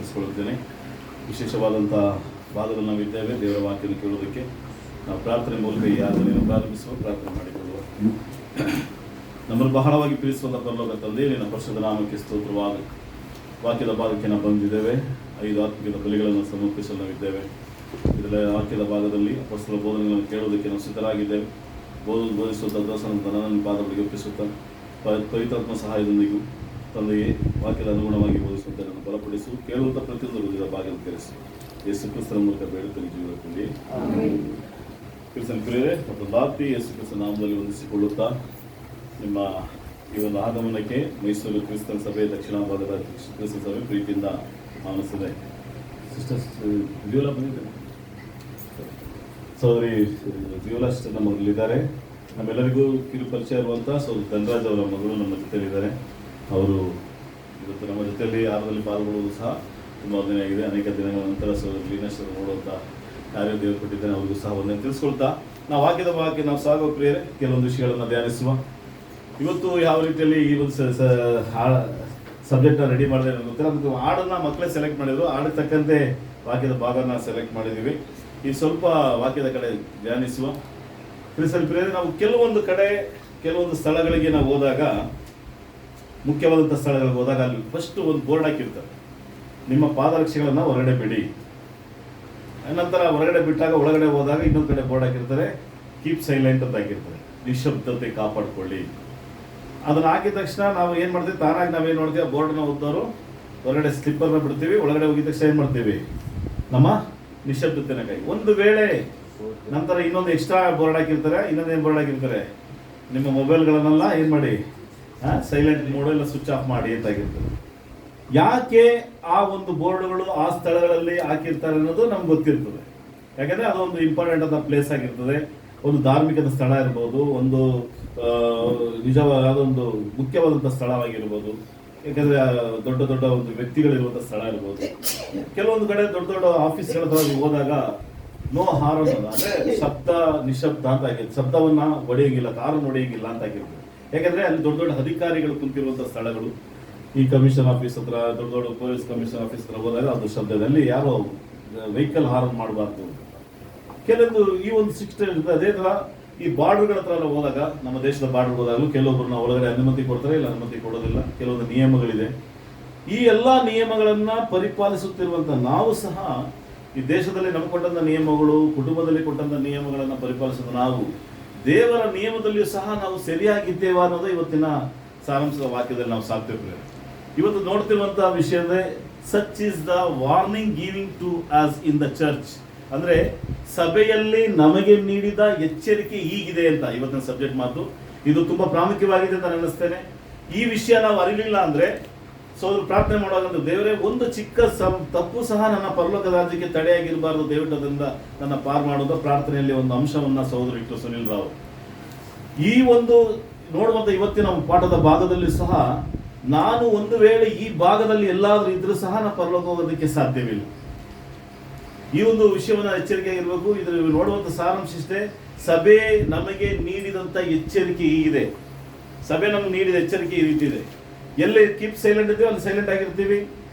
ತಿಳಿಸ್ಕೊಳ್ಳುತ್ತೇನೆ. ವಿಶೇಷವಾದಂಥ ಭಾಗದಲ್ಲಿ ನಾವಿದ್ದೇವೆ. ದೇವರ ವಾಕ್ಯವನ್ನು ಕೇಳೋದಕ್ಕೆ ನಾವು ಪ್ರಾರ್ಥನೆ ಮೂಲಕ ಈ ಆರಾಧನೆಯನ್ನು ಪ್ರಾರಂಭಿಸುವ, ಪ್ರಾರ್ಥನೆ ಮಾಡಿಕೊಳ್ಳುವ. ನಮ್ಮನ್ನು ಬಹಳವಾಗಿ ಪ್ರೀತಿಸುವಂಥ ಪರಲೋಕ ತಂದೆ, ನಿನ್ನ ಪರಿಶುದ್ಧ ನಾಮಕ್ಕೆ ಸ್ತೋತ್ರವಾದ. ವಾಕ್ಯದ ಭಾಗಕ್ಕೆ ನಾವು ಬಂದಿದ್ದೇವೆ. 5 ಆತ್ಮಿಕ ಬಲಿಗಳನ್ನು ಸಮರ್ಪಿಸಲು ನಾವಿದ್ದೇವೆ. ಇದರ ವಾಕ್ಯದ ಭಾಗದಲ್ಲಿ ಅಪೊಸ್ತಲ ಬೋಧನೆಗಳನ್ನು ಕೇಳೋದಕ್ಕೆ ನಾವು ಸಿದ್ಧರಾಗಿದ್ದೇವೆ. ಬೋಧಿಸುವಂಥ ದಾಸನಂತ ನನ್ನನ್ನು ಪಾದಗಳಿಗೆ ಒಪ್ಪಿಸುತ್ತಾ ಪವಿತ್ರಾತ್ಮ ಸಹಾಯದೊಂದಿಗೂ ತಂದೆಯೇ ವಾಕ್ಯದ ಅನುಗುಣವಾಗಿ ಬೋಧಿಸುವಂತೆ ನನ್ನ ಬಲಪಡಿಸು. ಕೇಳುವಂಥ ಪ್ರತಿಯೊಂದು ಹೃದಯದ ಭಾಗವನ್ನು ತೆರೆಸಿ ಯೇಸು ಕ್ರಿಸ್ತನ ಮೂಲಕ ಬೇಡುತ್ತೇನೆ ಜೀವನದಲ್ಲಿ. ಕ್ರಿಸ್ತನ ಪ್ರಿಯರೇ, ಮತ್ತೊಂದಾತಿ ಯೇಸು ಕ್ರಿಸ್ತನ ನಾಮದಲ್ಲಿ ವಂದಿಸಿಕೊಳ್ಳುತ್ತಾ ನಿಮ್ಮ ಈ ಒಂದು ಆಗಮನಕ್ಕೆ ಮೈಸೂರು ಕ್ರಿಸ್ತನ ಸಭೆ ದಕ್ಷಿಣ ಭಾಗದ ಕ್ರಿಸ್ತನ ಸಭೆ ಪ್ರೀತಿಯಿಂದ ಆನಂದಿಸಿದೆ. ಸಿಸ್ಟರ್ಸ್ ವಿಯೋಲಾ ಬಂದಿದ್ದಾರೆ, ಸಹೋದರಿ ವಿಯೋಲಾ ಸಿಸ್ಟರ್ ನಮ್ಮ ಮಗಲಿದ್ದಾರೆ. ನಮ್ಮೆಲ್ಲರಿಗೂ ಕಿರು ಪರಿಚಯ ಇರುವಂಥ ಸಹೋದರಿ ಧನರಾಜ್ ಅವರ ಮಗಳು ನಮ್ಮ ಜೊತೆಯಲ್ಲಿದ್ದಾರೆ. ಅವರು ಇವತ್ತು ನಮ್ಮ ಜೊತೆಯಲ್ಲಿ ಆರದಲ್ಲಿ ಪಾಲ್ಗೊಳ್ಳುವುದು ಸಹ ತುಂಬ ಆಗಿದೆ. ಅನೇಕ ದಿನಗಳ ನಂತರ ಸಹೋದರಿ ಲೀನೇಶ್ವರ ನೋಡುವಂಥ ಕಾರ್ಯ ದೇವರು ಕೊಟ್ಟಿದ್ದೇನೆ. ಅವ್ರಿಗೂ ಸಹ ಒಂದೇ ತಿಳಿಸ್ಕೊಳ್ತಾ ನಾವು ವಾಕ್ಯದ ಭಾಗಕ್ಕೆ ನಾವು ಸಾಗುವ ಪ್ರಿಯರೇ, ಕೆಲವೊಂದು ವಿಷಯಗಳನ್ನು ಧ್ಯಾನಿಸುವ. ಇವತ್ತು ಯಾವ ರೀತಿಯಲ್ಲಿ ಈ ಒಂದು ಸಬ್ಜೆಕ್ಟ್ನ ರೆಡಿ ಮಾಡಿದೆ ನನಗೆ ಗೊತ್ತಿಲ್ಲ. ಅದಕ್ಕೆ ಹಾಡನ್ನು ಮಕ್ಕಳೇ ಸೆಲೆಕ್ಟ್ ಮಾಡಿದ್ರು. ಹಾಡಿಗೆ ತಕ್ಕಂತೆ ವಾಕ್ಯದ ಭಾಗನ ಸೆಲೆಕ್ಟ್ ಮಾಡಿದ್ದೀವಿ. ಈಗ ಸ್ವಲ್ಪ ವಾಕ್ಯದ ಕಡೆ ಧ್ಯಾನಿಸುವ. ಕ್ರಿಸ್ತನ ಪ್ರಿಯರೇ, ನಾವು ಕೆಲವೊಂದು ಸ್ಥಳಗಳಿಗೆ ನಾವು ಹೋದಾಗ, ಮುಖ್ಯವಾದಂಥ ಸ್ಥಳಗಳಿಗೆ ಹೋದಾಗ ಅಲ್ಲಿ ಫಸ್ಟ್ ಒಂದು ಬೋರ್ಡ್ ಹಾಕಿರ್ತಾರೆ, ನಿಮ್ಮ ಪಾದರಕ್ಷೆಗಳನ್ನು ಹೊರಗಡೆ ಬಿಡಿ. ನಂತರ ಹೊರಗಡೆ ಬಿಟ್ಟಾಗ ಒಳಗಡೆ ಹೋದಾಗ ಇನ್ನೊಂದು ಕಡೆ ಬೋರ್ಡ್ ಹಾಕಿರ್ತಾರೆ, ಕೀಪ್ ಸೈಲೆಂಟ್ ಅಂತ ಹಾಕಿರ್ತಾರೆ, ನಿಶಬ್ದತೆ ಕಾಪಾಡ್ಕೊಳ್ಳಿ. ಅದನ್ನು ಹಾಕಿದ ತಕ್ಷಣ ನಾವು ಏನು ಮಾಡ್ತೀವಿ, ತಾನಾಗಿ ನಾವೇನು ಮಾಡ್ತೀವಿ, ಆ ಬೋರ್ಡ್ನ ಓದೋರು ಹೊರಗಡೆ ಸ್ಲಿಪ್ಪರ್ನ ಬಿಡ್ತೀವಿ. ಒಳಗಡೆ ಹೋಗಿದ ತಕ್ಷಣ ಏನು ಮಾಡ್ತೀವಿ, ನಮ್ಮ ನಿಶಬ್ದತೆನ ಕೈ. ಒಂದು ವೇಳೆ ನಂತರ ಇನ್ನೊಂದು ಎಕ್ಸ್ಟ್ರಾ ಬೋರ್ಡ್ ಹಾಕಿರ್ತಾರೆ, ಇನ್ನೊಂದೇನು ಬೋರ್ಡ್ ಹಾಕಿರ್ತಾರೆ, ನಿಮ್ಮ ಮೊಬೈಲ್ಗಳನ್ನೆಲ್ಲ ಏನು ಮಾಡಿ, ಸೈಲೆಂಟ್ ಮೋಡ್ ಎಲ್ಲ ಸ್ವಿಚ್ ಆಫ್ ಮಾಡಿ ಅಂತಾಗಿರ್ತದೆ. ಯಾಕೆ ಆ ಒಂದು ಬೋರ್ಡ್ಗಳು ಆ ಸ್ಥಳಗಳಲ್ಲಿ ಹಾಕಿರ್ತಾರೆ ಅನ್ನೋದು ನಮ್ಗೆ ಗೊತ್ತಿರ್ತದೆ. ಯಾಕಂದರೆ ಅದೊಂದು ಇಂಪಾರ್ಟೆಂಟ್ ಆದ ಪ್ಲೇಸ್ ಆಗಿರ್ತದೆ. ಒಂದು ಧಾರ್ಮಿಕದ ಸ್ಥಳ ಇರ್ಬೋದು, ಒಂದು ನಿಜವಾದ ಒಂದು ಮುಖ್ಯವಾದಂಥ ಸ್ಥಳವಾಗಿರ್ಬೋದು, ಯಾಕಂದರೆ ದೊಡ್ಡ ದೊಡ್ಡ ಒಂದು ವ್ಯಕ್ತಿಗಳಿರುವಂಥ ಸ್ಥಳ ಇರ್ಬೋದು. ಕೆಲವೊಂದು ಕಡೆ ದೊಡ್ಡ ದೊಡ್ಡ ಆಫೀಸ್ಗಳ ಹೋದಾಗ ನೋ ಹಾರನ್, ಅಂದರೆ ಶಬ್ದ ನಿಶಬ್ದ ಅಂತ ಆಗಿರ್ತದೆ. ಶಬ್ದವನ್ನು ಹೊಡೆಯೋಂಗಿಲ್ಲ, ಕಾರನ್ನು ಹೊಡೆಯೋಂಗಿಲ್ಲ ಅಂತ ಆಗಿರ್ತದೆ. ಯಾಕಂದರೆ ಅಲ್ಲಿ ದೊಡ್ಡ ದೊಡ್ಡ ಅಧಿಕಾರಿಗಳು ಕುಂತಿರುವಂಥ ಸ್ಥಳಗಳು. ಈ ಕಮಿಷನ್ ಆಫೀಸ್ ಹತ್ರ, ದೊಡ್ಡ ದೊಡ್ಡ ಪೊಲೀಸ್ ಕಮಿಷನ್ ಆಫೀಸ್ ಹತ್ರ ಹೋದಾಗ ಅದು ಶಬ್ದದಲ್ಲಿ ಯಾರೋ ವೆಹಿಕಲ್ ಹಾರನ್ ಮಾಡಬಾರ್ದು. ಕೆಲವೊಂದು ಈ ಒಂದು ಸಿಸ್ಟಮ್ ಇರ್ತದೆ. ಅದೇ ಥರ ಈ ಬಾರ್ಡರ್ಗಳ ಹತ್ರ ಹೋದಾಗ, ನಮ್ಮ ದೇಶದ ಬಾರ್ಡರ್ ಹೋದಾಗಲೂ ಕೆಲವೊಬ್ಬರನ್ನ ಒಳಗಡೆ ಅನುಮತಿ ಕೊಡ್ತಾರೆ, ಇಲ್ಲ ಅನುಮತಿ ಕೊಡೋದಿಲ್ಲ. ಕೆಲವೊಂದು ನಿಯಮಗಳಿದೆ. ಈ ಎಲ್ಲ ನಿಯಮಗಳನ್ನು ಪರಿಪಾಲಿಸುತ್ತಿರುವಂಥ ನಾವು ಸಹ ಈ ದೇಶದಲ್ಲಿ ನಮ್ಗೆ ಕೊಟ್ಟಂಥ ನಿಯಮಗಳು, ಕುಟುಂಬದಲ್ಲಿ ಕೊಟ್ಟಂಥ ನಿಯಮಗಳನ್ನು ಪರಿಪಾಲಿಸೋದು ನಾವು ದೇವರ ನಿಯಮದಲ್ಲಿಯೂ ಸಹ ನಾವು ಸರಿಯಾಗಿದ್ದೇವೆ ಅನ್ನೋದು ಇವತ್ತಿನ ಸಾರಾಂಶದ ವಾಕ್ಯದಲ್ಲಿ ನಾವು ಸಾಕ್ತೇವೆ. ಇವತ್ತು ನೋಡ್ತಿರುವಂಥ ವಿಷಯದೇ such is the warning giving to us in the church. ಅಂದರೆ ಸಭೆಯಲ್ಲಿ ನಮಗೆ ನೀಡಿದ ಎಚ್ಚರಿಕೆ ಹೀಗಿದೆ ಅಂತ ಇವತ್ತಿನ ಸಬ್ಜೆಕ್ಟ್ ಮಾತು. ಇದು ತುಂಬ ಪ್ರಾಮುಖ್ಯವಾಗಿದೆ ಅಂತ ಅನ್ನಿಸ್ತೇನೆ. ಈ ವಿಷಯ ನಾವು ಅರಿಲಿಲ್ಲ ಅಂದರೆ ಪ್ರಾರ್ಥನೆ ಮಾಡುವಾಗ, ದೇವರೇ, ಒಂದು ಚಿಕ್ಕ ತಪ್ಪು ಸಹ ನನ್ನ ಪರಲೋಕ ರಾಜ್ಯಕ್ಕೆ ತಡೆಯಾಗಿರಬಾರ್ದು, ದಯವಿಟ್ಟು ಅದರಿಂದ ನನ್ನ ಪಾರ್ ಮಾಡೋದು ಪ್ರಾರ್ಥನೆಯಲ್ಲಿ ಒಂದು ಅಂಶವನ್ನು ಸಹೋದರ ಇಟ್ಟು ಸುನಿಲ್ ರಾವ್ ಈ ಒಂದು ನೋಡುವಂಥ ಇವತ್ತಿನ ಪಾಠದ ಭಾಗದಲ್ಲಿ ಸಹ ನಾನು ಒಂದು ವೇಳೆ ಈ ಭಾಗದಲ್ಲಿ ಎಲ್ಲಾದರೂ ಇದ್ರೂ ಸಹ ನಾನು ಪರಲೋಕ ಹೋಗೋದಕ್ಕೆ ಸಾಧ್ಯವಿಲ್ಲ. ಈ ಒಂದು ವಿಷಯವನ್ನು ಎಚ್ಚರಿಕೆಯಾಗಿರ್ಬೇಕು. ಇದರ ನೋಡುವಂಥ ಸಾರಾಂಶ ಇಷ್ಟೇ, ಸಭೆ ನಮಗೆ ನೀಡಿದಂಥ ಎಚ್ಚರಿಕೆ ಹೀಗಿದೆ. ಸಭೆ ನಮಗೆ ನೀಡಿದ ಎಚ್ಚರಿಕೆ ಈ ರೀತಿ ಇದೆ. ಎಲ್ಲಿ ಕೀಪ್ ಸೈಲೆಂಟ್ ಇದ್ದೀವಿ ಅಲ್ಲಿ ಸೈಲೆಂಟ್ ಆಗಿರ್ತೀವಿ.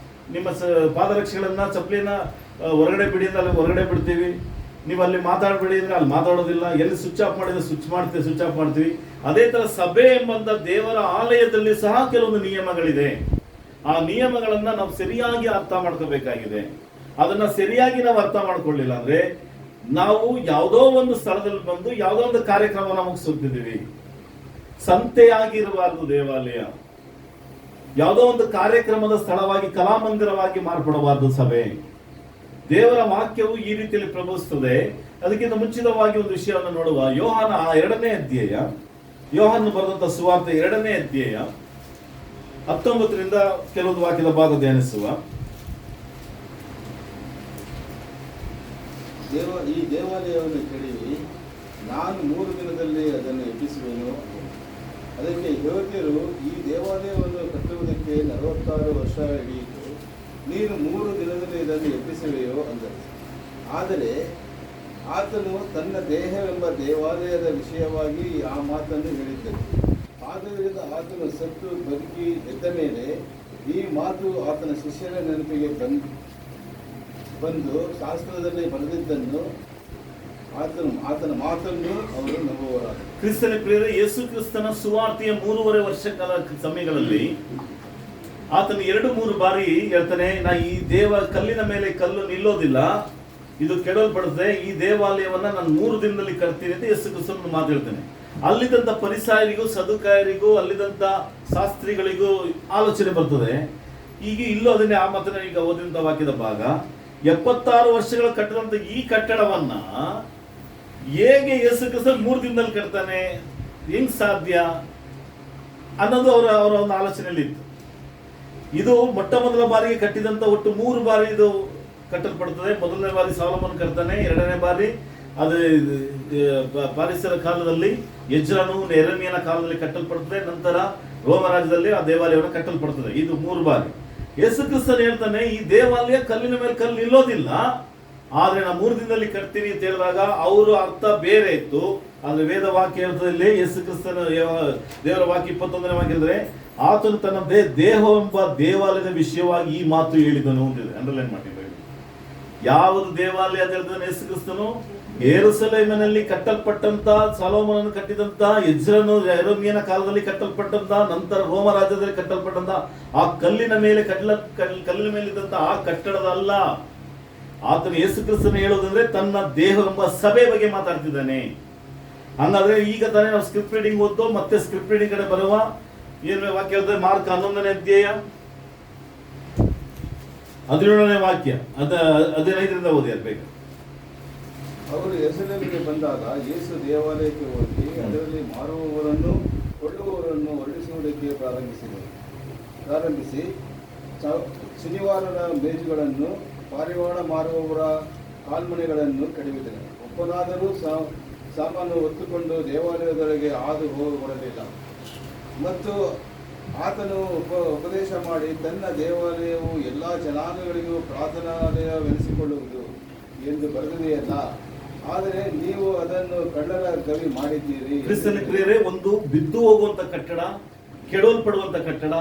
ನಿಮ್ಮ ಪಾದರಕ್ಷೆಗಳನ್ನು, ಚಪ್ಪಲಿನ ಹೊರಗಡೆ ಬಿಡಿ ಅಂದ್ರೆ ಅಲ್ಲಿ ಹೊರಗಡೆ ಬಿಡ್ತೀವಿ. ನೀವು ಅಲ್ಲಿ ಮಾತಾಡಬೇಡಿ ಅಂದರೆ ಅಲ್ಲಿ ಮಾತಾಡೋದಿಲ್ಲ. ಎಲ್ಲಿ ಸ್ವಿಚ್ ಆಫ್ ಮಾಡಿದ್ರೆ ಸ್ವಿಚ್ ಆಫ್ ಮಾಡ್ತೀವಿ. ಅದೇ ಥರ ಸಭೆ ಎಂಬಂಥ ದೇವರ ಆಲಯದಲ್ಲಿ ಸಹ ಕೆಲವೊಂದು ನಿಯಮಗಳಿದೆ. ಆ ನಿಯಮಗಳನ್ನು ನಾವು ಸರಿಯಾಗಿ ಅರ್ಥ ಮಾಡ್ಕೋಬೇಕಾಗಿದೆ. ಅದನ್ನು ಸರಿಯಾಗಿ ನಾವು ಅರ್ಥ ಮಾಡ್ಕೊಳ್ಳಿಲ್ಲ ಅಂದರೆ ನಾವು ಯಾವುದೋ ಒಂದು ಸ್ಥಳದಲ್ಲಿ ಬಂದು ಯಾವುದೋ ಒಂದು ಕಾರ್ಯಕ್ರಮವನ್ನು ಮುಗಿಸುತ್ತಿದ್ದೀವಿ. ಸಂತೆಯಾಗಿರಬಾರ್ದು ದೇವಾಲಯ. ಯಾವುದೋ ಒಂದು ಕಾರ್ಯಕ್ರಮದ ಸ್ಥಳವಾಗಿ, ಕಲಾಮಂದಿರವಾಗಿ ಮಾರ್ಪಡಬಾರ್ದು ಸಭೆ. ದೇವರ ವಾಕ್ಯವು ಈ ರೀತಿಯಲ್ಲಿ ಪ್ರಭವಿಸುತ್ತದೆ. ಅದಕ್ಕಿಂತ ಮುಂಚಿತವಾಗಿ ಒಂದು ವಿಷಯವನ್ನು ನೋಡುವ. ಯೋಹಾನ 2ನೇ ಅಧ್ಯಾಯ, ಯೋಹಾನ ಬರೆದಂಥ ಸುವಾರ್ತೆ 2ನೇ ಅಧ್ಯಾಯ 19ರಿಂದ ಕೆಲವೊಂದು ವಾಕ್ಯದ ಭಾಗ ಧ್ಯಾನಿಸುವ. ಈ ದೇವಾಲಯವನ್ನು ಕೆಡವಿ ನಾನು 3 ದಿನದಲ್ಲಿ ಅದನ್ನು ಎಬ್ಬಿಸುವೆನು. ಅದಕ್ಕೆ ಯೆಹೂದ್ಯರು, ಈ ದೇವಾಲಯವನ್ನು ಕಟ್ಟುವುದಕ್ಕೆ 46 ವರ್ಷ ಹಿಡಿಯಿತು, ನೀನು 3 ದಿನದಲ್ಲಿ ಇದನ್ನು ಎಬ್ಬಿಸುವೆಯೋ ಅಂದರು. ಆದರೆ ಆತನು ತನ್ನ ದೇಹವೆಂಬ ದೇವಾಲಯದ ವಿಷಯವಾಗಿ ಆ ಮಾತನ್ನು ಹೇಳಿದ್ದನು. ಆದ್ದರಿಂದ ಆತನು ಸತ್ತು ಬದುಕಿ ಎದ್ದ ಮೇಲೆ ಈ ಮಾತು ಆತನ ಶಿಷ್ಯರ ನೆನಪಿಗೆ ಬಂದು ಶಾಸ್ತ್ರದಲ್ಲಿ ಬರೆದಿದ್ದನ್ನು ಆತನ ಮಾತನ್ನು ಅವರು ನಂಬುವರಾದರು. ಕ್ರಿಸ್ತನ ಪ್ರಿಯರೇ, ಯೇಸು ಕ್ರಿಸ್ತನ ಸುವಾರ್ತೆಯ 3.5 ವರ್ಷ ಕಾಲ ಸಮಯಗಳಲ್ಲಿ ಆತನು 2-3 ಬಾರಿ ಹೇಳ್ತಾನೆ, ನಾ ಈ ಕಲ್ಲಿನ ಮೇಲೆ ಕಲ್ಲು ನಿಲ್ಲೋದಿಲ್ಲ, ಇದು ಕೆಡಲ್ಪಡುತ್ತೆ, ಈ ದೇವಾಲಯವನ್ನ ನಾನು 3 ದಿನದಲ್ಲಿ ಕಟ್ತೀನಿ ಅಂತ ಯೇಸು ಕ್ರಿಸ್ತನ ಮಾತು ಹೇಳ್ತಾನೆ. ಅಲ್ಲಿದ್ದಂತ ಪರಿಸಾಯರಿಗೂ ಸದುಕಾಯರಿಗೂ ಅಲ್ಲಿದ್ದಂತ ಶಾಸ್ತ್ರಿಗಳಿಗೂ ಆಲೋಚನೆ ಬರ್ತದೆ. ಈಗ ಇಲ್ಲೂ ಅದನ್ನೇ ಆ ಮಾತನ್ನ ಈಗ ಓದಿದಂತ ವಾಕ್ಯದ ಭಾಗ, 76 ವರ್ಷಗಳ ಕಟ್ಟದಂತ ಈ ಕಟ್ಟಡವನ್ನ ಹೇಗೆ ಯೇಸು ಕ್ರಿಸ್ತ 3 ದಿನದಲ್ಲಿ ಕಟ್ತಾನೆ, ಹೆಂಗ್ ಸಾಧ್ಯ ಅನ್ನೋದು ಅವರ ಒಂದು ಆಲೋಚನೆಯಲ್ಲಿ ಇತ್ತು. ಇದು ಮೊಟ್ಟ ಮೊದಲ ಬಾರಿಗೆ ಕಟ್ಟಿದಂತ ಒಟ್ಟು 3 ಬಾರಿ ಇದು ಕಟ್ಟಲ್ಪಡುತ್ತದೆ. ಮೊದಲನೇ ಬಾರಿ ಸಾಲೋಮನ್ ಕಟ್ತಾನೆ, 2ನೇ ಬಾರಿ ಅದು ಪಾರಿಸರ ಕಾಲದಲ್ಲಿ ಎಜ್ರನು ನೆರಮಿಯನ ಕಾಲದಲ್ಲಿ ಕಟ್ಟಲ್ಪಡುತ್ತದೆ, ನಂತರ ರೋಮ ರಾಜ್ಯದಲ್ಲಿ ಆ ದೇವಾಲಯವನ್ನು ಕಟ್ಟಲ್ಪಡುತ್ತದೆ. ಇದು 3 ಬಾರಿ. ಯೇಸು ಕ್ರಿಸ್ತನು ಹೇಳ್ತಾನೆ, ಈ ದೇವಾಲಯ ಕಲ್ಲಿನ ಮೇಲೆ ಕಲ್ಲು ನಿಲ್ಲೋದಿಲ್ಲ, ಆದ್ರೆ ನಾನು 3 ದಿನದಲ್ಲಿ ಕಟ್ತೀನಿ ಅಂತ ಹೇಳಿದಾಗ ಅವರ ಅರ್ಥ ಬೇರೆ ಇತ್ತು. ಆದ್ರೆ ವೇದ ವಾಕ್ಯ ಹೇಳ್ತದಲ್ಲಿ ಯೇಸು ಕ್ರಿಸ್ತನ ದೇವರ ವಾಕ್ಯ 21ನೇ ವಾಕ್ಯ ಹೇಳಿದ್ರೆ, ಆತನು ತನ್ನ ದೇಹವೆಂಬ ದೇವಾಲಯದ ವಿಷಯವಾಗಿ ಈ ಮಾತು ಹೇಳಿದನು ಅಂತಿದೆ. ಅಂಡರ್ಲೈನ್ ಮಾಡಿದ್ದಾರೆ. ಯಾವುದು ದೇವಾಲಯ ಅಂತ ಹೇಳ್ತಾನೆ ಯೇಸು ಕ್ರಿಸ್ತನು? ಯೆರೂಸಲೇಮಿನಲ್ಲಿ ಕಟ್ಟಲ್ಪಟ್ಟಂತ, ಸೊಲೊಮೋನನು ಕಟ್ಟಿದಂತ, ಎಜ್ರನು ಯೆರೆಮೀಯನ ಕಾಲದಲ್ಲಿ ಕಟ್ಟಲ್ಪಟ್ಟಂತ, ನಂತರ ರೋಮ ರಾಜ್ಯದಲ್ಲಿ ಕಟ್ಟಲ್ಪಟ್ಟಂತ ಆ ಕಲ್ಲಿನ ಮೇಲೆ ಕಲ್ಲಿನ ಮೇಲಿದ್ದಂತ ಆ ಕಟ್ಟಡದ ಅಲ್ಲ. ಆತನು ಯೇಸು ಕ್ರಿಸ್ತನು ಹೇಳೋದಂದ್ರೆ ತನ್ನ ದೇಹವೆಂಬ ಸಭೆ ಬಗ್ಗೆ ಮಾತಾಡ್ತಿದ್ದಾನೆ. ಹಂಗಾದ್ರೆ ಈಗ ತಾನೇ ನಾವು ಸ್ಕ್ರಿಪ್ಟ್ ರೀಡಿಂಗ್ ಓದ್ತು, ಮತ್ತೆ ಸ್ಕ್ರಿಪ್ಟ್ ರೀಡಿಂಗ್ ಕಡೆ ಬರುವ ಏನ್ ವಾಕ್ಯ ಹೇಳ್ತಾರೆ? ಮಾರ್ಕ್ 11ನೇ ಅಧ್ಯಾಯ 17ನೇ ವಾಕ್ಯ, 15ರಿಂದ ಓದಿ ಬೇಗ. ಅವರು ಯೆರೂಸಲೇಮಿಗೆ ಬಂದಾಗ ಯೇಸು ದೇವಾಲಯಕ್ಕೆ ಹೋಗಿ ಅದರಲ್ಲಿ ಮಾರುವವರನ್ನು ಕೊಳ್ಳುವವರನ್ನು ಹೊರಡಿಸುವುದಕ್ಕೆ ಪ್ರಾರಂಭಿಸಿ ಶನಿವಾರದ ಮೇಜುಗಳನ್ನು, ಪಾರಿವಾಳ ಮಾರುವವರ ಕಾಲ್ಮಣೆಗಳನ್ನು ಕೆಡವಿದನು. ಒಬ್ಬನಾದರೂ ಸಾಮಾನು ಹೊತ್ತುಕೊಂಡು ದೇವಾಲಯದೊಳಗೆ ಹಾದು ಹೋಗಬರಲಿಲ್ಲ. ಮತ್ತು ಆತನು ಉಪದೇಶ ಮಾಡಿ, ತನ್ನ ದೇವಾಲಯವು ಎಲ್ಲ ಜನಾಂಗಗಳಿಗೂ ಪ್ರಾರ್ಥನಾಲಯವೆನಿಸಿಕೊಳ್ಳುವುದು ಎಂದು ಬರೆದಿದೆಯಲ್ಲ, ಆದರೆ ನೀವು ಅದನ್ನು ಕಳ್ಳರ ಗವಿ ಮಾಡಿದ್ದೀರಿ. ಕ್ರಿಸ್ತನ ಪ್ರಿಯರೇ, ಒಂದು ಬಿದ್ದು ಹೋಗುವಂತ ಕಟ್ಟಡ, ಕೆಡವಲ್ಪಡುವಂತ ಕಟ್ಟಡ,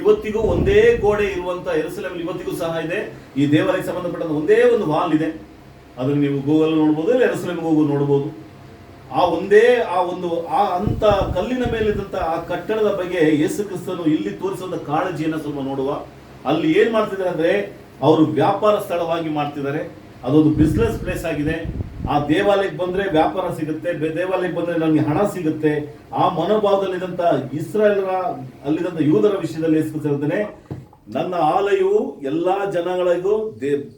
ಇವತ್ತಿಗೂ ಒಂದೇ ಗೋಡೆ ಇರುವಂತ ಯೆರೂಸಲೇಮಿನಲ್ಲಿ ಇವತ್ತಿಗೂ ಸಹ ಇದೆ. ಈ ದೇವಾಲಯಕ್ಕೆ ಸಂಬಂಧಪಟ್ಟ ಒಂದೇ ಒಂದು ವಾಲ್ ಇದೆ. ಅದನ್ನು ನೀವು ಗೂಗಲ್ ನೋಡ್ಬೋದು, ಇಲ್ಲ ಯೆರೂಸಲೇಮಿಗೆ ಹೋಗಿ ನೋಡ್ಬೋದು. ಅಂತ ಕಲ್ಲಿನ ಮೇಲಿದ್ದಂತ ಆ ಕಟ್ಟಡದ ಬಗ್ಗೆ ಯೇಸು ಕ್ರಿಸ್ತನು ಇಲ್ಲಿ ತೋರಿಸುವಂತ ಕಾಳಜಿಯನ್ನು ಸ್ವಲ್ಪ ನೋಡುವ. ಅಲ್ಲಿ ಏನ್ ಮಾಡ್ತಿದ್ದಾರೆ ಅಂದ್ರೆ, ಅವರು ವ್ಯಾಪಾರ ಸ್ಥಳವಾಗಿ ಮಾಡ್ತಿದ್ದಾರೆ. ಅದೊಂದು ಬಿಸ್ನೆಸ್ ಪ್ಲೇಸ್ ಆಗಿದೆ. ಆ ದೇವಾಲಯಕ್ಕೆ ಬಂದ್ರೆ ವ್ಯಾಪಾರ ಸಿಗುತ್ತೆ, ದೇವಾಲಯಕ್ಕೆ ಬಂದ್ರೆ ನಮಗೆ ಹಣ ಸಿಗುತ್ತೆ. ಆ ಮನೋಭಾವದಲ್ಲಿದ್ದಂತ ಇಸ್ರಾಯೇಲರ ಅಲ್ಲಿದ್ದಂತ ಯೂದರ ವಿಷಯದಲ್ಲಿ ಯೇಸು ಕ್ರಿಸ್ತ ಹೇಳ್ತಾನೆ, ನನ್ನ ಆಲಯವು ಎಲ್ಲಾ ಜನಗಳಿಗೂ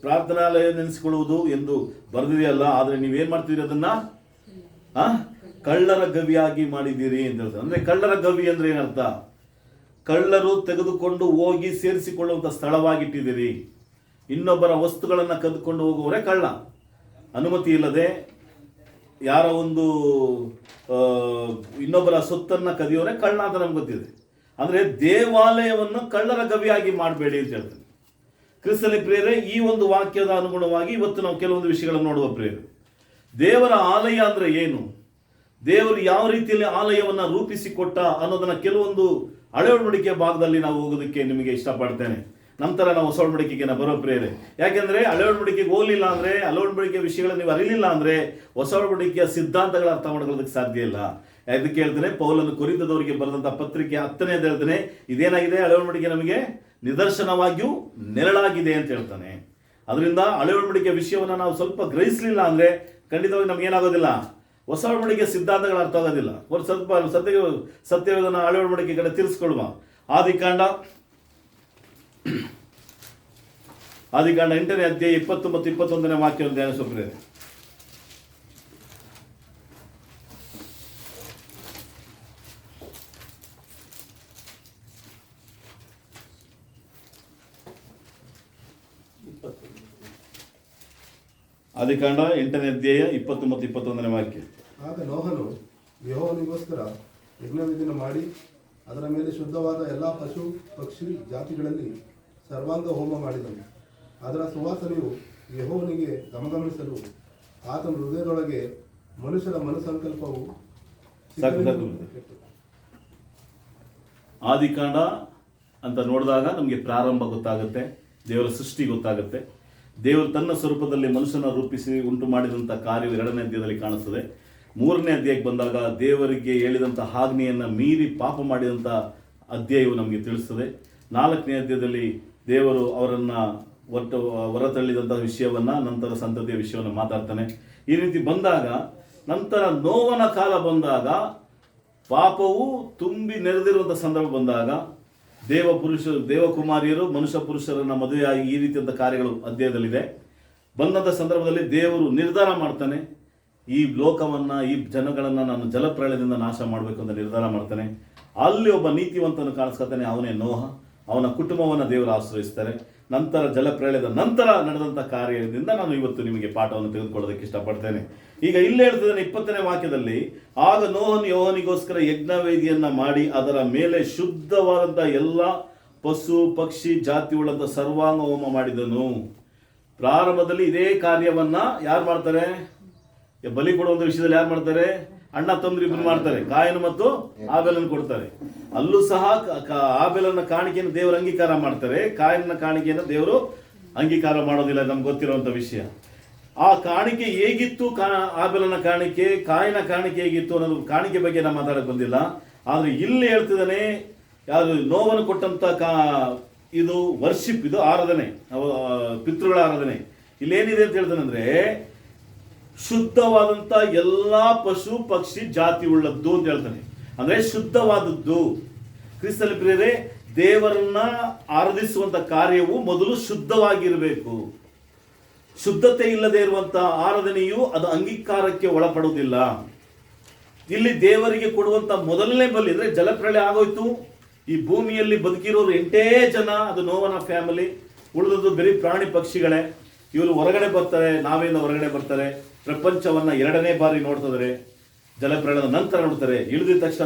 ಪ್ರಾರ್ಥನಾಲಯ ನೆನೆಸಿಕೊಳ್ಳುವುದು ಎಂದು ಬರೆದಿದೆಯಲ್ಲ, ಆದ್ರೆ ನೀವೇನ್ ಮಾಡ್ತೀರಿ ಅದನ್ನ ಕಳ್ಳರ ಗವಿಯಾಗಿ ಮಾಡಿದ್ದೀರಿ ಅಂತ ಹೇಳ್ತಾರೆ. ಅಂದ್ರೆ ಕಳ್ಳರ ಗವಿ ಅಂದ್ರೆ ಏನರ್ಥ? ಕಳ್ಳರು ತೆಗೆದುಕೊಂಡು ಹೋಗಿ ಸೇರಿಸಿಕೊಳ್ಳುವಂತ ಸ್ಥಳವಾಗಿಟ್ಟಿದ್ದೀರಿ. ಇನ್ನೊಬ್ಬರ ವಸ್ತುಗಳನ್ನ ಕದ್ದುಕೊಂಡು ಹೋಗುವವರೇ ಕಳ್ಳ. ಅನುಮತಿ ಇಲ್ಲದೆ ಯಾರ ಒಂದು ಇನ್ನೊಬ್ಬರ ಸೊತ್ತನ್ನ ಕದಿಯೋರೆ ಕಳ್ಳ ಅಂತ ನಮ್ಗೆ ಗೊತ್ತಿದೆ. ಅಂದ್ರೆ ದೇವಾಲಯವನ್ನು ಕಳ್ಳರ ಗವಿಯಾಗಿ ಮಾಡಬೇಡಿ ಅಂತ ಹೇಳ್ತಾರೆ. ಕ್ರಿಸ್ತನ ಪ್ರಿಯರೇ, ಈ ಒಂದು ವಾಕ್ಯದ ಅನುಗುಣವಾಗಿ ಇವತ್ತು ನಾವು ಕೆಲವೊಂದು ವಿಷಯಗಳನ್ನು ನೋಡುವ ಪ್ರಿಯರು. ದೇವರ ಆಲಯ ಅಂದ್ರೆ ಏನು, ದೇವರು ಯಾವ ರೀತಿಯಲ್ಲಿ ಆಲಯವನ್ನ ರೂಪಿಸಿಕೊಟ್ಟ ಅನ್ನೋದನ್ನ ಕೆಲವೊಂದು ಹಳೆ ಒಡಂಬಡಿಕೆಯ ಭಾಗದಲ್ಲಿ ನಾವು ಹೋಗೋದಕ್ಕೆ ನಿಮಗೆ ಇಷ್ಟಪಡ್ತೇನೆ. ನಂತರ ನಾವು ಹೊಸ ಒಡಂಬಡಿಕೆಗೆ ಬರೋ ಪ್ರೇರೆ. ಯಾಕೆಂದ್ರೆ ಹಳೆ ಒಡಂಬಡಿಕೆಗೆ ಹೋಗಲಿಲ್ಲ ಅಂದ್ರೆ, ಹಳೆ ಒಡಂಬಡಿಕೆಯ ವಿಷಯಗಳನ್ನು ನೀವು ಅರಿಲಿಲ್ಲ ಅಂದ್ರೆ ಹೊಸ ಒಡಂಬಡಿಕೆಯ ಸಿದ್ಧಾಂತಗಳ ಅರ್ಥ ಮಾಡ್ಕೊಳ್ಳೋದಕ್ಕೆ ಸಾಧ್ಯ ಇಲ್ಲ. ಅದಕ್ಕೆ ಹೇಳ್ತೇನೆ, ಪೌಲನು ಕೊರಿಂಥದವರಿಗೆ ಬರೆದಂತ ಪತ್ರಿಕೆ 10ನೇ ಹೇಳ್ತಾನೆ, ಇದೇನಾಗಿದೆ, ಹಳೆ ಒಡಂಬಡಿಕೆ ನಮಗೆ ನಿದರ್ಶನವಾಗಿಯೂ ನೆರಳಾಗಿದೆ ಅಂತ ಹೇಳ್ತಾನೆ. ಅದರಿಂದ ಹಳೆ ಒಡಂಬಡಿಕೆಯ ವಿಷಯವನ್ನು ನಾವು ಸ್ವಲ್ಪ ಗ್ರಹಿಸಲಿಲ್ಲ ಅಂದ್ರೆ ಖಂಡಿತವಾಗಿ ನಮ್ಗೆ ಏನಾಗೋದಿಲ್ಲ, ಹೊಸ ಒಡಂಬಡಿಕೆ ಸಿದ್ಧಾಂತಗಳ ಅರ್ಥ ಆಗೋದಿಲ್ಲ. ಸ್ವಲ್ಪ ಸತ್ಯವೇದನ ಹಳೆ ಒಡಂಬಡಿಕೆ ಕಡೆ ತಿರ್ಸ್ಕೊಳ್ವ. ಆದಿಕಾಂಡ 8ನೇ ಅಧ್ಯಾಯ 20 ಮತ್ತು 21ನೇ ವಾಕ್ಯವನ್ನು ಧ್ಯಾನಿಸೋಪ್ರೆ. ಆದಿಕಾಂಡ 8ನೇ ಅಧ್ಯಾಯ 20 ಮತ್ತು 21ನೇ ವಾಕ್ಯ. ಆಗ ನೋಹನು ಯೆಹೋವನಿಗೋಸ್ಕರ ಯಜ್ಞವೇದಿಯನ್ನು ಮಾಡಿ ಅದರ ಮೇಲೆ ಶುದ್ಧವಾದ ಎಲ್ಲ ಪಶು ಪಕ್ಷಿ ಜಾತಿಗಳಲ್ಲಿ ಸರ್ವಾಂಗ ಹೋಮ ಮಾಡಿದನು. ಅದರ ಸುವಾಸನೆಯು ಯೆಹೋವನಿಗೆ ಗಮಗಮಿಸಲು ಆತನ ಹೃದಯದೊಳಗೆ ಮನುಷ್ಯರ ಮನಸ್ಸಂಕಲ್ಪವು ಆದಿಕಾಂಡ ಅಂತ ನೋಡಿದಾಗ ನಮಗೆ ಪ್ರಾರಂಭ ಗೊತ್ತಾಗುತ್ತೆ, ದೇವರ ಸೃಷ್ಟಿ ಗೊತ್ತಾಗುತ್ತೆ. ದೇವರು ತನ್ನ ಸ್ವರೂಪದಲ್ಲಿ ಮನುಷ್ಯನ ರೂಪಿಸಿ ಉಂಟು ಮಾಡಿದಂಥ ಕಾರ್ಯವು 2ನೇ ಅಧ್ಯಾಯದಲ್ಲಿ ಕಾಣಿಸ್ತದೆ. 3ನೇ ಅಧ್ಯಾಯಕ್ಕೆ ಬಂದಾಗ ದೇವರಿಗೆ ಹೇಳಿದಂಥ ಆಜ್ಞೆಯನ್ನು ಮೀರಿ ಪಾಪ ಮಾಡಿದಂಥ ಅಧ್ಯಾಯವು ನಮಗೆ ತಿಳಿಸ್ತದೆ. 4ನೇ ಅಧ್ಯಾಯದಲ್ಲಿ ದೇವರು ಅವರನ್ನು ಹೊರತಳ್ಳಿದಂಥ ವಿಷಯವನ್ನು, ನಂತರ ಸಂತತಿಯ ವಿಷಯವನ್ನು ಮಾತಾಡ್ತಾನೆ. ಈ ರೀತಿ ಬಂದಾಗ ನಂತರ ನೋವನ ಕಾಲ ಬಂದಾಗ, ಪಾಪವು ತುಂಬಿ ನೆರೆದಿರುವಂಥ ಸಂದರ್ಭ ಬಂದಾಗ ದೇವಕುಮಾರಿಯರು ಮನುಷ್ಯ ಪುರುಷರನ್ನ ಮದುವೆಯಾಗಿ ಈ ರೀತಿಯಾದ ಕಾರ್ಯಗಳು ಅಧ್ಯಾಯದಲ್ಲಿದೆ. ಬಂದಂಥ ಸಂದರ್ಭದಲ್ಲಿ ದೇವರು ನಿರ್ಧಾರ ಮಾಡ್ತಾನೆ, ಈ ಲೋಕವನ್ನು, ಈ ಜನಗಳನ್ನು ನಾನು ಜಲಪ್ರಳಯದಿಂದ ನಾಶ ಮಾಡಬೇಕು ಅಂತ ನಿರ್ಧಾರ ಮಾಡ್ತಾನೆ. ಅಲ್ಲಿ ಒಬ್ಬ ನೀತಿವಂತನು ಕಾಣಿಸ್ಕೊತಾನೆ, ಅವನೇ ನೋಹ. ಅವನ ಕುಟುಂಬವನ್ನು ದೇವರು ಆಶ್ರಯಿಸ್ತಾರೆ. ನಂತರ ಜಲಪ್ರಳಯದ ನಂತರ ನಡೆದಂಥ ಕಾರ್ಯದಿಂದ ನಾನು ಇವತ್ತು ನಿಮಗೆ ಪಾಠವನ್ನು ತೆಗೆದುಕೊಳ್ಳೋದಕ್ಕೆ ಇಷ್ಟಪಡ್ತೇನೆ. ಈಗ ಇಲ್ಲಿ ಹೇಳ್ತಿದ್ದಾನೆ 20ನೇ ವಾಕ್ಯದಲ್ಲಿ, ಆಗ ನೋಹನು ಯೆಹೋವನಿಗೋಸ್ಕರ ಯಜ್ಞವೇದಿಯನ್ನು ಮಾಡಿ ಅದರ ಮೇಲೆ ಶುದ್ಧವಾದಂಥ ಎಲ್ಲ ಪಶು ಪಕ್ಷಿ ಜಾತಿ ಉಳ್ಳಂಥ ಸರ್ವಾಂಗ ಹೋಮ ಮಾಡಿದನು. ಪ್ರಾರಂಭದಲ್ಲಿ ಇದೇ ಕಾರ್ಯವನ್ನ ಯಾರು ಮಾಡ್ತಾರೆ? ಬಲಿ ಕೊಡುವಂಥ ವಿಷಯದಲ್ಲಿ ಯಾರು ಮಾಡ್ತಾರೆ? ಅಣ್ಣ ತಮ್ಮರು ಇಬ್ಬರು ಮಾಡ್ತಾರೆ. ಕಾಯನ ಮತ್ತು ಆಬೇಲನ್ನು ಕೊಡ್ತಾರೆ. ಅಲ್ಲೂ ಸಹ ಆಬೇಲನ ಕಾಣಿಕೆಯನ್ನು ದೇವರು ಅಂಗೀಕಾರ ಮಾಡ್ತಾರೆ, ಕಾಯನ ಕಾಣಿಕೆಯನ್ನು ದೇವರು ಅಂಗೀಕಾರ ಮಾಡೋದಿಲ್ಲ. ನಮ್ಗೆ ಗೊತ್ತಿರುವಂಥ ವಿಷಯ. ಆ ಕಾಣಿಕೆ ಹೇಗಿತ್ತು, ಆಬೇಲನ ಕಾಣಿಕೆ, ಕಾಯನ ಕಾಣಿಕೆ ಹೇಗಿತ್ತು ಅನ್ನೋದು ಕಾಣಿಕೆ ಬಗ್ಗೆ ನಾವು ಮಾತಾಡಕ್ಕೆ ಬಂದಿಲ್ಲ. ಆದರೆ ಇಲ್ಲಿ ಹೇಳ್ತಿದ್ದಾನೆ, ಯಾರು ನೋವನ್ನು ಕೊಟ್ಟಂತ ಇದು ವರ್ಷಿಪ್, ಇದು ಆರಾಧನೆ, ಪಿತೃಗಳ ಆರಾಧನೆ. ಇಲ್ಲೇನಿದೆ ಅಂತ ಹೇಳ್ತಾನೆ ಅಂದ್ರೆ, ಶುದ್ಧವಾದಂತ ಎಲ್ಲಾ ಪಶು ಪಕ್ಷಿ ಜಾತಿ ಉಳ್ಳದ್ದು ಅಂತ ಹೇಳ್ತಾನೆ. ಅಂದ್ರೆ ಶುದ್ಧವಾದದ್ದು. ಕ್ರಿಸ್ತನ ಪ್ರಿಯರೇ, ದೇವರನ್ನ ಆರಾಧಿಸುವಂತ ಕಾರ್ಯವು ಮೊದಲು ಶುದ್ಧವಾಗಿರಬೇಕು. ಶುದ್ಧತೆ ಇಲ್ಲದೆ ಇರುವಂತಹ ಆರಾಧನೆಯು ಅದು ಅಂಗೀಕಾರಕ್ಕೆ ಒಳಪಡುವುದಿಲ್ಲ. ಇಲ್ಲಿ ದೇವರಿಗೆ ಕೊಡುವಂತ ಮೊದಲನೇ ಬಲಿ ಅಂದ್ರೆ ಜಲಪ್ರಳಯ ಆಗೋಯ್ತು. ಈ ಭೂಮಿಯಲ್ಲಿ ಬದುಕಿರೋರು 8 ಜನ, ಅದು ನೋವನ ಫ್ಯಾಮಿಲಿ. ಉಳಿದದ್ದು ಬರೀ ಪ್ರಾಣಿ ಪಕ್ಷಿಗಳೇ. ಇವರು ಹೊರಗಡೆ ಬರ್ತಾರೆ, ನಾವೇನು ಹೊರಗಡೆ ಬರ್ತಾರೆ. ಪ್ರಪಂಚವನ್ನ 2ನೇ ಬಾರಿ ನೋಡ್ತಿದ್ದಾರೆ, ಜಲಪ್ರಳಯದ ನಂತರ ನೋಡ್ತಾರೆ. ಇಳಿದ ತಕ್ಷಣ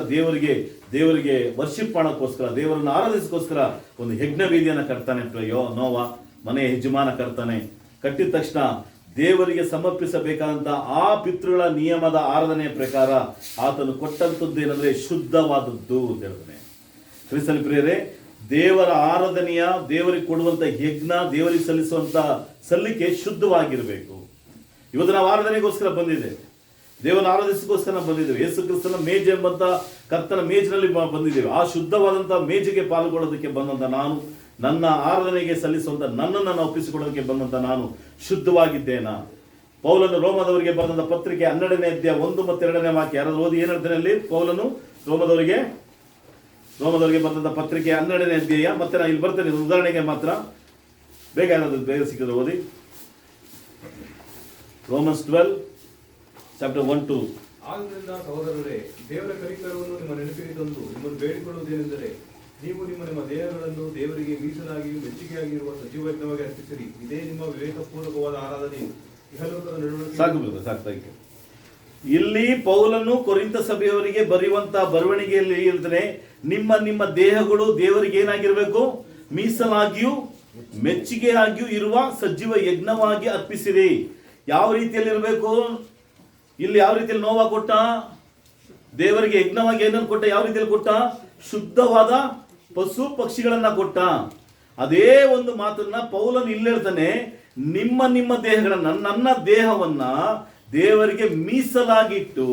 ದೇವರಿಗೆ ವರ್ಷಿಪ್ ಮಾಡೋಕ್ಕೋಸ್ಕರ, ದೇವರನ್ನು ಆರಾಧಿಸೋಕ್ಕೋಸ್ಕರ ಒಂದು ಯಜ್ಞ ವೇದಿಯನ್ನು ಕಟ್ತಾನೆ ನೋವ. ಮನೆಯ ಯಜಮಾನ ಕಟ್ತಾನೆ. ಕಟ್ಟಿದ ತಕ್ಷಣ ದೇವರಿಗೆ ಸಮರ್ಪಿಸಬೇಕಾದಂತ ಆ ಪಿತೃಗಳ ನಿಯಮದ ಆರಾಧನೆಯ ಪ್ರಕಾರ ಆತನು ಕೊಟ್ಟಂತದ್ದೇನೆಂದ್ರೆ ಶುದ್ಧವಾದದ್ದು ಅಂತ ಹೇಳ್ತಾನೆ. ಕ್ರಿಸ್ತನ ಪ್ರಿಯರೇ, ದೇವರ ಆರಾಧನೆಯ, ದೇವರಿಗೆ ಕೊಡುವಂತ ಯಜ್ಞ, ದೇವರಿಗೆ ಸಲ್ಲಿಸುವಂತ ಸಲ್ಲಿಕೆ ಶುದ್ಧವಾಗಿರಬೇಕು. ಇವತ್ತು ನಾವು ಆರಾಧನೆಗೋಸ್ಕರ ಬಂದಿದ್ದೇವೆ, ದೇವನ ಆರಾಧಿಸೋಕ್ಕೋಸ್ಕರ ಬಂದಿದ್ದೇವೆ. ಯೇಸು ಕ್ರಿಸ್ತನ ಮೇಜ್ ಎಂಬಂತ ಕರ್ತನ ಮೇಜಿನಲ್ಲಿ ಬಂದಿದ್ದೇವೆ. ಆ ಶುದ್ಧವಾದಂತ ಮೇಜಿಗೆ ಪಾಲ್ಗೊಳ್ಳೋದಕ್ಕೆ ಬಂದಂತ ನಾನು, ನನ್ನ ಆರಾಧನೆಗೆ ಸಲ್ಲಿಸುವಂತ ನನ್ನನ್ನು ಒಪ್ಪಿಸಿಕೊಳ್ಳೋದಕ್ಕೆ ಬಂದಂತ ನಾನು ಶುದ್ಧವಾಗಿದ್ದೇನಾ? ಪೌಲನು ರೋಮದವರಿಗೆ ಬರೆದ ಪತ್ರಿಕೆ 12ನೇ ಅಧ್ಯಾಯ 1 ಮತ್ತು 2ನೇ ವಾಕ್ಯ ಯಾರಾದ್ರೂ ಓದಿ. ಏನ್ ಹೇಳ್ತಾನೆ ಅಲ್ಲಿ ಪೌಲನು ರೋಮದವರಿಗೆ ಬರೆದ ಪತ್ರಿಕೆ 12ನೇ ಅಧ್ಯಾಯ. ಮತ್ತೆ ನಾನು ಇಲ್ಲಿ ಬರ್ತೇನೆ ಉದಾಹರಣೆಗೆ ಮಾತ್ರ, ಬೇಗ ಏನಾದ್ರು ಬೇಗ ಸಿಕ್ಕಿದ್ರೆ ಓದಿ. Romans 12 chapter 1-2. ಆದ್ದರಿಂದ ಸಹೋದರರೇ, ದೇವರ ಕನಿಕರವನ್ನು ನಿಮ್ಮ ನೆನಪಿಗೆ ತಂದು ನಿಮ್ಮನ್ನು ಬೇಡಿಕೊಳ್ಳುವುದೇನೆಂದರೆ, ನೀವು ನಿಮ್ಮ ದೇಹಗಳನ್ನು ದೇವರಿಗೆ ಮೀಸಲಾಗಿಯೂ ಮೆಚ್ಚುಗೆಯಾಗಿರುವ ಸಜೀವಯಜ್ಞವಾಗಿ ಅರ್ಪಿಸಿರಿ. ಇದೇ ನಿಮ್ಮ ವಿವೇಕಪೂರ್ವಕವಾದ ಆರಾಧನೆಯು. ಇಹಲೋಕದ ನಡವಳಿಕೆ. ಸಾಕು. ಇಲ್ಲಿ ಪೌಲನು ಕೊರಿಂಥ ಸಭೆಯವರಿಗೆ ಬರೆಯುವಂತ ಬರವಣಿಗೆಯಲ್ಲಿ ಹೇಳ್ತಾನೆ, ನಿಮ್ಮ ದೇಹಗಳು ದೇವರಿಗೆ ಏನಾಗಿರ್ಬೇಕು? ಮೀಸಲಾಗಿಯೂ ಮೆಚ್ಚುಗೆಯಾಗಿಯೂ ಇರುವ ಸಜೀವ ಯಜ್ಞವಾಗಿ ಅರ್ಪಿಸಿರಿ. ಯಾವ ರೀತಿಯಲ್ಲಿ ಇರಬೇಕು? ಇಲ್ಲಿ ಯಾವ ರೀತಿಯಲ್ಲಿ ನೋವ ಕೊಟ್ಟ? ದೇವರಿಗೆ ಯಜ್ಞವಾಗಿ ಏನನ್ನು ಕೊಟ್ಟ? ಯಾವ ರೀತಿಯಲ್ಲಿ ಕೊಟ್ಟ? ಶುದ್ಧವಾದ ಪಶು ಪಕ್ಷಿಗಳನ್ನ ಕೊಟ್ಟ. ಅದೇ ಒಂದು ಮಾತನ್ನ ಪೌಲನು ಇಲ್ಲಿ ಹೇಳ್ತಾನೆ, ನಿಮ್ಮ ದೇಹಗಳನ್ನ, ನನ್ನ ದೇಹವನ್ನ ದೇವರಿಗೆ ಮೀಸಲಾಗಿಟ್ಟು,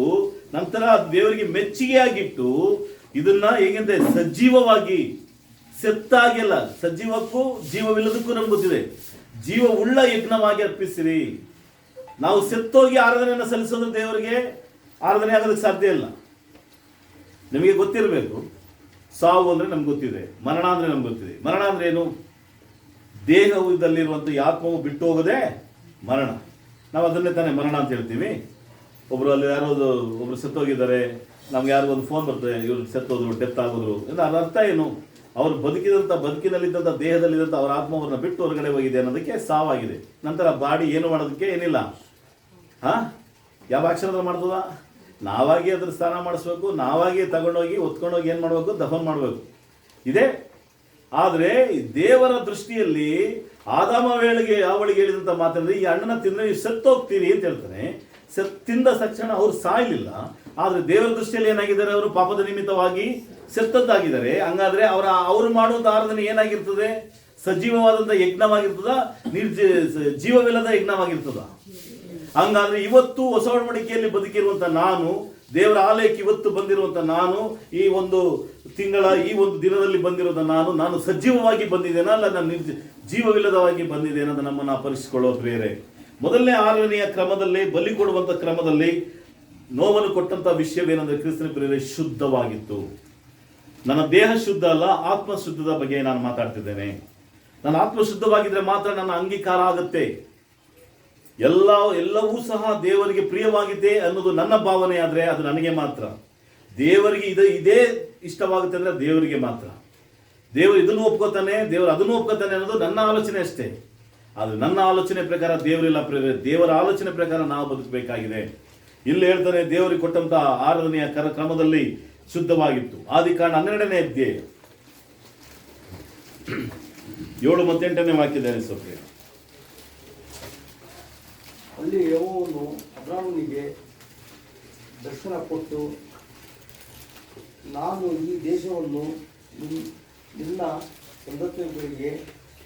ನಂತರ ದೇವರಿಗೆ ಮೆಚ್ಚುಗೆಯಾಗಿಟ್ಟು, ಇದನ್ನ ಹೇಗೆಂದ್ರೆ ಸಜೀವವಾಗಿ, ಸೆತ್ತಾಗಿಲ್ಲ, ಸಜೀವಕ್ಕೂ ಜೀವವಿಲ್ಲದಕ್ಕೂ ನಮ್ಗೆ ಗೊತ್ತಿದೆ, ಜೀವ ಉಳ್ಳ ಯಜ್ಞವಾಗಿ ಅರ್ಪಿಸಿರಿ. ನಾವು ಸೆತ್ತೋಗಿ ಆರಾಧನೆಯನ್ನು ಸಲ್ಲಿಸೋದು ದೇವರಿಗೆ ಆರಾಧನೆ ಆಗೋದಕ್ಕೆ ಸಾಧ್ಯ ಇಲ್ಲ. ನಿಮಗೆ ಗೊತ್ತಿರಬೇಕು, ಸಾವು ಅಂದ್ರೆ ನಮ್ಗೆ ಗೊತ್ತಿದೆ, ಮರಣ ಅಂದ್ರೆ ನಮ್ಗೆ ಗೊತ್ತಿದೆ. ಮರಣ ಅಂದ್ರೆ ಏನು? ದೇಹದಲ್ಲಿರುವಂಥ ಆತ್ಮವು ಬಿಟ್ಟು ಹೋಗೋದೇ ಮರಣ. ನಾವು ಅದನ್ನೇ ತಾನೇ ಮರಣ ಅಂತ ಹೇಳ್ತೀವಿ. ಒಬ್ರು ಸತ್ತೋಗಿದ್ದಾರೆ, ನಮ್ಗೆ ಯಾರಿಗೂ ಒಂದು ಫೋನ್ ಬರ್ತದೆ, ಇವ್ರು ಸತ್ತೋದ್ರು, ಡೆತ್ ಆಗೋದ್ರು. ಅದರ ಅರ್ಥ ಏನು? ಅವರು ಬದುಕಿನಲ್ಲಿದ್ದಂಥ ದೇಹದಲ್ಲಿದ್ದಂಥ ಅವರ ಆತ್ಮವನ್ನ ಬಿಟ್ಟು ಹೊರಗಡೆ ಹೋಗಿದೆ ಅನ್ನೋದಕ್ಕೆ ಸಾವಾಗಿದೆ. ನಂತರ ಬಾಡಿ ಏನು ಮಾಡೋದಕ್ಕೆ ಏನಿಲ್ಲ. ಯಾವ ಅಕ್ಷರದಲ್ಲಿ ಮಾಡ್ತದ? ನಾವಾಗಿ ಅದ್ರ ಸ್ನಾನ ಮಾಡಿಸ್ಬೇಕು, ನಾವಾಗಿ ತಗೊಂಡೋಗಿ ಹೊತ್ಕೊಂಡೋಗಿ ಏನು ಮಾಡಬೇಕು? ದಫನ್ ಮಾಡಬೇಕು. ಇದೆ. ಆದರೆ ದೇವರ ದೃಷ್ಟಿಯಲ್ಲಿ ಆದಾಮ ಅವಳಿಗೆ ಹೇಳಿದಂಥ ಮಾತಂದ್ರೆ, ಈ ಹಣ್ಣನ್ನ ತಿಂದ್ರೆ ನೀವು ಸತ್ತೋಗ್ತೀರಿ ಅಂತ ಹೇಳ್ತಾನೆ. ತಿಂದ ತಕ್ಷಣ ಅವ್ರು ಸಾಯಲಿಲ್ಲ, ಆದ್ರೆ ದೇವರ ದೃಷ್ಟಿಯಲ್ಲಿ ಏನಾಗಿದ್ದಾರೆ? ಅವರು ಪಾಪದ ನಿಮಿತ್ತವಾಗಿ ಸತ್ತದ್ದಾಗಿದ್ದಾರೆ. ಹಂಗಾದ್ರೆ ಅವರು ಮಾಡುವಂತ ಆರಾಧನೆ ಏನಾಗಿರ್ತದೆ? ಸಜೀವವಾದಂತ ಯಜ್ಞವಾಗಿರ್ತದ, ಜೀವವಿಲ್ಲದ ಯಜ್ಞವಾಗಿರ್ತದ. ಹಂಗಾದ್ರೆ ಇವತ್ತು ಹೊಸ ಒಡಂಬಡಿಕೆಯಲ್ಲಿ ಬದುಕಿರುವಂತ ನಾನು, ದೇವರ ಆಲಯಕ್ಕೆ ಇವತ್ತು ಬಂದಿರುವಂತ ನಾನು, ಈ ಒಂದು ತಿಂಗಳ ಈ ಒಂದು ದಿನದಲ್ಲಿ ಬಂದಿರುವಂತ ನಾನು ಸಜೀವವಾಗಿ ಬಂದಿದ್ದೇನಾ, ಅಲ್ಲ ನಾನು ಜೀವವಿಲ್ಲದವಾಗಿ ಬಂದಿದ್ದೇನೆ ಅಂತ ನಮ್ಮನ್ನು ಪರಿಸಿಕೊಳ್ಳೋ ಪ್ರಿಯರೇ. ಮೊದಲನೇ ಆರಾಧನೆಯ ಕ್ರಮದಲ್ಲಿ, ಬಲಿ ಕೊಡುವಂತ ಕ್ರಮದಲ್ಲಿ ನೋವನ್ನು ಕೊಟ್ಟಂತ ವಿಷಯವೇನೆಂದ್ರೆ ಕ್ರಿಸ್ತನ ಪ್ರಿಯರೇ, ಶುದ್ಧವಾಗಿತ್ತು. ನನ್ನ ದೇಹ ಶುದ್ಧ ಅಲ್ಲ, ಆತ್ಮ ಶುದ್ಧದ ಬಗ್ಗೆ ನಾನು ಮಾತಾಡ್ತಿದ್ದೇನೆ. ನನ್ನ ಆತ್ಮ ಶುದ್ಧವಾಗಿದ್ರೆ ಮಾತ್ರ ನನ್ನ ಅಂಗೀಕಾರ ಆಗುತ್ತೆ. ಎಲ್ಲವೂ ಸಹ ದೇವರಿಗೆ ಪ್ರಿಯವಾಗಿದೆ ಅನ್ನೋದು ನನ್ನ ಭಾವನೆ ಆದ್ರೆ ಅದು ನನಗೆ ಮಾತ್ರ. ದೇವರಿಗೆ ಇದೇ ಇಷ್ಟವಾಗುತ್ತೆ ಅಂದ್ರೆ ದೇವರಿಗೆ ಮಾತ್ರ. ದೇವರು ಇದನ್ನು ಒಪ್ಕೋತಾನೆ, ದೇವರು ಅದನ್ನು ಒಪ್ಕೋತಾನೆ ಅನ್ನೋದು ನನ್ನ ಆಲೋಚನೆ ಅಷ್ಟೇ. ಆದ್ರೆ ನನ್ನ ಆಲೋಚನೆ ಪ್ರಕಾರ ದೇವರಿಲ್ಲ ಪ್ರಿಯರೇ. ದೇವರ ಆಲೋಚನೆ ಪ್ರಕಾರ ನಾವು ಬದುಕಬೇಕಾಗಿದೆ. ಇಲ್ಲಿ ಹೇಳ್ತಾನೆ, ದೇವರಿಗೆ ಕೊಟ್ಟಂತ ಆರಾಧನೆಯ ಕ್ರಮದಲ್ಲಿ ಶುದ್ಧವಾಗಿತ್ತು. ಆದಿಕಾಂಡ 12ನೇ ಅಧ್ಯಾಯ 7 ಮತ್ತು 8ನೇ ವಾಕ್ಯದಲ್ಲಿ ಸೊಪ್ರಿಯ. ಅಲ್ಲಿ ಯೆಹೋವನು ಅಬ್ರಾಮನಿಗೆ ದರ್ಶನ ಕೊಟ್ಟು, ನಾನು ಈ ದೇಶವನ್ನು ನಿನ್ನ ಸಂತತಿಗಳಿಗೆ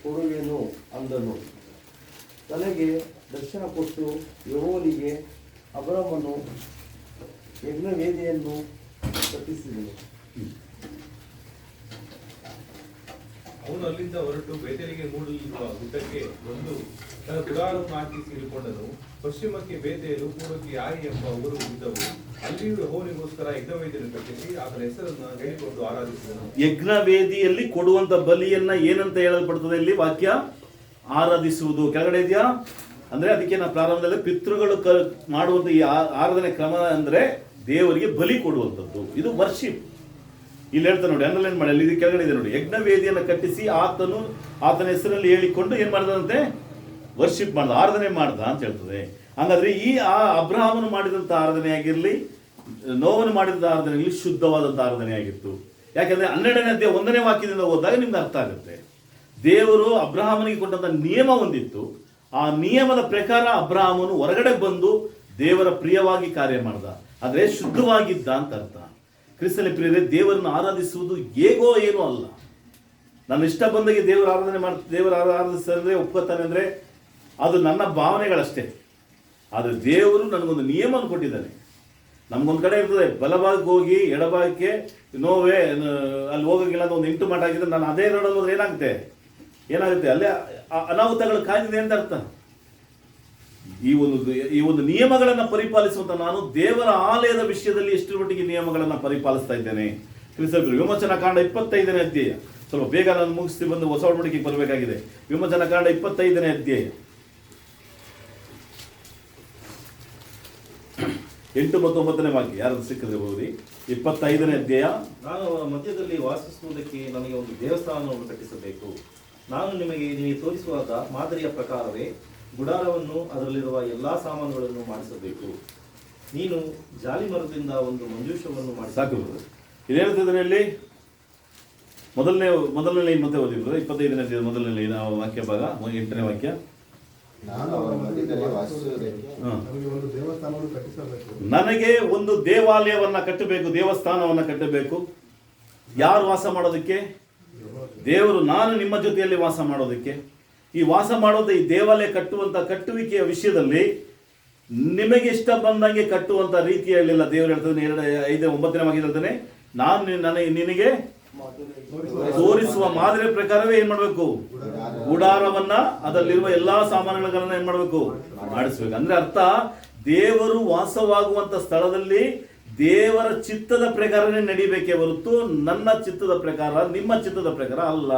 ಕೊಡುವೆನು ಅಂದನು. ತನಗೆ ದರ್ಶನ ಕೊಟ್ಟು ಯೆಹೋವನಿಗೆ ಅಬ್ರಾಮನು ಯಜ್ಞವೇದಿಯನ್ನು ಕಟ್ಟಿಸಿದನು. ಅವನು ಅಲ್ಲಿಂದ ಹೊರಟು ಬೇತೇಲಿಗೆ ಮೂಡಲಿರುವ ಗುಡ್ಡಕ್ಕೆ ಬಂದು ತನ್ನ ಗುಡಾರವನ್ನು ಹಾಕಿ ಸೇರಿಕೊಂಡನು. ಪಶ್ಚಿಮಕ್ಕೆ ಬೇತೇಲು, ಪೂರ್ವಕ್ಕೆ ಆಯಿ ಎಂಬ ಊರು ಇದ್ದವು. ಅಲ್ಲಿಯೂ ಯೆಹೋವನಿಗೋಸ್ಕರ ಯಜ್ಞವೇದಿಯನ್ನು ಕಟ್ಟಿಸಿ ಆತನ ಹೆಸರನ್ನು ಹೇಳಿಕೊಂಡು ಆರಾಧಿಸಿದನು. ಯಜ್ಞವೇದಿಯಲ್ಲಿ ಕೊಡುವಂತ ಬಲಿಯನ್ನ ಏನಂತ ಹೇಳಲ್ಪಡ್ತದೆ ಇಲ್ಲಿ ವಾಕ್ಯ? ಆರಾಧಿಸುವುದು. ಕೆಳಗಡೆ ಇದೆಯಾ? ಅಂದ್ರೆ ಅದಕ್ಕೆ ನಾವು ಪ್ರಾರಂಭದಲ್ಲಿ ಪಿತೃಗಳು ಮಾಡುವಂತ ಈ ಆರಾಧನೆ ಕ್ರಮ ಅಂದ್ರೆ ದೇವರಿಗೆ ಬಲಿ ಕೊಡುವಂಥದ್ದು. ಇದು ವರ್ಷಿಪ್. ಇಲ್ಲಿ ಹೇಳ್ತಾರೆ ನೋಡಿ, ಅಂಡರ್ಲೈನ್ ಮಾಡಿ, ಅಲ್ಲಿ ಇದು ಕೆಳಗಡೆ ಇದೆ ನೋಡಿ. ಯಜ್ಞವೇದಿಯನ್ನು ಕಟ್ಟಿಸಿ ಆತನ ಹೆಸರಲ್ಲಿ ಹೇಳಿಕೊಂಡು ಏನ್ ಮಾಡ್ದಂತೆ? ವರ್ಷಿಪ್ ಮಾಡ್ದ, ಆರಾಧನೆ ಮಾಡ್ದ ಅಂತ ಹೇಳ್ತದೆ. ಹಾಗಾದ್ರೆ ಈ ಅಬ್ರಹಾಮನು ಮಾಡಿದಂತ ಆರಾಧನೆ ಆಗಿರ್ಲಿ, ನೋವನ್ನು ಮಾಡಿದಂತ ಆರಾಧನೆ ಆಗಲಿ ಶುದ್ಧವಾದಂತ ಆರಾಧನೆ ಆಗಿತ್ತು. ಯಾಕಂದ್ರೆ 12ನೇ ಅಧ್ಯಾಯ 1ನೇ ವಾಕ್ಯದಿಂದ ಓದಿದಾಗ ನಿಮ್ಗೆ ಅರ್ಥ ಆಗುತ್ತೆ. ದೇವರು ಅಬ್ರಹಾಮನಿಗೆ ಕೊಟ್ಟಂತ ನಿಯಮ ಒಂದಿತ್ತು. ಆ ನಿಯಮದ ಪ್ರಕಾರ ಅಬ್ರಹಾಮನು ಹೊರಗಡೆ ಬಂದು ದೇವರ ಪ್ರಿಯವಾಗಿ ಕಾರ್ಯ ಮಾಡ್ದ, ಆದ್ರೆ ಶುದ್ಧವಾಗಿದ್ದ ಅಂತ ಅರ್ಥ. ಕ್ರಿಸ್ತನ ಪ್ರಿಯರೇ, ದೇವರನ್ನು ಆರಾಧಿಸುವುದು ಹೇಗೋ ಏನೋ ಅಲ್ಲ. ನನ್ನ ಇಷ್ಟ ಬಂದಾಗೆ ದೇವರ ಆರಾಧಿಸಿದ್ರೆ ಒಪ್ಕೋತಾನೆ ಅಂದ್ರೆ ಅದು ನನ್ನ ಭಾವನೆಗಳಷ್ಟೇ. ಆದರೆ ದೇವರು ನನಗೊಂದು ನಿಯಮವನ್ನು ಕೊಟ್ಟಿದ್ದಾನೆ. ನಮ್ಗೊಂದು ಕಡೆ ಇರ್ತದೆ, ಬಲಭಾಗಕ್ಕೆ ಹೋಗಿ ಎಡಭಾಗಕ್ಕೆ ನೋವೇ ಅಲ್ಲಿ ಹೋಗೋಂಗಿಲ್ಲ ಅಂತ ಒಂದು 8 ಮಠ ಆಗಿದ್ರೆ ನಾನು ಅದೇ ರೋಡಲ್ಲಿ ಹೋದ್ರೆ ಏನಾಗುತ್ತೆ ಅಲ್ಲೇ ಅನಾಹುತಗಳು ಕಾಯ್ದಿದೆ ಅಂತ ಅರ್ಥ. ಈ ಒಂದು ನಿಯಮಗಳನ್ನು ಪರಿಪಾಲಿಸುವಂತ ನಾನು ದೇವರ ಆಲಯದ ವಿಷಯದಲ್ಲಿ ಎಷ್ಟರ ಮಟ್ಟಿಗೆ ನಿಯಮಗಳನ್ನು ಪರಿಪಾಲಿಸ್ತಾ ಇದ್ದೇನೆ. ವಿಮೋಚನಾ ಕಾಂಡ 25ನೇ ಅಧ್ಯಾಯ. ಸ್ವಲ್ಪ ಬೇಗ ನಾನು ಮುಗಿಸ್ತಿ ಬಂದು ಹೊಸ ಒಡಂಬಡಿಕೆಗೆ ಬರಬೇಕಾಗಿದೆ. ವಿಮೋಚನಾ ಕಾಂಡ 25ನೇ ಅಧ್ಯಾಯ 8 ಮತ್ತು 9ನೇ ವಾಕ್ಯ. ಯಾರು ಸಿಕ್ಕಿದ್ರೆ ಬಹುದು. 25ನೇ ಅಧ್ಯಾಯ. ನಾನು ಅವರ ಮಧ್ಯದಲ್ಲಿ ವಾಸಿಸುವುದಕ್ಕೆ ನನಗೆ ಒಂದು ದೇವಸ್ಥಾನವನ್ನು ಕಟ್ಟಿಸಬೇಕು. ನಾನು ನಿಮಗೆ ತೋರಿಸುವಾಗ ಮಾದರಿಯ ಪ್ರಕಾರವೇ ಗುಡಾರವನ್ನು ಅದರಲ್ಲಿರುವ ಎಲ್ಲಾ ಸಾಮಾನುಗಳನ್ನು ಮಾಡಿಸಬೇಕು. ನೀನು ಜಾಲಿ ಮರದಿಂದ ಒಂದು ಮಂಜೂಷವನ್ನು ಮಾಡಿ ಸಾಕು. ಇದೇನಿರ್ತದೆ ಇಲ್ಲಿ? ಮೊದಲನೇ ಮತ್ತೆ ಓದಿದ್ರು 25ನೇ ಅಧ್ಯಾಯ ಮೊದಲನೇ ವಾಕ್ಯ ಭಾಗ 8ನೇ ವಾಕ್ಯ. ನಾನು ಅವರ ಮಧ್ಯದಲ್ಲಿ ವಾಸಿಸುವುದಕ್ಕೆ ನನಗೆ ಒಂದು ದೇವಸ್ಥಾನವನ್ನು ಕಟ್ಟಿಸಬೇಕು. ನನಗೆ ಒಂದು ದೇವಾಲಯವನ್ನ ಕಟ್ಟಬೇಕು, ದೇವಸ್ಥಾನವನ್ನ ಕಟ್ಟಬೇಕು. ಯಾರು ವಾಸ ಮಾಡೋದಕ್ಕೆ? ದೇವರು. ನಾನು ನಿಮ್ಮ ಜೊತೆಯಲ್ಲಿ ವಾಸ ಮಾಡೋದಕ್ಕೆ. ಈ ವಾಸ ಮಾಡೋದು, ಈ ದೇವಾಲಯ ಕಟ್ಟುವಿಕೆಯ ವಿಷಯದಲ್ಲಿ ನಿಮಗೆ ಇಷ್ಟ ಬಂದಂಗೆ ಕಟ್ಟುವಂತ ರೀತಿ ಹೇಳಿಲ್ಲ. ದೇವರು ಹೇಳ್ತಾನೆ 5:9ನೇ ವಾಕ್ಯ ಹೇಳ್ತಾನೆ, ನಾನು ನಿನಗೆ ತೋರಿಸುವ ಮಾದರಿಯ ಪ್ರಕಾರವೇ ಏನ್ ಮಾಡ್ಬೇಕು? ಗುಡಾರವನ್ನ ಅದರಲ್ಲಿರುವ ಎಲ್ಲಾ ಸಾಮಾನುಗಳನ್ನ ಏನ್ ಮಾಡ್ಬೇಕು? ಮಾಡಿಸ್ಬೇಕು. ಅಂದ್ರೆ ಅರ್ಥ, ದೇವರು ವಾಸವಾಗುವಂತ ಸ್ಥಳದಲ್ಲಿ ದೇವರ ಚಿತ್ತದ ಪ್ರಕಾರನೇ ನಡಿಬೇಕೇ ಹೊರತು ನನ್ನ ಚಿತ್ತದ ಪ್ರಕಾರ, ನಿಮ್ಮ ಚಿತ್ತದ ಪ್ರಕಾರ ಅಲ್ಲ.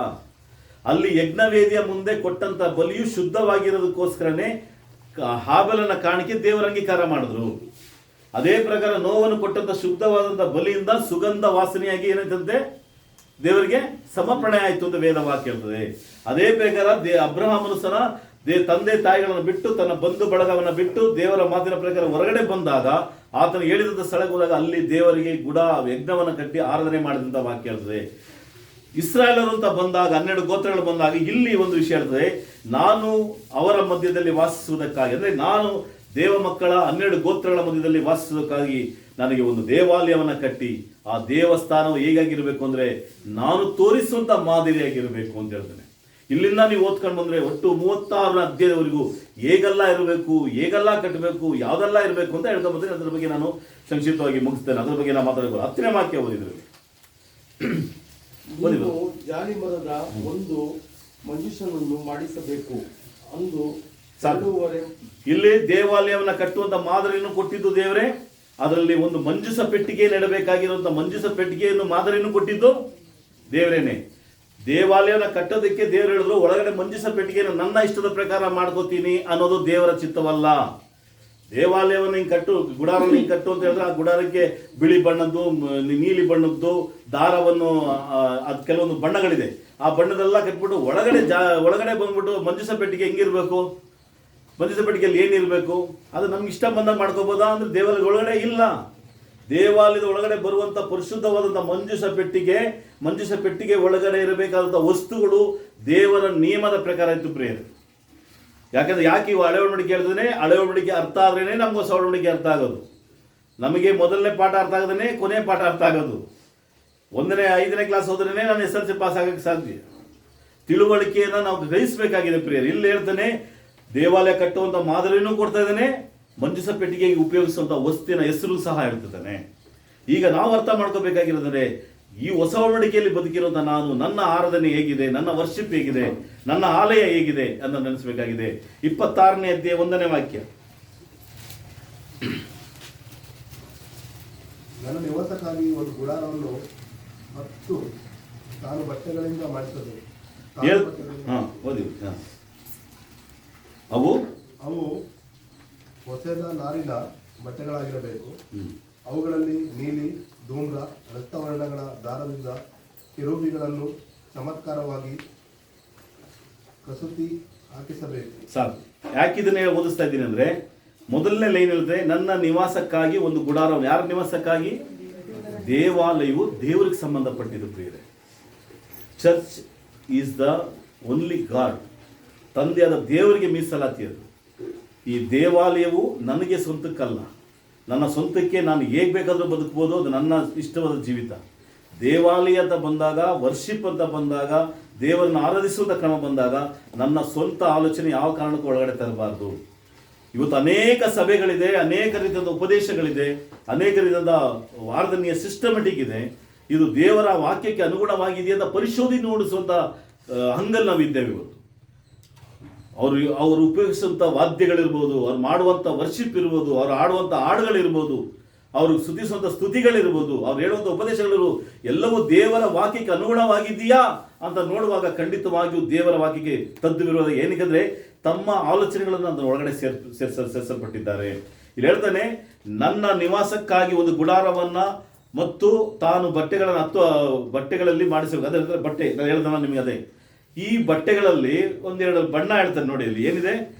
ಅಲ್ಲಿ ಯಜ್ಞವೇದಿಯ ಮುಂದೆ ಕೊಟ್ಟಂತ ಬಲಿಯು ಶುದ್ಧವಾಗಿರೋದಕ್ಕೋಸ್ಕರನೇ ಹಾಬೆಲನ ಕಾಣಿಕೆ ದೇವರ ಅಂಗೀಕಾರ ಮಾಡಿದ್ರು. ಅದೇ ಪ್ರಕಾರ ನೋವನ್ನು ಕೊಟ್ಟಂತ ಶುದ್ಧವಾದಂತ ಬಲಿಯಿಂದ ಸುಗಂಧ ವಾಸನೆಯಾಗಿ ಏನಾಯ್ತಂತೆ? ದೇವರಿಗೆ ಸಮರ್ಪಣೆ ಆಯ್ತು ಅಂತ ವೇದ ವಾಕ್ಯ ಹೇಳ್ತದೆ. ಅದೇ ಪ್ರಕಾರ ಅಬ್ರಹಾಮನು ಸಹ ತಂದೆ ತಾಯಿಗಳನ್ನು ಬಿಟ್ಟು, ತನ್ನ ಬಂಧು ಬಳಗವನ್ನು ಬಿಟ್ಟು ದೇವರ ಮಾತಿನ ಪ್ರಕಾರ ಹೊರಗಡೆ ಬಂದಾಗ, ಆತನು ಹೇಳಿದಂತ ಸ್ಥಳಕ್ಕೆ ಹೋದಾಗ ಅಲ್ಲಿ ದೇವರಿಗೆ ಯಜ್ಞವನ್ನು ಕಟ್ಟಿ ಆರಾಧನೆ ಮಾಡಿದಂತ ವಾಕ್ಯ ಹೇಳ್ತದೆ. ಇಸ್ರಾಯೇಲರು ಅಂತ ಬಂದಾಗ, 12 ಗೋತ್ರಗಳು ಬಂದಾಗ ಇಲ್ಲಿ ಒಂದು ವಿಷಯ ಹೇಳ್ತದೆ, ನಾನು ಅವರ ಮಧ್ಯದಲ್ಲಿ ವಾಸಿಸುವುದಕ್ಕಾಗಿ, ಅಂದ್ರೆ ನಾನು ದೇವ ಮಕ್ಕಳ 12 ಗೋತ್ರಗಳ ಮಧ್ಯದಲ್ಲಿ ವಾಸಿಸುವುದಕ್ಕಾಗಿ ನನಗೆ ಒಂದು ದೇವಾಲಯವನ್ನು ಕಟ್ಟಿ ಆ ದೇವಸ್ಥಾನವು ಹೇಗಾಗಿರಬೇಕು ಅಂದರೆ ನಾನು ತೋರಿಸುವಂಥ ಮಾದರಿಯಾಗಿರಬೇಕು ಅಂತ ಹೇಳ್ತಾನೆ. ಇಲ್ಲಿಂದ ನೀವು ಓದ್ಕೊಂಡು ಬಂದರೆ ಒಟ್ಟು 36 ಅಧ್ಯಾಯದವರೆಗೂ ಹೇಗೆಲ್ಲ ಇರಬೇಕು, ಹೇಗೆಲ್ಲ ಕಟ್ಟಬೇಕು, ಯಾವುದೆಲ್ಲ ಇರಬೇಕು ಅಂತ ಹೇಳ್ಕೊಂಡು ಬಂದರೆ ಅದರ ಬಗ್ಗೆ ನಾನು ಸಂಕ್ಷಿಪ್ತವಾಗಿ ಮುಗಿಸ್ತೇನೆ. ಅದರ ಬಗ್ಗೆ ನಾನು ಮಾತಾಡಬೇಕು. 10ನೇ ವಾಕ್ಯ ಓದಿದ್ರಲ್ಲಿ ನೀವು ಜಾಲಿ ಮರದ ಒಂದು ಮಂಜೂಷನನ್ನು ಮಾಡಿಸಬೇಕು ಅಂದು ಇಲ್ಲಿ ದೇವಾಲಯವನ್ನು ಕಟ್ಟುವಂತ ಮಾದರಿಯನ್ನು ಕೊಟ್ಟಿದ್ದು ದೇವರೇ. ಅದರಲ್ಲಿ ಒಂದು ಮಂಜೂಷ ಪೆಟ್ಟಿಗೆ ನೆಡಬೇಕಾಗಿರುವಂತ ಮಂಜೂಷ ಪೆಟ್ಟಿಗೆಯನ್ನು ಮಾದರಿಯನ್ನು ಕೊಟ್ಟಿದ್ದು ದೇವರೇನೆ. ದೇವಾಲಯನ ಕಟ್ಟೋದಕ್ಕೆ ದೇವರು ಹೇಳಿದ್ರು ಒಳಗಡೆ ಮಂಜೂಷ ಪೆಟ್ಟಿಗೆಯನ್ನು ನನ್ನ ಇಷ್ಟದ ಪ್ರಕಾರ ಮಾಡ್ಕೋತೀನಿ ಅನ್ನೋದು ದೇವರ ಚಿತ್ತವಲ್ಲ. ದೇವಾಲಯವನ್ನು ಹಿಂಗೆ ಕಟ್ಟು, ಗುಡಾರವನ್ನು ಹಿಂಗೆ ಕಟ್ಟು ಅಂತ ಹೇಳಿದ್ರೆ ಆ ಗುಡಾರಕ್ಕೆ ಬಿಳಿ ಬಣ್ಣದ್ದು, ನೀಲಿ ಬಣ್ಣದ್ದು ದಾರವನ್ನು, ಅದು ಕೆಲವೊಂದು ಬಣ್ಣಗಳಿದೆ, ಆ ಬಣ್ಣದೆಲ್ಲ ಕಟ್ಬಿಟ್ಟು ಒಳಗಡೆ ಬಂದ್ಬಿಟ್ಟು ಮಂಜೂಷ ಪೆಟ್ಟಿಗೆ ಹೆಂಗಿರ್ಬೇಕು, ಮಂಜೂಷ ಪೆಟ್ಟಿಗೆಯಲ್ಲಿ ಏನಿರಬೇಕು ಅದು ನಮ್ಗೆ ಇಷ್ಟ ಬಂದಾಗ ಮಾಡ್ಕೋಬೋದಾ ಅಂದ್ರೆ ದೇವಾಲಯದ ಒಳಗಡೆ ಇಲ್ಲ. ದೇವಾಲಯದ ಒಳಗಡೆ ಬರುವಂತ ಪರಿಶುದ್ಧವಾದಂಥ ಮಂಜೂಷ ಪೆಟ್ಟಿಗೆ ಒಳಗಡೆ ಇರಬೇಕಾದಂಥ ವಸ್ತುಗಳು ದೇವರ ನಿಯಮದ ಪ್ರಕಾರ ಇತ್ತು ಪ್ರಿಯರೇ. ಯಾಕಂದ್ರೆ ಯಾಕೆ ಇವು ಹಳೆ ಒಡಂಬಡಿಕೆ ಹೇಳ್ತಾನೆ, ಹಳೆ ಒಡಂಬಡಿಕೆ ಅರ್ಥ ಆದ್ರೇನೆ ನಮ್ಗೆ ಹೊಸ ಒಡಂಬಡಿಕೆ ಅರ್ಥ ಆಗೋದು. ನಮಗೆ ಮೊದಲನೇ ಪಾಠ ಅರ್ಥ ಆಗದೇ ಕೊನೆ ಪಾಠ ಅರ್ಥ ಆಗೋದು. 1ನೇ 5ನೇ ಕ್ಲಾಸ್ ಹೋದ್ರೇನೆ ನಾನು SLC ಪಾಸ್ ಆಗಕ್ಕೆ ಸಾಧ್ಯ. ತಿಳುವಳಿಕೆಯನ್ನು ನಾವು ಗ್ರಹಿಸಬೇಕಾಗಿದೆ ಪ್ರಿಯರೇ. ಇಲ್ಲಿ ಹೇಳ್ತಾನೆ ದೇವಾಲಯ ಕಟ್ಟುವಂಥ ಮಾದರಿನೂ ಕೊಡ್ತಾ ಇದ್ದಾನೆ, ಮಂಜೂಷ ಪೆಟ್ಟಿಗೆಗೆ ಉಪಯೋಗಿಸುವಂಥ ವಸ್ತುವಿನ ಹೆಸರು ಸಹ ಹೇಳ್ತಿದ್ದಾನೆ. ಈಗ ನಾವು ಅರ್ಥ ಮಾಡ್ಕೋಬೇಕಾಗಿರೋದ್ರೆ ಈ ಹೊಸ ಒಡಂಬಡಿಕೆಯಲ್ಲಿ ಬದುಕಿರುವಂಥ ನಾನು, ನನ್ನ ಆರಾಧನೆ ಹೇಗಿದೆ, ನನ್ನ ವರ್ಷಿಪ್ ಹೇಗಿದೆ, ನನ್ನ ಆಲಯ ಹೇಗಿದೆ ಅಂತ ನೆನೆಸಬೇಕಾಗಿದೆ. 26ನೇ ಅಧ್ಯಾಯ 1ನೇ ವಾಕ್ಯ. ನನ್ನ ನಿವಾಸಕ್ಕಾಗಿ ಒಂದು ಗುಡಾರವನ್ನು ಮತ್ತು ತಾನು ಬಟ್ಟೆಗಳಿಂದ ಮಾಡಿಸಲು ಓದಿ. ಅವು ಹೊಸದ ನಾರಿನ ಬಟ್ಟೆಗಳಾಗಿರಬೇಕು. ಅವುಗಳಲ್ಲಿ ನೀಲಿ, ಧೂಮ್ರ, ರಕ್ತವರ್ಣಗಳ ದಾರದಿಂದ ಕಿರುಬಿಗಳನ್ನು ಚಮತ್ಕಾರವಾಗಿ ಕಸೂತಿ ಹಾಕಿಸಬೇಕು. ಸಾಕು. ಯಾಕಿದನ್ನೇ ಓದಿಸ್ತಾ ಇದ್ದೀನಿ ಅಂದ್ರೆ, ಮೊದಲನೇ ಲೈನ್ ಹೇಳಿದ್ರೆ ನನ್ನ ನಿವಾಸಕ್ಕಾಗಿ ಒಂದು ಗುಡಾರವನ್ನು. ಯಾರ ನಿವಾಸಕ್ಕಾಗಿ? ದೇವಾಲಯವು ದೇವರಿಗೆ ಸಂಬಂಧಪಟ್ಟಿದ್ದು ಪ್ರಿಯರೇ. Church is the only god. ತಂದೆಯಾದ ದೇವರಿಗೆ ಮೀಸಲಾತಿ ಅದು. ಈ ದೇವಾಲಯವು ನನಗೆ ಸ್ವಂತಕ್ಕಲ್ಲ, ನನ್ನ ಸ್ವಂತಕ್ಕೆ ನಾನು ಹೇಗೆ ಬೇಕಾದರೂ ಬದುಕ್ಬೋದು, ಅದು ನನ್ನ ಇಷ್ಟವಾದ ಜೀವಿತ. ದೇವಾಲಯ ಅಂತ ಬಂದಾಗ, ವರ್ಷಿಪ್ ಅಂತ ಬಂದಾಗ, ದೇವರನ್ನು ಆರಾಧಿಸುವಂಥ ಕ್ರಮ ಬಂದಾಗ ನನ್ನ ಸ್ವಂತ ಆಲೋಚನೆ ಯಾವ ಕಾರಣಕ್ಕೂ ಒಳಗಡೆ ತರಬಾರ್ದು. ಇವತ್ತು ಅನೇಕ ಸಭೆಗಳಿದೆ, ಅನೇಕ ರೀತಿಯಾದ ಉಪದೇಶಗಳಿದೆ, ಅನೇಕ ರೀತಿಯಾದ ವಾರ್ಧನೀಯ ಸಿಸ್ಟಮೆಟಿಕ್ ಇದೆ. ಇದು ದೇವರ ವಾಕ್ಯಕ್ಕೆ ಅನುಗುಣವಾಗಿದೆಯಾ ಅಂತ ಪರಿಶೋಧನೆ ನೋಡಿಸುವಂಥ ಹಂಗಲ್ಲಿ ನಾವಿದ್ದೇವೆ ಇವತ್ತು. ಅವರು ಉಪಯೋಗಿಸುವಂಥ ವಾದ್ಯಗಳಿರ್ಬೋದು, ಅವ್ರು ಮಾಡುವಂಥ ವರ್ಷಿಪ್ ಇರ್ಬೋದು, ಅವ್ರು ಆಡುವಂಥ ಹಾಡುಗಳಿರ್ಬೋದು, ಅವರು ಸ್ತುತಿಸುವಂಥ ಸ್ತುತಿಗಳಿರ್ಬೋದು, ಅವ್ರು ಹೇಳುವಂಥ ಉಪದೇಶಗಳಿರ್ಬೋದು, ಎಲ್ಲವೂ ದೇವರ ವಾಕ್ಯಕ್ಕೆ ಅನುಗುಣವಾಗಿದೆಯಾ ಅಂತ ನೋಡುವಾಗ ಖಂಡಿತವಾಗಿಯೂ ದೇವರ ವಾಕ್ಯಕ್ಕೆ ತದ್ದು ವಿರೋಧ. ಏನಕ್ಕೆ ತಮ್ಮ ಆಲೋಚನೆಗಳನ್ನು ಅದರ ಒಳಗಡೆ ಸೇರಿಸಲ್ಪಟ್ಟಿದ್ದಾರೆ. ಇಲ್ಲಿ ಹೇಳ್ತಾನೆ ನನ್ನ ನಿವಾಸಕ್ಕಾಗಿ ಒಂದು ಗುಡಾರವನ್ನ ಮತ್ತು ತಾನು ಬಟ್ಟೆಗಳಲ್ಲಿ ಮಾಡಿಸಬೇಕು. ಅದೇ ಬಟ್ಟೆ ನಾನು ಹೇಳ್ದಲ್ಲ ನಿಮಗೆ. ಅದೇ ಈ ಬಟ್ಟೆಗಳಲ್ಲಿ ಒಂದೆರಡು ಬಣ್ಣ ಹೇಳ್ತಾರೆ ನೋಡಿ. ಇಲ್ಲಿ ಏನಿದೆ?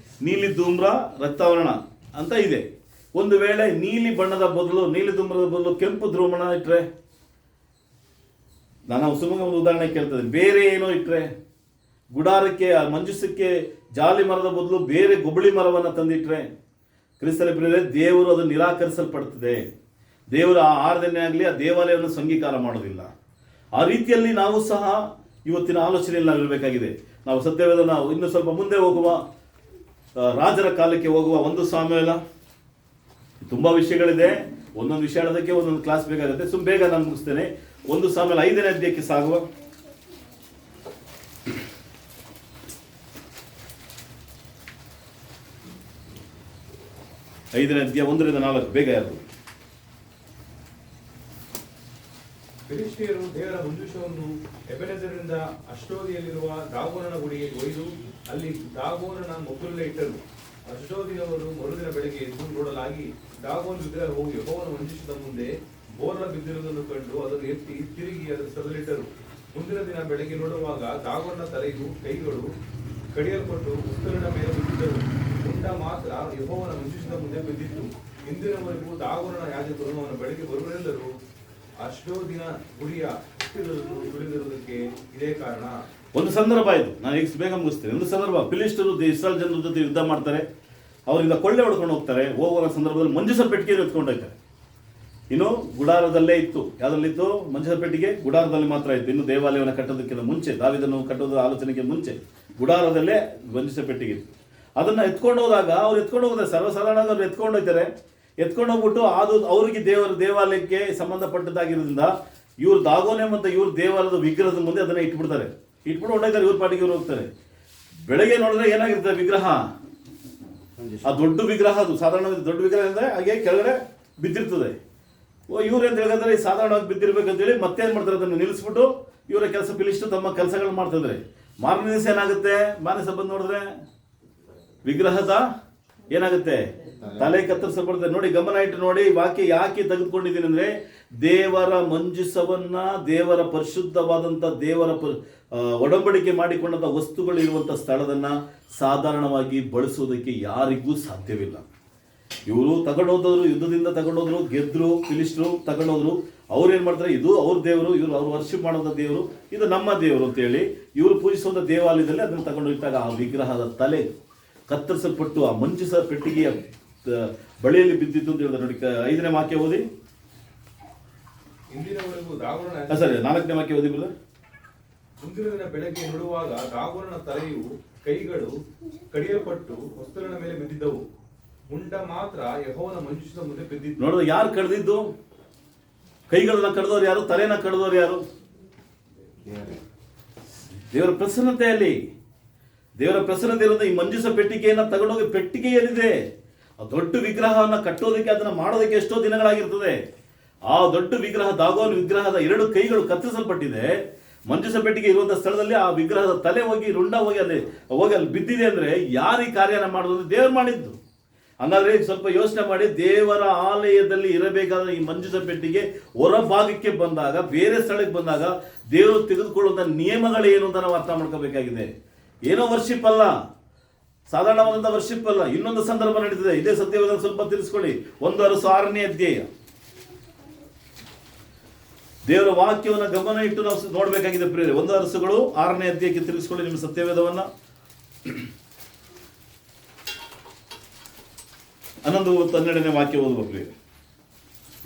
ನೀಲಿ, ಧೂಮ್ರ, ರಕ್ತವರ್ಣ ಅಂತ ಇದೆ. ಒಂದು ವೇಳೆ ನೀಲಿ ಧೂಮ್ರದ ಬದಲು ಕೆಂಪು ಧೂಮ್ರ ಇಟ್ರೆ, ನಾನು ಸುಮ್ಮನೆ ಒಂದು ಉದಾಹರಣೆ ಕೇಳ್ತದೆ, ಬೇರೆ ಏನೋ ಇಟ್ರೆ, ಗುಡಾರಕ್ಕೆ ಮಂಜೂಷಕ್ಕೆ ಜಾಲಿ ಮರದ ಬದಲು ಬೇರೆ ಗೊಬ್ಬಳಿ ಮರವನ್ನು ತಂದಿಟ್ರೆ, ಕ್ರಿಸ್ತನ ಪ್ರಿಯರೇ, ದೇವರು ಅದು ನಿರಾಕರಿಸಲ್ಪಡ್ತದೆ. ದೇವರು ಆ ಆರಾಧನೆ ಆಗಲಿ ಆ ದೇವಾಲಯವನ್ನು ಸಂಗೀಕಾರ ಮಾಡೋದಿಲ್ಲ. ಆ ರೀತಿಯಲ್ಲಿ ನಾವು ಸಹ ಇವತ್ತಿನ ಆಲೋಚನೆಯಲ್ಲಿ ನಾವು ಇರಬೇಕಾಗಿದೆ. ನಾವು ಸತ್ಯವೇದ ನಾವು ಇನ್ನು ಸ್ವಲ್ಪ ಮುಂದೆ ಹೋಗುವ, ರಾಜರ ಕಾಲಕ್ಕೆ ಹೋಗುವ 1 ಸಾಮುವೇಲ, ತುಂಬ ವಿಷಯಗಳಿದೆ. ಒಂದೊಂದು ವಿಷಯ ಹೇಳೋದಕ್ಕೆ ಒಂದೊಂದು ಕ್ಲಾಸ್ ಬೇಕಾಗುತ್ತೆ. ಬೇಗ ನಾನು ಮುಗಿಸ್ತೇನೆ. 1 ಸಾಮುವೇಲ 5ನೇ ಅಧ್ಯಾಯಕ್ಕೆ ಸಾಗುವ. 5ನೇ ಅಧ್ಯಾಯ 1ರಿಂದ 4. ಬೇಗ ಯಾರು? ಫಿಲಿಷ್ಟಿಯರು ದೇವರ ಮಂಜೂಷವನ್ನು ಎಬೆನೆಜರಿನಿಂದ ಅಷ್ಟೋದಿಯಲ್ಲಿರುವ ದಾಗೋನನ ಗುಡಿಗೆ ಒಯ್ದು ಅಲ್ಲಿ ದಾಗೋನನ ಮೊಗ್ಗುಲೇ ಇಟ್ಟರು. ಅಷ್ಟೋದಿನವರು ಮರುದಿನ ಬೆಳಗ್ಗೆ ಎದ್ದು ನೋಡಲಾಗಿ ದಾಗೋನ್ ವಿಗ್ರಹವು ಯೆಹೋವನ ಮಂಜೂಷದ ಮುಂದೆ ಬೋರ್ಲ ಬಿದ್ದಿರುವುದನ್ನು ಕಂಡು ಅದನ್ನು ಎತ್ತಿ ತಿರುಗಿ ಅದರ ಸ್ಥಳದಲ್ಲಿಟ್ಟರು. ಮುಂದಿನ ದಿನ ಬೆಳಗ್ಗೆ ನೋಡುವಾಗ ದಾಗೋನ ತಲೆಯು ಕೈಗಳು ಕಡಿಯಲ್ಪಟ್ಟು ಉತ್ತರಿನ ಮೇಲೆ ಬಿದ್ದಿದ್ದರು. ಮುಂಡ ಮಾತ್ರ ಯೆಹೋವನ ಮಂಜೂಷದ ಮುಂದೆ ಬಿದ್ದಿತ್ತು. ಇಂದಿನವರೆಗೂ ದಾಗೋನನ ಯಾಜಕರು ಅವನ ಬೆಳಗ್ಗೆ ಬರುವರೆಲ್ಲರೂ ಅಷ್ಟೋದಿನ ಗುಡಿಯ ತುಳಿದಿರುವುದಕ್ಕೆ ಇದೇ ಕಾರಣ. ಒಂದು ಸಂದರ್ಭ ಇದು, ನಾನು ಈಗ ಬೇಗ ಮುಗಿಸ್ತೇನೆ. ಒಂದು ಸಂದರ್ಭ, ಫಿಲಿಷ್ಟರು ಇಸ್ರಾಯೇಲ್ ಜನರ ಜೊತೆ ಯುದ್ಧ ಮಾಡ್ತಾರೆ. ಅವರಿಂದ ಕೊಳ್ಳೆ ಹೊಡ್ಕೊಂಡು ಹೋಗ್ತಾರೆ. ಹೋಗುವ ಸಂದರ್ಭದಲ್ಲಿ ಮಂಜೂಷ ಪೆಟ್ಟಿಗೆಯನ್ನು ಎತ್ಕೊಂಡು ಹೋಗ್ತಾರೆ. ಇನ್ನು ಗುಡಾರದಲ್ಲೇ ಇತ್ತು. ಯಾವುದರಲ್ಲಿತ್ತು? ಮಂಜೂಷ ಪೆಟ್ಟಿಗೆ ಗುಡಾರದಲ್ಲಿ ಮಾತ್ರ ಇತ್ತು. ಇನ್ನು ದೇವಾಲಯವನ್ನು ಕಟ್ಟೋದಕ್ಕಿಂತ ಮುಂಚೆ, ದಾವೀದನು ಕಟ್ಟೋದ ಆಲೋಚನೆಗೆ ಮುಂಚೆ ಗುಡಾರದಲ್ಲೇ ಮಂಜೂಷ ಪೆಟ್ಟಿಗೆ ಇತ್ತು. ಅದನ್ನ ಎತ್ಕೊಂಡು ಹೋದಾಗ ಅವ್ರು ಎತ್ಕೊಂಡು ಹೋಗೋದು ಸರ್ವಸಾಧಾರಣವಾಗಿ ಅವ್ರು ಎತ್ಕೊಂಡು ಹೋಗ್ತಾರೆ. ಎತ್ಕೊಂಡು ಹೋಗ್ಬಿಟ್ಟು ಅದು ಅವರಿಗೆ ದೇವಾಲಯಕ್ಕೆ ಸಂಬಂಧಪಟ್ಟದ್ದಾಗಿರೋದ್ರಿಂದ ಇವ್ರು ದಾಗೋನೆ ಮತ್ತು ಇವ್ರು ದೇವಾಲಯದ ವಿಗ್ರಹದ ಮುಂದೆ ಅದನ್ನ ಇಟ್ಬಿಡ್ತಾರೆ. ಇಟ್ಬಿಟ್ಟು ಹೊಂಡೋಗ್ತಾರೆ, ಇವ್ರ ಪಾಟಿಗೆ ಇವ್ರು ಹೋಗ್ತಾರೆ. ಬೆಳಗ್ಗೆ ನೋಡಿದ್ರೆ ಏನಾಗಿರ್ತದೆ ವಿಗ್ರಹ, ಆ ದೊಡ್ಡ ವಿಗ್ರಹ, ಅದು ಸಾಧಾರಣವಾಗಿ ದೊಡ್ಡ ವಿಗ್ರಹ ಅಂದರೆ ಹಾಗೆ ಕೆಳಗಡೆ ಬಿದ್ದಿರ್ತದೆ. ಇವ್ರು ಏನು ಹೇಳಿದ್ರೆ ಸಾಧಾರಣವಾಗಿ ಬಿದ್ದಿರ್ಬೇಕಂತೇಳಿ ಮತ್ತೆ ಏನು ಮಾಡ್ತಾರೆ, ಅದನ್ನು ನಿಲ್ಲಿಸ್ಬಿಟ್ಟು ಇವರ ಕೆಲಸ ಫಿಲಿಸ್ಟು ತಮ್ಮ ಕೆಲಸಗಳು ಮಾಡ್ತಿದ್ದಾರೆ. ಮಾರನೇ ದಿವಸ ಏನಾಗುತ್ತೆ, ಮಾರನೇ ದಿವಸ ಬಂದು ನೋಡಿದ್ರೆ ವಿಗ್ರಹದ ಏನಾಗುತ್ತೆ, ತಲೆ ಕತ್ತರಿಸಲ್ಪಡುತ್ತೆ. ನೋಡಿ, ಗಮನ ಇಟ್ಟು ನೋಡಿ, ವಾಕ್ಯ ಯಾಕೆ ತೆಗೆದುಕೊಂಡಿದ್ದೀನಿ ಅಂದ್ರೆ, ದೇವರ ಮಂಜೂಷವನ್ನ, ದೇವರ ಪರಿಶುದ್ಧವಾದಂಥ ದೇವರ ಒಡಂಬಡಿಕೆ ಮಾಡಿಕೊಂಡಂಥ ವಸ್ತುಗಳು ಇರುವಂಥ ಸ್ಥಳದನ್ನ ಸಾಧಾರಣವಾಗಿ ಬಳಸೋದಕ್ಕೆ ಯಾರಿಗೂ ಸಾಧ್ಯವಿಲ್ಲ. ಇವರು ತಗೊಂಡೋದ್ರು, ಯುದ್ಧದಿಂದ ತಗೊಂಡೋದ್ರು, ಗೆದ್ರು, ಫಿಲಿಸ್ಟರು ತಗೊಂಡೋದ್ರು. ಅವ್ರು ಏನು ಮಾಡ್ತಾರೆ, ಇದು ಅವ್ರ ದೇವರು, ಇವರು ಅವ್ರು ವರ್ಷಿಪ್ ಮಾಡೋದ ದೇವರು, ಇದು ನಮ್ಮ ದೇವರು ಅಂತೇಳಿ ಇವರು ಪೂಜಿಸುವಂಥ ದೇವಾಲಯದಲ್ಲಿ ಅದನ್ನು ತಗೊಂಡೋಗಿದ್ದಾಗ ಆ ವಿಗ್ರಹದ ತಲೆ ಕತ್ತರಿಸಲ್ಪಟ್ಟು ಆ ಮಂಜೂಷ ಪೆಟ್ಟಿಗೆಯ ಬಳಿಯಲ್ಲಿ ಬಿದ್ದಿತ್ತು ಅಂತ ಹೇಳಿದ್ರೆ ನೋಡಿ. 5ನೇ ವಾಕ್ಯ ಓದಿ. ಇಂದಿನವರೆಗೂ ದಾಗೋರನ ಸರಿ, 4ನೇ ವಾಕ್ಯ ಓದಿ ಬ್ರದರ್. ಮುಂದಿನ ದಿನ ಬೆಳಗ್ಗೆ ನೋಡುವಾಗ ದಾಗೋರನ ತಲೆಯು ಕೈಗಳು ಕಡಿಯಲ್ಪಟ್ಟು ವಸ್ತುವಿನ ಮೇಲೆ ಬಿದ್ದಿದ್ದವು. ಮುಂಡ ಮಾತ್ರ ಯೆಹೋವನ ಮಂಜೂಷದ ಮುಂದೆ ಬಿದ್ದಿತ್ತು. ನೋಡಿದ್ರೆ ಯಾರು ಕಡ್ದಿದ್ದು? ಕೈಗಳನ್ನ ಕಡ್ದವ್ರು ಯಾರು? ತಲೆನ ಕಡ್ದವ್ರು ಯಾರು? ದೇವರ ಪ್ರಸನ್ನತೆಯಲ್ಲಿ, ದೇವರ ಪ್ರಸನ್ನತೆ ಇರೋದು. ಈ ಮಂಜೂಷ ಪೆಟ್ಟಿಗೆಯನ್ನ ತಗೊಂಡೋಗಿ, ಪೆಟ್ಟಿಗೆ ಏನಿದೆ ಆ ದೊಡ್ಡ ವಿಗ್ರಹವನ್ನ ಕಟ್ಟೋದಕ್ಕೆ, ಅದನ್ನ ಮಾಡೋದಕ್ಕೆ ಎಷ್ಟೋ ದಿನಗಳಾಗಿರ್ತದೆ. ಆ ದೊಡ್ಡ ವಿಗ್ರಹ, ದಾಗೋನ್ ವಿಗ್ರಹದ 2 ಕೈಗಳು ಕತ್ತರಿಸಲ್ಪಟ್ಟಿದೆ. ಮಂಜೂಷ ಪೆಟ್ಟಿಗೆ ಇರುವಂತಹ ಸ್ಥಳದಲ್ಲಿ ಆ ವಿಗ್ರಹದ ತಲೆ ಹೋಗಿ ರುಂಡ ಹೋಗಿ ಅಲ್ಲಿ ಬಿದ್ದಿದೆ ಅಂದ್ರೆ ಯಾರು ಈ ಕಾರ್ಯನ ಮಾಡೋದು? ದೇವರು ಮಾಡಿದ್ದು. ಹಂಗಾದ್ರೆ ಸ್ವಲ್ಪ ಯೋಚನೆ ಮಾಡಿ, ದೇವರ ಆಲಯದಲ್ಲಿ ಇರಬೇಕಾದ ಈ ಮಂಜೂಷ ಪೆಟ್ಟಿಗೆ ಹೊರ ಭಾಗಕ್ಕೆ ಬಂದಾಗ, ಬೇರೆ ಸ್ಥಳಕ್ಕೆ ಬಂದಾಗ ದೇವರು ತೆಗೆದುಕೊಳ್ಳುವಂಥ ನಿಯಮಗಳೇನು ಅಂತ ನಾವು ಅರ್ಥ ಮಾಡ್ಕೋಬೇಕಾಗಿದೆ. ಏನೋ ವರ್ಷಿಪ್ ಅಲ್ಲ, ಸಾಧಾರಣವಾದಂಥ ವರ್ಷಿಪ್ ಅಲ್ಲ. ಇನ್ನೊಂದು ಸಂದರ್ಭ ನಡೀತದೆ, ಇದೇ ಸತ್ಯವಾದ ಸ್ವಲ್ಪ ತಿಳಿಸ್ಕೊಳ್ಳಿ. 1 ಅರಸು 6ನೇ ಅಧ್ಯಾಯ. ದೇವರ ವಾಕ್ಯವನ್ನು ಗಮನ ಇಟ್ಟು ನಾವು ನೋಡಬೇಕಾಗಿದೆ ಪ್ರಿಯರೇ. 1 ಅರಸುಗಳು 6ನೇ ಅಧ್ಯಾಯಕ್ಕೆ ತಿಳಿಸ್ಕೊಳ್ಳಿ ನಿಮ್ಮ ಸತ್ಯವೇದವನ್ನ. 11-12ನೇ ವಾಕ್ಯ ಓದುವ ಪ್ರಿಯರೇ.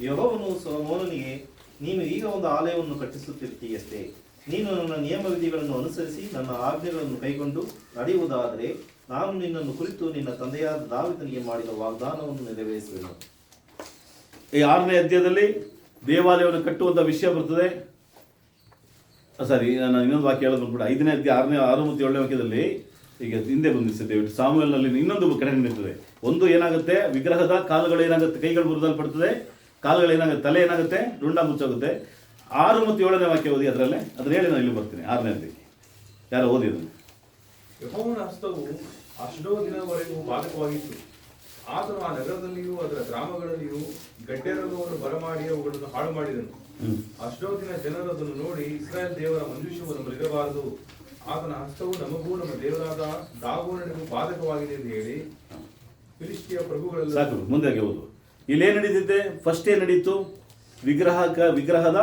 ಯೆಹೋವನು ಸೊಲೊಮೋನನಿಗೆ, ನೀನು ಈಗ ಒಂದು ಆಲಯವನ್ನು ಕಟ್ಟಿಸುತ್ತಿರ್ತೀಯಷ್ಟೇ. ನೀನು ನನ್ನ ನಿಯಮ ವಿಧಿಗಳನ್ನು ಅನುಸರಿಸಿ ನನ್ನ ಆಜ್ಞೆಗಳನ್ನು ಕೈಗೊಂಡು ನಡೆಯುವುದಾದರೆ ನಾನು ನಿನ್ನನ್ನು ಕುರಿತು ನಿನ್ನ ತಂದೆಯಾದ ದಾವೀದನಿಗೆ ಮಾಡಿದ ವಾಗ್ದಾನವನ್ನು ನೆರವೇರಿಸುವೆನು. ಈ 6ನೇ ಅಧ್ಯಾಯದಲ್ಲಿ ದೇವಾಲಯವನ್ನು ಕಟ್ಟುವಂಥ ವಿಷಯ ಬರ್ತದೆ. ನಾನು ಇನ್ನೊಂದು ವಾಕ್ಯ ಹೇಳೋದು ಕೂಡ 5ನೇ ಅಧ್ಯಾಯ 6 ಮತ್ತು 7ನೇ ವಾಕ್ಯದಲ್ಲಿ ಈಗ ಹಿಂದೆ ಬಂದಿರ್ತದೆ. ಸಾಮುವೇಲನಲ್ಲಿ ಇನ್ನೊಂದು ಕಡೆ ನಿಂತಿರ್ತದೆ. ಒಂದು ಏನಾಗುತ್ತೆ, ವಿಗ್ರಹದ ಕಾಲುಗಳು ಏನಾಗುತ್ತೆ, ಕೈಗಳು ಮುರಿದಲ್ಪಡ್ತದೆ, ಕಾಲುಗಳು ಏನಾಗುತ್ತೆ, ತಲೆ ಏನಾಗುತ್ತೆ, ರುಂಡ ಮುಚ್ಚೋಗುತ್ತೆ. 6 ಮತ್ತು 7ನೇ ವಾಕ್ಯ ಓದಿ, ಅದರಲ್ಲೇ ಅದನ್ನ ಹೇಳಿ ನಾನು ಇಲ್ಲಿ ಬರ್ತೀನಿ. 6ನೇ ಅಧ್ಯಾಯ ಯಾರೋ ಓದಿ ಅದನ್ನು. ಯೆಹೋವನ ಹಸ್ತವು ಅಷ್ಡೋದಿನವರೆಗೂ ಬಾಧಕವಾಗಿತ್ತು. ಆತನು ಆ ನಗರದಲ್ಲಿಯೂ ಅದರ ಗ್ರಾಮಗಳಲ್ಲಿಯೂ ಗಡ್ಡೆ ರೋಗವನ್ನು ಬರಮಾಡಿ ಅವುಗಳನ್ನು ಹಾಳು ಮಾಡಿದನು. ಅಷ್ಡೋದಿನ ಜನರು ಅದನ್ನು ನೋಡಿ, ಇಸ್ರಾಯೇಲ್ ದೇವರ ಮಂಜೂಷವನ್ನು ಮೃಗಬಾರದು, ಆತನ ಹಸ್ತವು ನಮಗೂ ನಮ್ಮ ದೇವರಾದ ದಾಗೋನನಿಗೂ ಬಾಧಕವಾಗಿದೆ ಎಂದು ಹೇಳಿ ಫಿಲಿಷ್ಟಿಯ ಪ್ರಭುಗಳೆಲ್ಲ. ಸಾಕು, ಮುಂದೆ ಓದು. ಇಲ್ಲೇನು ನಡೀತಿದೆ? ಫಸ್ಟ್ ಏನ್ ನಡೀತು? ವಿಗ್ರಹದ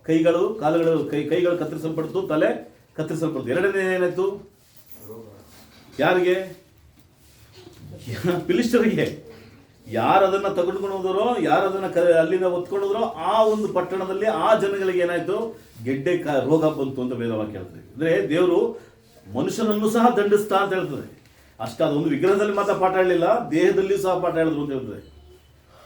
ಕೈಗಳು, ಕಾಲುಗಳು, ಕೈಗಳು ಕತ್ತರಿಸಲ್ಪಡ್ತು, ತಲೆ ಕತ್ತರಿಸಲ್ಪಡ್ತು. 2ನೇ ಏನಾಯ್ತು? ಯಾರಿಗೆ? ಫಿಲಿಸ್ಟರಿಗೆ. ಯಾರು ಅದನ್ನ ತಗೊಂಡ್ಕೊಂಡು ಹೋದರೋ, ಯಾರು ಅದನ್ನ ಅಲ್ಲಿಂದ ಹೊತ್ಕೊಂಡೋದ್ರೋ, ಆ ಒಂದು ಪಟ್ಟಣದಲ್ಲಿ ಆ ಜನಗಳಿಗೆ ಏನಾಯ್ತು? ಗೆಡ್ಡೆ ರೋಗ ಬಂತು ಅಂತ ವೇದವಾಕ್ಯ ಹೇಳ್ತದೆ. ಅಂದ್ರೆ ದೇವರು ಮನುಷ್ಯನನ್ನು ಸಹ ದಂಡಿಸ್ತಾ ಅಂತ ಹೇಳ್ತದೆ. ಅಷ್ಟ ಅದೊಂದು ವಿಗ್ರಹದಲ್ಲಿ ಮಾತ್ರ ಪಾಠ ಹೇಳಲಿಲ್ಲ, ದೇಹದಲ್ಲಿಯೂ ಸಹ ಪಾಠ ಹೇಳಿದ್ರು ಅಂತ ಹೇಳ್ತದೆ.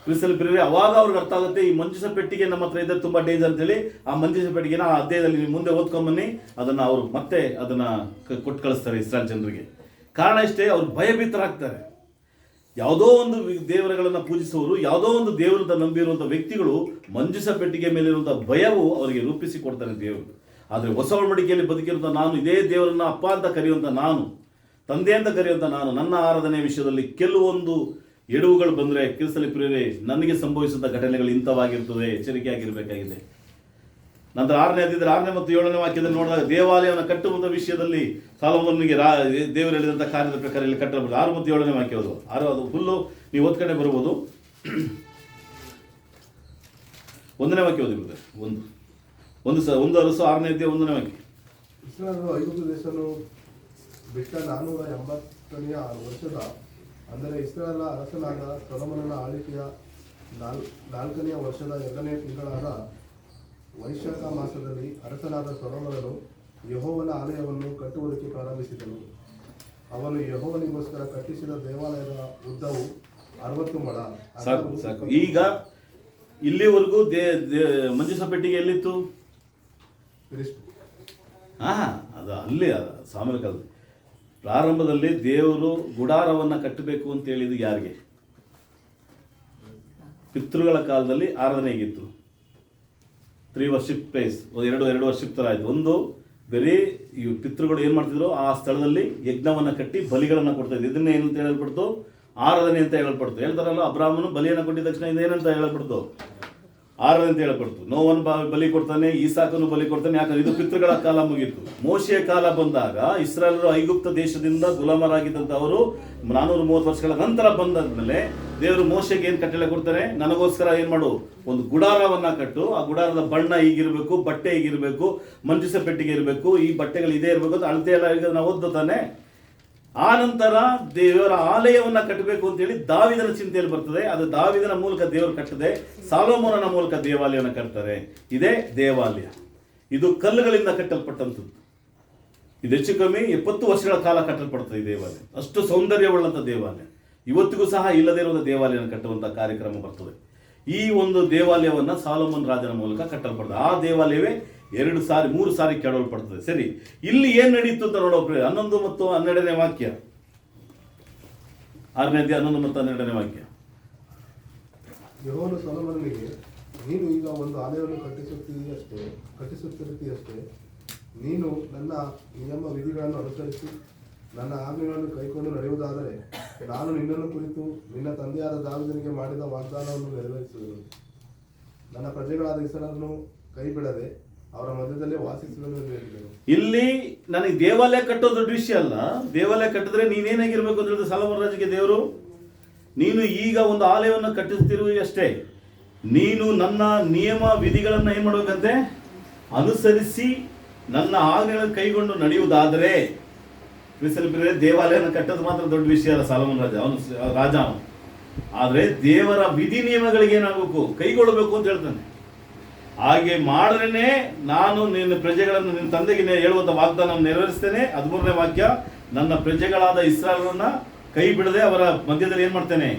ಕ್ರಿಸ್ತಲ್ಲಿ ಪ್ರಿಯರೇ, ಅವಾಗ ಅವ್ರಿಗೆ ಅರ್ಥ ಆಗುತ್ತೆ ಈ ಮಂಜೂಷ ಪೆಟ್ಟಿಗೆ ನಮ್ಮ ಹತ್ರ ಇದ್ದರೆ ತುಂಬಾ ಡೇಂಜರ್ ಅಂತೇಳಿ. ಆ ಮಂಜೂಷ ಪೆಟ್ಟಿಗೆನ ಆ ಅಧ್ಯಾಯದಲ್ಲಿ ಮುಂದೆ ಓದ್ಕೊಂಬನ್ನಿ, ಅದನ್ನ ಅವರು ಮತ್ತೆ ಅದನ್ನ ಕೊಟ್ಟು ಕಳಿಸ್ತಾರೆ ಇಸ್ರಾಯೇಲ್ ಜನರಿಗೆ. ಕಾರಣ ಇಷ್ಟೇ, ಅವ್ರು ಭಯಭೀತರಾಗ್ತಾರೆ. ಯಾವುದೋ ಒಂದು ದೇವರುಗಳನ್ನು ಪೂಜಿಸುವವರು, ಯಾವುದೋ ಒಂದು ದೇವರಂತ ನಂಬಿರುವಂಥ ವ್ಯಕ್ತಿಗಳು ಮಂಜೂಷ ಪೆಟ್ಟಿಗೆ ಮೇಲಿರುವಂಥ ಭಯವು ಅವರಿಗೆ ರೂಪಿಸಿ ಕೊಡ್ತಾರೆ ದೇವರು. ಆದರೆ ಹೊಸ ಒಡಂಬಡಿಕೆಯಲ್ಲಿ ಬದುಕಿರುವಂಥ ನಾನು, ಇದೇ ದೇವರನ್ನ ಅಪ್ಪ ಅಂತ ಕರೆಯುವಂಥ ನಾನು, ತಂದೆ ಅಂತ ಕರೆಯುವಂಥ ನಾನು, ನನ್ನ ಆರಾಧನೆ ವಿಷಯದಲ್ಲಿ ಕೆಲವೊಂದು ಎಡವುಗಳು ಬಂದರೆ, ಕ್ರಿಸ್ತಲ್ಲಿ ಪ್ರಿಯರೇ, ನನಗೆ ಸಂಭವಿಸಿದ ಘಟನೆಗಳು ಇಂಥವಾಗಿರ್ತದೆ, ಎಚ್ಚರಿಕೆಯಾಗಿರಬೇಕಾಗಿದೆ. ನಂತರ 6ನೇ ಅಧ್ಯಾಯದಲ್ಲಿ 6ನೇ ಮತ್ತು 7ನೇ ವಾಕ್ಯದಲ್ಲಿ ನೋಡಿದಾಗ ದೇವಾಲಯವನ್ನು ಕಟ್ಟುವಂಥ ವಿಷಯದಲ್ಲಿ ಸೊಲೊಮೋನನಿಗೆ ದೇವರು ಹೇಳಿದಂಥ ಕಾರ್ಯದ ಪ್ರಕಾರ ಇಲ್ಲಿ ಕಟ್ಟಬಹುದು. 6 ಮತ್ತು 7ನೇ ವಾಕ್ಯ ಅದು ಅದು ಫುಲ್ಲು ನೀವು ಓದ್ಕೊಂಡೆ ಬರ್ಬೋದು. 1ನೇ ವಾಕ್ಯ ಓದಿಬಿಡ್ತಾರೆ. 1 ಅರಸು 6ನೇ ಅಧ್ಯಾಯ 1ನೇ ವಾಕ್ಯ. ಇಸ್ರಾಯೇಲರು ಐಗುಪ್ತ ದೇಶವನ್ನು ಬಿಟ್ಟ 480ನೇ ವರ್ಷದ, ಅಂದರೆ ಇಸ್ರಾಯೇಲ ಅರಸನಾದ ಸೊಲೊಮೋನನ ಆಳ್ವಿಕೆಯ ನಾಲ್ಕನೆಯ ವರ್ಷದ 2ನೇ ತಿಂಗಳಾದ ವೈಶಾಖ ಮಾಸದಲ್ಲಿ ಅರಸನಾದ ಸೊಲೊಮೋನನು ಯೆಹೋವನ ಆಲಯವನ್ನು ಕಟ್ಟುವುದಕ್ಕೆ ಪ್ರಾರಂಭಿಸಿದನು. ಅವನು ಯೆಹೋವನಿಗೋಸ್ಕರ ಕಟ್ಟಿಸಿದ ದೇವಾಲಯದ ಉದ್ದವು 60 ಮೊಳ. ಸಾಕು ಸಾಕು. ಈಗ ಇಲ್ಲಿವರೆಗೂ ಮಂಜುಷ ಪೆಟ್ಟಿಗೆ ಎಲ್ಲಿತ್ತು? ಅದು ಅಲ್ಲಿ ಸಾಮಾನ್ಯ ಕಾಲದಲ್ಲಿ ಪ್ರಾರಂಭದಲ್ಲಿ ದೇವರು ಗುಡಾರವನ್ನು ಕಟ್ಟಬೇಕು ಅಂತ ಹೇಳಿದ್ದು ಯಾರಿಗೆ? ಪಿತೃಗಳ ಕಾಲದಲ್ಲಿ ಆರಾಧನೆ ಹೇಗಿತ್ತು? 3 ವರ್ಷಿಪ್ ಪ್ಲೇಸ್, ಎರಡು ವರ್ಷಿಪ್ ಥರ ಆಯಿತು. ಒಂದು ಬರೀ ಈ ಪಿತೃಗಳು ಏನು ಮಾಡ್ತಿದ್ರು, ಆ ಸ್ಥಳದಲ್ಲಿ ಯಜ್ಞವನ್ನು ಕಟ್ಟಿ ಬಲಿಗಳನ್ನು ಕೊಡ್ತಾ ಇದ್ರು. ಇದನ್ನೇ ಏನಂತ ಹೇಳಲ್ಪಡ್ತು? ಆರಾಧನೆ ಅಂತ ಹೇಳಲ್ಪಡ್ತು. ಹೇಳ್ತಾರಲ್ಲ, ಅಬ್ರಾಹ್ಮನು ಬಲಿಯನ್ನು ಕೊಟ್ಟಿದ ತಕ್ಷಣ ಇದೇನಂತ ಹೇಳಲ್ಪಡ್ತು? ಆರಾಧನೆ ಅಂತ ಹೇಳಲ್ಪಡ್ತು. ನೋವನ್ ಬಲಿ ಕೊಡ್ತಾನೆ, ಈಸಾಕನು ಬಲಿ ಕೊಡ್ತಾನೆ. ಯಾಕಂದ್ರೆ ಇದು ಪಿತೃಗಳ ಕಾಲ ಮುಗೀತು. ಮೋಶೆಯ ಕಾಲ ಬಂದಾಗ ಇಸ್ರಾಯೇಲರು ಐಗುಪ್ತ ದೇಶದಿಂದ ಗುಲಾಮರಾಗಿದ್ದಂಥವರು 430 ವರ್ಷಗಳ ನಂತರ ಬಂದಾದ್ಮೇಲೆ ದೇವರು ಮೋಶೆಗೆ ಏನು ಕಟ್ಟಳೆ ಕೊಡ್ತಾರೆ? ನನಗೋಸ್ಕರ ಏನು ಮಾಡು, ಒಂದು ಗುಡಾರವನ್ನ ಕಟ್ಟು. ಆ ಗುಡಾರದ ಬಣ್ಣ ಹೀಗಿರಬೇಕು, ಬಟ್ಟೆ ಹೀಗಿರಬೇಕು, ಮಂಜುಷ ಪೆಟ್ಟಿಗೆ ಇರಬೇಕು, ಈ ಬಟ್ಟೆಗಳು ಇದೇ ಇರಬೇಕು ಅಂತ ಅಳತೆ ಎಲ್ಲ ಈಗ ನಾವು ಓದ್ತಾನೆ. ಆ ನಂತರ ದೇವರ ಆಲಯವನ್ನ ಕಟ್ಟಬೇಕು ಅಂತೇಳಿ ದಾವಿದನ ಚಿಂತೆಯಲ್ಲಿ ಬರ್ತದೆ. ಅದು ದಾವಿದನ ಮೂಲಕ ದೇವರು ಕಟ್ಟದೆ, ಸಾಲೋಮೋನನ ಮೂಲಕ ದೇವಾಲಯವನ್ನು ಕಟ್ತಾರೆ. ಇದೇ ದೇವಾಲಯ. ಇದು ಕಲ್ಲುಗಳಿಂದ ಕಟ್ಟಲ್ಪಟ್ಟಂಥದ್ದು. ಇದು ಹೆಚ್ಚು ಕಮ್ಮಿ 70 ವರ್ಷಗಳ ಕಾಲ ಕಟ್ಟಲ್ಪಡ್ತದೆ ಈ ದೇವಾಲಯ. ಅಷ್ಟು ಸೌಂದರ್ಯವುಳ್ಳಂಥ ದೇವಾಲಯ. ಇವತ್ತಿಗೂ ಸಹ ಇಲ್ಲದೇ ಇರುವ ದೇವಾಲಯವನ್ನು ಕಟ್ಟುವಂಥ ಕಾರ್ಯಕ್ರಮ ಬರ್ತದೆ. ಈ ಒಂದು ದೇವಾಲಯವನ್ನು ಸಾಲೋಮನ್ ರಾಜನ ಮೂಲಕ ಕಟ್ಟಲ್ಪಡ್ತದೆ. ಆ ದೇವಾಲಯವೇ 2 ಸಾರಿ 3 ಸಾರಿ ಕೆಡವಲ್ಪಡ್ತದೆ. ಸರಿ, ಇಲ್ಲಿ ಏನು ನಡೀತು ಅಂತ ನೋಡೋ 11 ಮತ್ತು 12ನೇ ವಾಕ್ಯ. 6ನೇ ಅಧ್ಯಾಯ 11 ಮತ್ತು 12ನೇ ವಾಕ್ಯ. ಯೆಹೋವನು ಸೊಲೊಮೋನನಿಗೆ, ನೀನು ಈಗ ಒಂದು ಆಲಯವನ್ನು ಕಟ್ಟಿಸುತ್ತಿರುತ್ತೀಯಷ್ಟೇ. ನೀನು ನನ್ನ ನಿಯಮ ವಿಧಿಗಳನ್ನು ಅನುಸರಿಸಿ ನನ್ನ ಆಜ್ಞೆಗಳನ್ನು ಕೈಕೊಂಡು ನಡೆಯುವುದಾದರೆ ನಾನು ನಿನ್ನನ್ನು ಕುರಿತು ನಿನ್ನ ತಂದೆಯಾದ ದಾವೀದನಿಗೆ ಮಾಡಿದ ವಾಗ್ದಾನವನ್ನು ನೆರವೇರಿಸುವೆನು. ನನ್ನ ಪ್ರಜೆಗಳಾದ ಇಸ್ರಾಯೇಲರನ್ನು ಕೈ ಬಿಡದೆ ಅವರ ಮಧ್ಯದಲ್ಲೇ ವಾಸಿಸುವೆನು ಎಂದು ಹೇಳಿದನು. ಇಲ್ಲಿ ನನಗೆ ದೇವಾಲಯ ಕಟ್ಟೋದು ದೊಡ್ಡ ವಿಷಯ ಅಲ್ಲ. ದೇವಾಲಯ ಕಟ್ಟಿದ್ರೆ ನೀನೇನಾಗಿರ್ಬೇಕು ಅಂತ ಹೇಳಿದ್ರೆ ಸಾಲೋಮನ್ ರಾಜನಿಗೆ ದೇವರು, ನೀನು ಈಗ ಒಂದು ಆಲಯವನ್ನು ಕಟ್ಟಿಸ್ತಿರುವೆ ಅಷ್ಟೇ. ನೀನು ನನ್ನ ನಿಯಮ ವಿಧಿಗಳನ್ನು ಏನು ಮಾಡಬೇಕಂತೆ? ಅನುಸರಿಸಿ ನನ್ನ ಆಜ್ಞೆಗಳನ್ನು ಕೈಗೊಂಡು ನಡೆಯುವುದಾದರೆ. ದೇವಾಲಯನ ಕಟ್ಟೋದು ಮಾತ್ರ ದೊಡ್ಡ ವಿಷಯ ಅಲ್ಲ. ಸಾಲೋಮನ್ ರಾಜ ಅವನು ರಾಜ ಅವನು. ಆದರೆ ದೇವರ ವಿಧಿ ನಿಯಮಗಳಿಗೆ ಏನಾಗಬೇಕು? ಕೈಗೊಳ್ಳಬೇಕು ಅಂತ ಹೇಳ್ತಾನೆ. ಹಾಗೆ ಮಾಡಿದ್ರೇನೆ ನಾನು ನಿನ್ನ ಪ್ರಜೆಗಳನ್ನು ನಿನ್ನ ತಂದೆಗೆ ಹೇಳುವಂಥ ವಾಗ್ದಾನವನ್ನು ನೆರವೇರಿಸ್ತೇನೆ. 13ನೇ ವಾಕ್ಯ, ನನ್ನ ಪ್ರಜೆಗಳಾದ ಇಸ್ರಾಯೇಲರನ್ನ ಕೈ ಬಿಡದೆ ಅವರ ಮಧ್ಯದಲ್ಲಿ ಏನು ಮಾಡ್ತೇನೆ?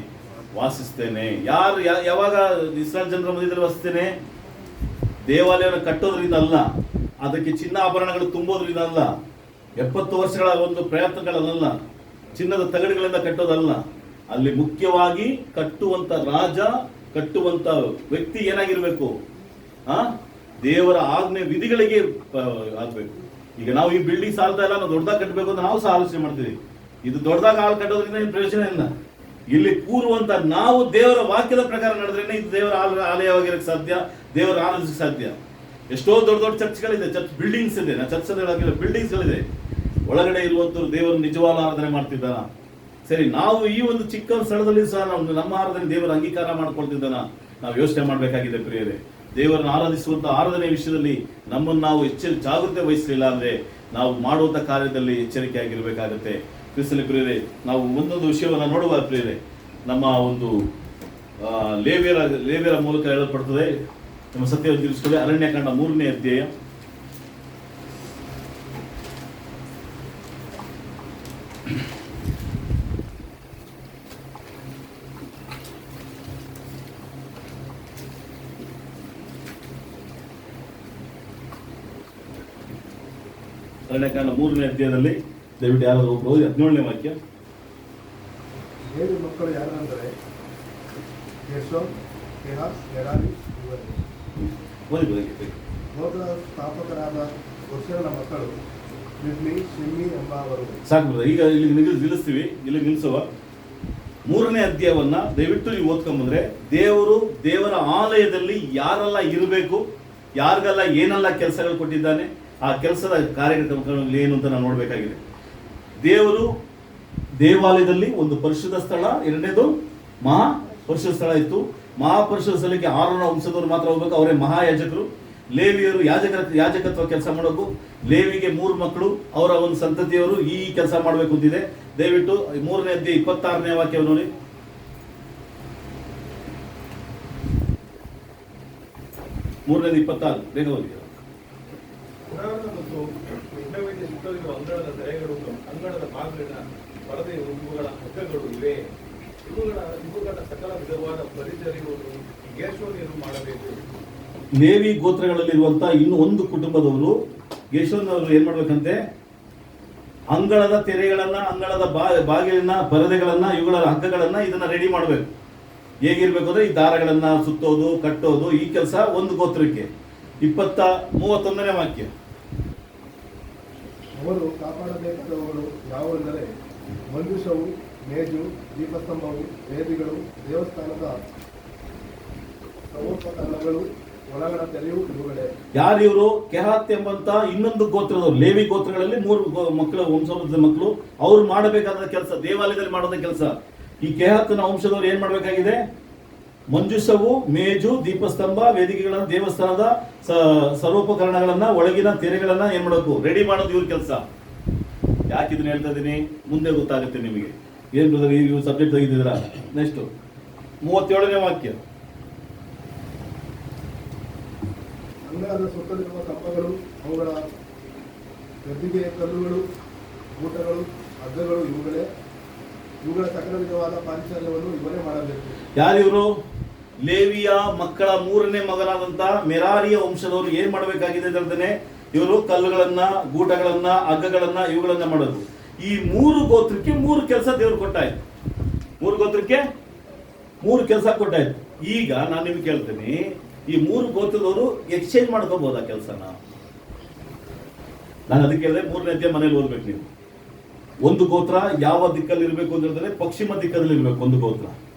ವಾಸಿಸ್ತೇನೆ. ಯಾವಾಗ ಇಸ್ರಾಯೇಲ್ ಜನರ ಮಧ್ಯದಲ್ಲಿ ವಾಸಿಸ್ತೇನೆ? ದೇವಾಲಯವನ್ನು ಕಟ್ಟೋದ್ರಿಂದ ಅಲ್ಲ, ಅದಕ್ಕೆ ಚಿನ್ನ ಆಭರಣಗಳು ತುಂಬೋದ್ರಿಂದ ಅಲ್ಲ, 70 ವರ್ಷಗಳ ಒಂದು ಪ್ರಯತ್ನಗಳಲ್ಲ, ಚಿನ್ನದ ತಗಡುಗಳಿಂದ ಕಟ್ಟೋದಲ್ಲ. ಅಲ್ಲಿ ಮುಖ್ಯವಾಗಿ ಕಟ್ಟುವಂತ ರಾಜ, ಕಟ್ಟುವಂತ ವ್ಯಕ್ತಿ ಏನಾಗಿರ್ಬೇಕು? ದೇವರ ಆಜ್ಞೆ ವಿಧಿಗಳಿಗೆ ಆಗ್ಬೇಕು. ಈಗ ನಾವು ಈ ಬಿಲ್ಡಿಂಗ್ ಸಾಲ್ತಾ ಇಲ್ಲ, ನಾವು ದೊಡ್ಡದಾಗಿ ಕಟ್ಟಬೇಕು ಅಂತ ನಾವು ಸಹ ಆಲೋಚನೆ ಮಾಡ್ತೀವಿ. ಇದು ದೊಡ್ಡದಾಗಿ ಹಾಲು ಕಟ್ಟೋದ್ರಿಂದ ಏನು ಪ್ರಯೋಜನ ಇಲ್ಲ. ಇಲ್ಲಿ ಕೂರುವಂತ ನಾವು ದೇವರ ವಾಕ್ಯದ ಪ್ರಕಾರ ನಡೆದ್ರೇನೆ ಇದು ದೇವರ ಆಲಯವಾಗಿರಕ್ಕೆ ಸಾಧ್ಯ, ದೇವರ ಆರಾಧಿಸಕ್ಕೆ ಸಾಧ್ಯ. ಎಷ್ಟೋ ದೊಡ್ಡ ದೊಡ್ಡ ಚರ್ಚ್ಗಳಿದೆ, ಚರ್ಚ್ ಬಿಲ್ಡಿಂಗ್ಸ್ ಇದೆ. ಚರ್ಚ್ ಹೇಳಾಗಿಲ್ಲ, ಬಿಲ್ಡಿಂಗ್ಸ್ಗಳಿದೆ. ಒಳಗಡೆ ಇರುವಂತರು ದೇವರು ನಿಜವಾದ ಆರಾಧನೆ ಮಾಡ್ತಿದ್ದಾನ? ಸರಿ, ನಾವು ಈ ಒಂದು ಚಿಕ್ಕ ಸ್ಥಳದಲ್ಲಿ ಸಹ ನಮ್ಮ ಆರಾಧನೆ ದೇವರ ಅಂಗೀಕಾರ ಮಾಡ್ಕೊಳ್ತಿದ್ದಾನ? ನಾವು ಯೋಚನೆ ಮಾಡಬೇಕಾಗಿದೆ ಪ್ರಿಯರೇ. ದೇವರನ್ನು ಆರಾಧಿಸುವಂತ ಆರಾಧನೆ ವಿಷಯದಲ್ಲಿ ನಮ್ಮನ್ನು ನಾವು ಜಾಗೃತಿ ವಹಿಸಲಿಲ್ಲ ಅಂದ್ರೆ ನಾವು ಮಾಡುವಂತ ಕಾರ್ಯದಲ್ಲಿ ಎಚ್ಚರಿಕೆ ಆಗಿರ್ಬೇಕಾಗತ್ತೆ. ಕ್ರಿಸ್ತನ ಪ್ರಿಯರೇ, ನಾವು ಒಂದೊಂದು ವಿಷಯವನ್ನು ನೋಡುವ ಪ್ರಿಯರೇ. ನಮ್ಮ ಒಂದು ಲೇವಿಯರ ಮೂಲಕ ಹೇಳಲ್ಪಡ್ತದೆ. ನಮ್ಮ ಸತ್ಯವನ್ನು ತಿಳಿಸ್ಕೊಳ್ಳಿ. ಅರಣ್ಯಕಾಂಡ 3ನೇ ಅಧ್ಯಾಯ. ಅರಣ್ಯಕಾಂಡ 3ನೇ ಅಧ್ಯಾಯದಲ್ಲಿ ದಯವಿಟ್ಟು ಯಾರಾದರೂ ಒಬ್ಬರು ಓದಿ 17ನೇ ವಾಕ್ಯ. 7 ಮಕ್ಕಳು ಯಾರಂದರೆ ಯೆಶೋನ್, ಕೆಹಾತ್, ಮೆರಾರಿ ಇವರೇ. ಗೋತ್ರ ಸ್ಥಾಪಕರಾದ ವರ್ಷಗಳ ಮಕ್ಕಳು ಲಿಬ್ನಿ, ಶಿಮ್ಮಿ ಎಂಬವರು. ಸಾಕು, ಈಗ ಇಲ್ಲಿ ನಿಲ್ಲಿಸ್ತೀವಿ. ಇಲ್ಲಿ ನಿಲ್ಲಿಸುವ 3ನೇ ಅಧ್ಯಾಯವನ್ನ ದಯವಿಟ್ಟು ನೀವು ಓದ್ಕೊಂಡ್ಬಂದ್ರೆ ದೇವರ ಆಲಯದಲ್ಲಿ ಯಾರೆಲ್ಲ ಇರಬೇಕು, ಯಾರಿಗೆಲ್ಲ ಏನೆಲ್ಲ ಕೆಲಸಗಳು ಕೊಟ್ಟಿದ್ದಾನೆ, ಆ ಕೆಲಸದ ಕಾರ್ಯಕ್ರಮಗಳು ಏನು ಅಂತ ನಾವು ನೋಡಬೇಕಾಗಿದೆ. ದೇವರು ದೇವಾಲಯದಲ್ಲಿ ಒಂದು ಪರಿಶುದ್ಧ ಸ್ಥಳ, ಎರಡನೇದು ಮಹಾ ಪರಿಶುದ್ಧ ಸ್ಥಳ ಇತ್ತು. ಮಹಾಪರಿಶುದ್ಧ ಸ್ಥಳಕ್ಕೆ ಆರೋನ ವಂಶದವರು ಮಾತ್ರ ಹೋಗ್ಬೇಕು, ಅವರೇ ಮಹಾಯಾಜಕರು. ಲೇವಿಯರು ಯಾಜಕತ್ವ ಕೆಲಸ ಮಾಡೋಕು. ಲೇವಿಗೆ 3 ಮಕ್ಕಳು, ಅವರ ಒಂದು ಸಂತತಿಯವರು ಈ ಕೆಲಸ ಮಾಡಬೇಕು ಅಂತಿದೆ. ದಯವಿಟ್ಟು 3ನೇ ಅಧ್ಯಾಯ 26ನೇ ವಾಕ್ಯ ನೋಡಿ. 3ನೇದು 26 ಬೇಗ ಹೋಗಿ. ಗುಡಾರದ ಮತ್ತು ಯಜ್ಞವೇದಿಯ ಸುತ್ತಲಿರುವ ಅಂಗಳದ ತೆರೆಗಳು, ಅಂಗಳದ ಬಾಗಿಲಿನ ಪರದೆಯ ಇವುಗಳ ಹಗ್ಗಗಳು ಇವೆ. ಇವುಗಳ ಸಕಲ ವಿಧವಾದ ಪರಿಚರ್ಯವನ್ನು ಗೇರ್ಷೋನ್ಯರು ಮಾಡಬೇಕು. ಲೇವಿ ಗೋತ್ರಗಳಲ್ಲಿರುವಂತಹ ಇನ್ನು ಒಂದು ಕುಟುಂಬದವರು ಗೇರ್ಷೋನ್ಯವರು ಏನ್ ಮಾಡ್ಬೇಕಂತೆ, ಅಂಗಳದ ತೆರೆಗಳನ್ನ, ಅಂಗಳದ ಬಾಗಿಲಿನ ಪರದೆಗಳನ್ನ, ಇವುಗಳ ಹಗ್ಗಗಳನ್ನ ಇದನ್ನ ರೆಡಿ ಮಾಡಬೇಕು. ಹೇಗಿರ್ಬೇಕು ಅಂದ್ರೆ ಈ ದಾರಗಳನ್ನ ಸುತ್ತೋದು, ಕಟ್ಟೋದು, ಈ ಕೆಲಸ ಒಂದು ಗೋತ್ರಕ್ಕೆ. 31ನೇ ವಾಕ್ಯ. ಅವರು ಕಾಪಾಡಬೇಕಾದವುಗಳು ಯಾವುವೆಂದರೆ ಮಂಜೂಷವು, ಮೇಜು, ದೀಪಸ್ತಂಭವು, ವೇದಿಗಳು, ದೇವಸ್ಥಾನದ ಸರ್ವೋಪಕರಣಗಳು, ಒಳಗಣ ತೆರೆಯು ಇವುಗಳೇ. ಯಾರಿವರು? ಕೆಹಾತ್ ಎಂಬಂತ ಇನ್ನೊಂದು ಗೋತ್ರದವರು. ಲೇವಿ ಗೋತ್ರಗಳಲ್ಲಿ 3 ಮಕ್ಕಳು, ವಂಶದ ಮಕ್ಕಳು. ಅವ್ರು ಮಾಡಬೇಕಾದ ಕೆಲಸ, ದೇವಾಲಯದಲ್ಲಿ ಮಾಡೋದ ಕೆಲಸ. ಈ ಕೆಹಾತನ ವಂಶದವರು ಏನ್ ಮಾಡಬೇಕಾಗಿದೆ? ಮಂಜೂಷವು, ಮೇಜು, ದೀಪಸ್ತಂಭ, ವೇದಿಕೆಗಳನ್ನ, ದೇವಸ್ಥಾನದ ಸರ್ವೋಪಕರಣಗಳನ್ನ, ಒಳಗಿನ ತೆರೆಗಳನ್ನ ಏನ್ ಮಾಡಬೇಕು? ರೆಡಿ ಮಾಡೋದು ಇವ್ರ ಕೆಲಸ. ಯಾಕೆ ಇದನ್ನ ಹೇಳ್ತಾ ಇದ್ದೀನಿ? ಮುಂದೆ ಗೊತ್ತಾಗುತ್ತೆ ನಿಮಗೆ. ಏನ್ ಬ್ರದರ್ ಈ ಸಬ್ಜೆಕ್ಟ್ ತೆಗೆದಿದ್ದೀರಾ? ನೆಕ್ಸ್ಟ್ 37ನೇ ವಾಕ್ಯ. ಅಂಗಳದ ಸುತ್ತಲಿರುವ ಕಂಬಗಳು, ಅವುಗಳ ಗದ್ದಿಗೆಯ ಕಲ್ಲುಗಳು, ಊಟಗಳು, ಹಗ್ಗಗಳು ಇವುಗಳೇ. ಇವುಗಳ ಸಕಲ ವಿಧವಾದ ಪಾರಿಚಾರ್ಯವನ್ನು ಇವರೇ ಮಾಡಬೇಕು. ಯಾರಿವರು? ಲೇವಿಯ ಮಕ್ಕಳ 3ನೇ ಮಗನಾದಂತ ಮೆರಾರಿಯ ವಂಶದವರು ಏನ್ ಮಾಡಬೇಕಾಗಿದೆ ಹೇಳ್ತಾನೆ? ಇವರು ಕಲ್ಲುಗಳನ್ನ, ಗೂಟಗಳನ್ನ, ಹಗ್ಗಗಳನ್ನ, ಇವುಗಳನ್ನ ಮಾಡೋದು. ಈ 3 ಗೋತ್ರಕ್ಕೆ 3 ಕೆಲಸ ದೇವರು ಕೊಟ್ಟಾಯ್ತು. 3 ಗೋತ್ರಕ್ಕೆ 3 ಕೆಲಸ ಕೊಟ್ಟಾಯ್ತು. ಈಗ ನಾನು ನಿಮ್ಗೆ ಕೇಳ್ತೀನಿ, ಈ 3 ಗೋತ್ರದವರು ಎಕ್ಸ್ಚೇಂಜ್ ಮಾಡ್ಕೋಬಹುದಾ ಕೆಲಸನ? ನಾನು ಅದಕ್ಕೆ ಹೇಳಿದೆ 3ನೇ ಅಧ್ಯಾಯ ಮನೇಲಿ ಓದ್ಬೇಕು ನೀವು. ಒಂದು ಗೋತ್ರ ಯಾವ ದಿಕ್ಕಲ್ಲಿ ಇರಬೇಕು ಅಂತ ಹೇಳಿದ್ರೆ ಪಶ್ಚಿಮ ದಿಕ್ಕದಲ್ಲಿ ಇರಬೇಕು ಒಂದು ಗೋತ್ರ.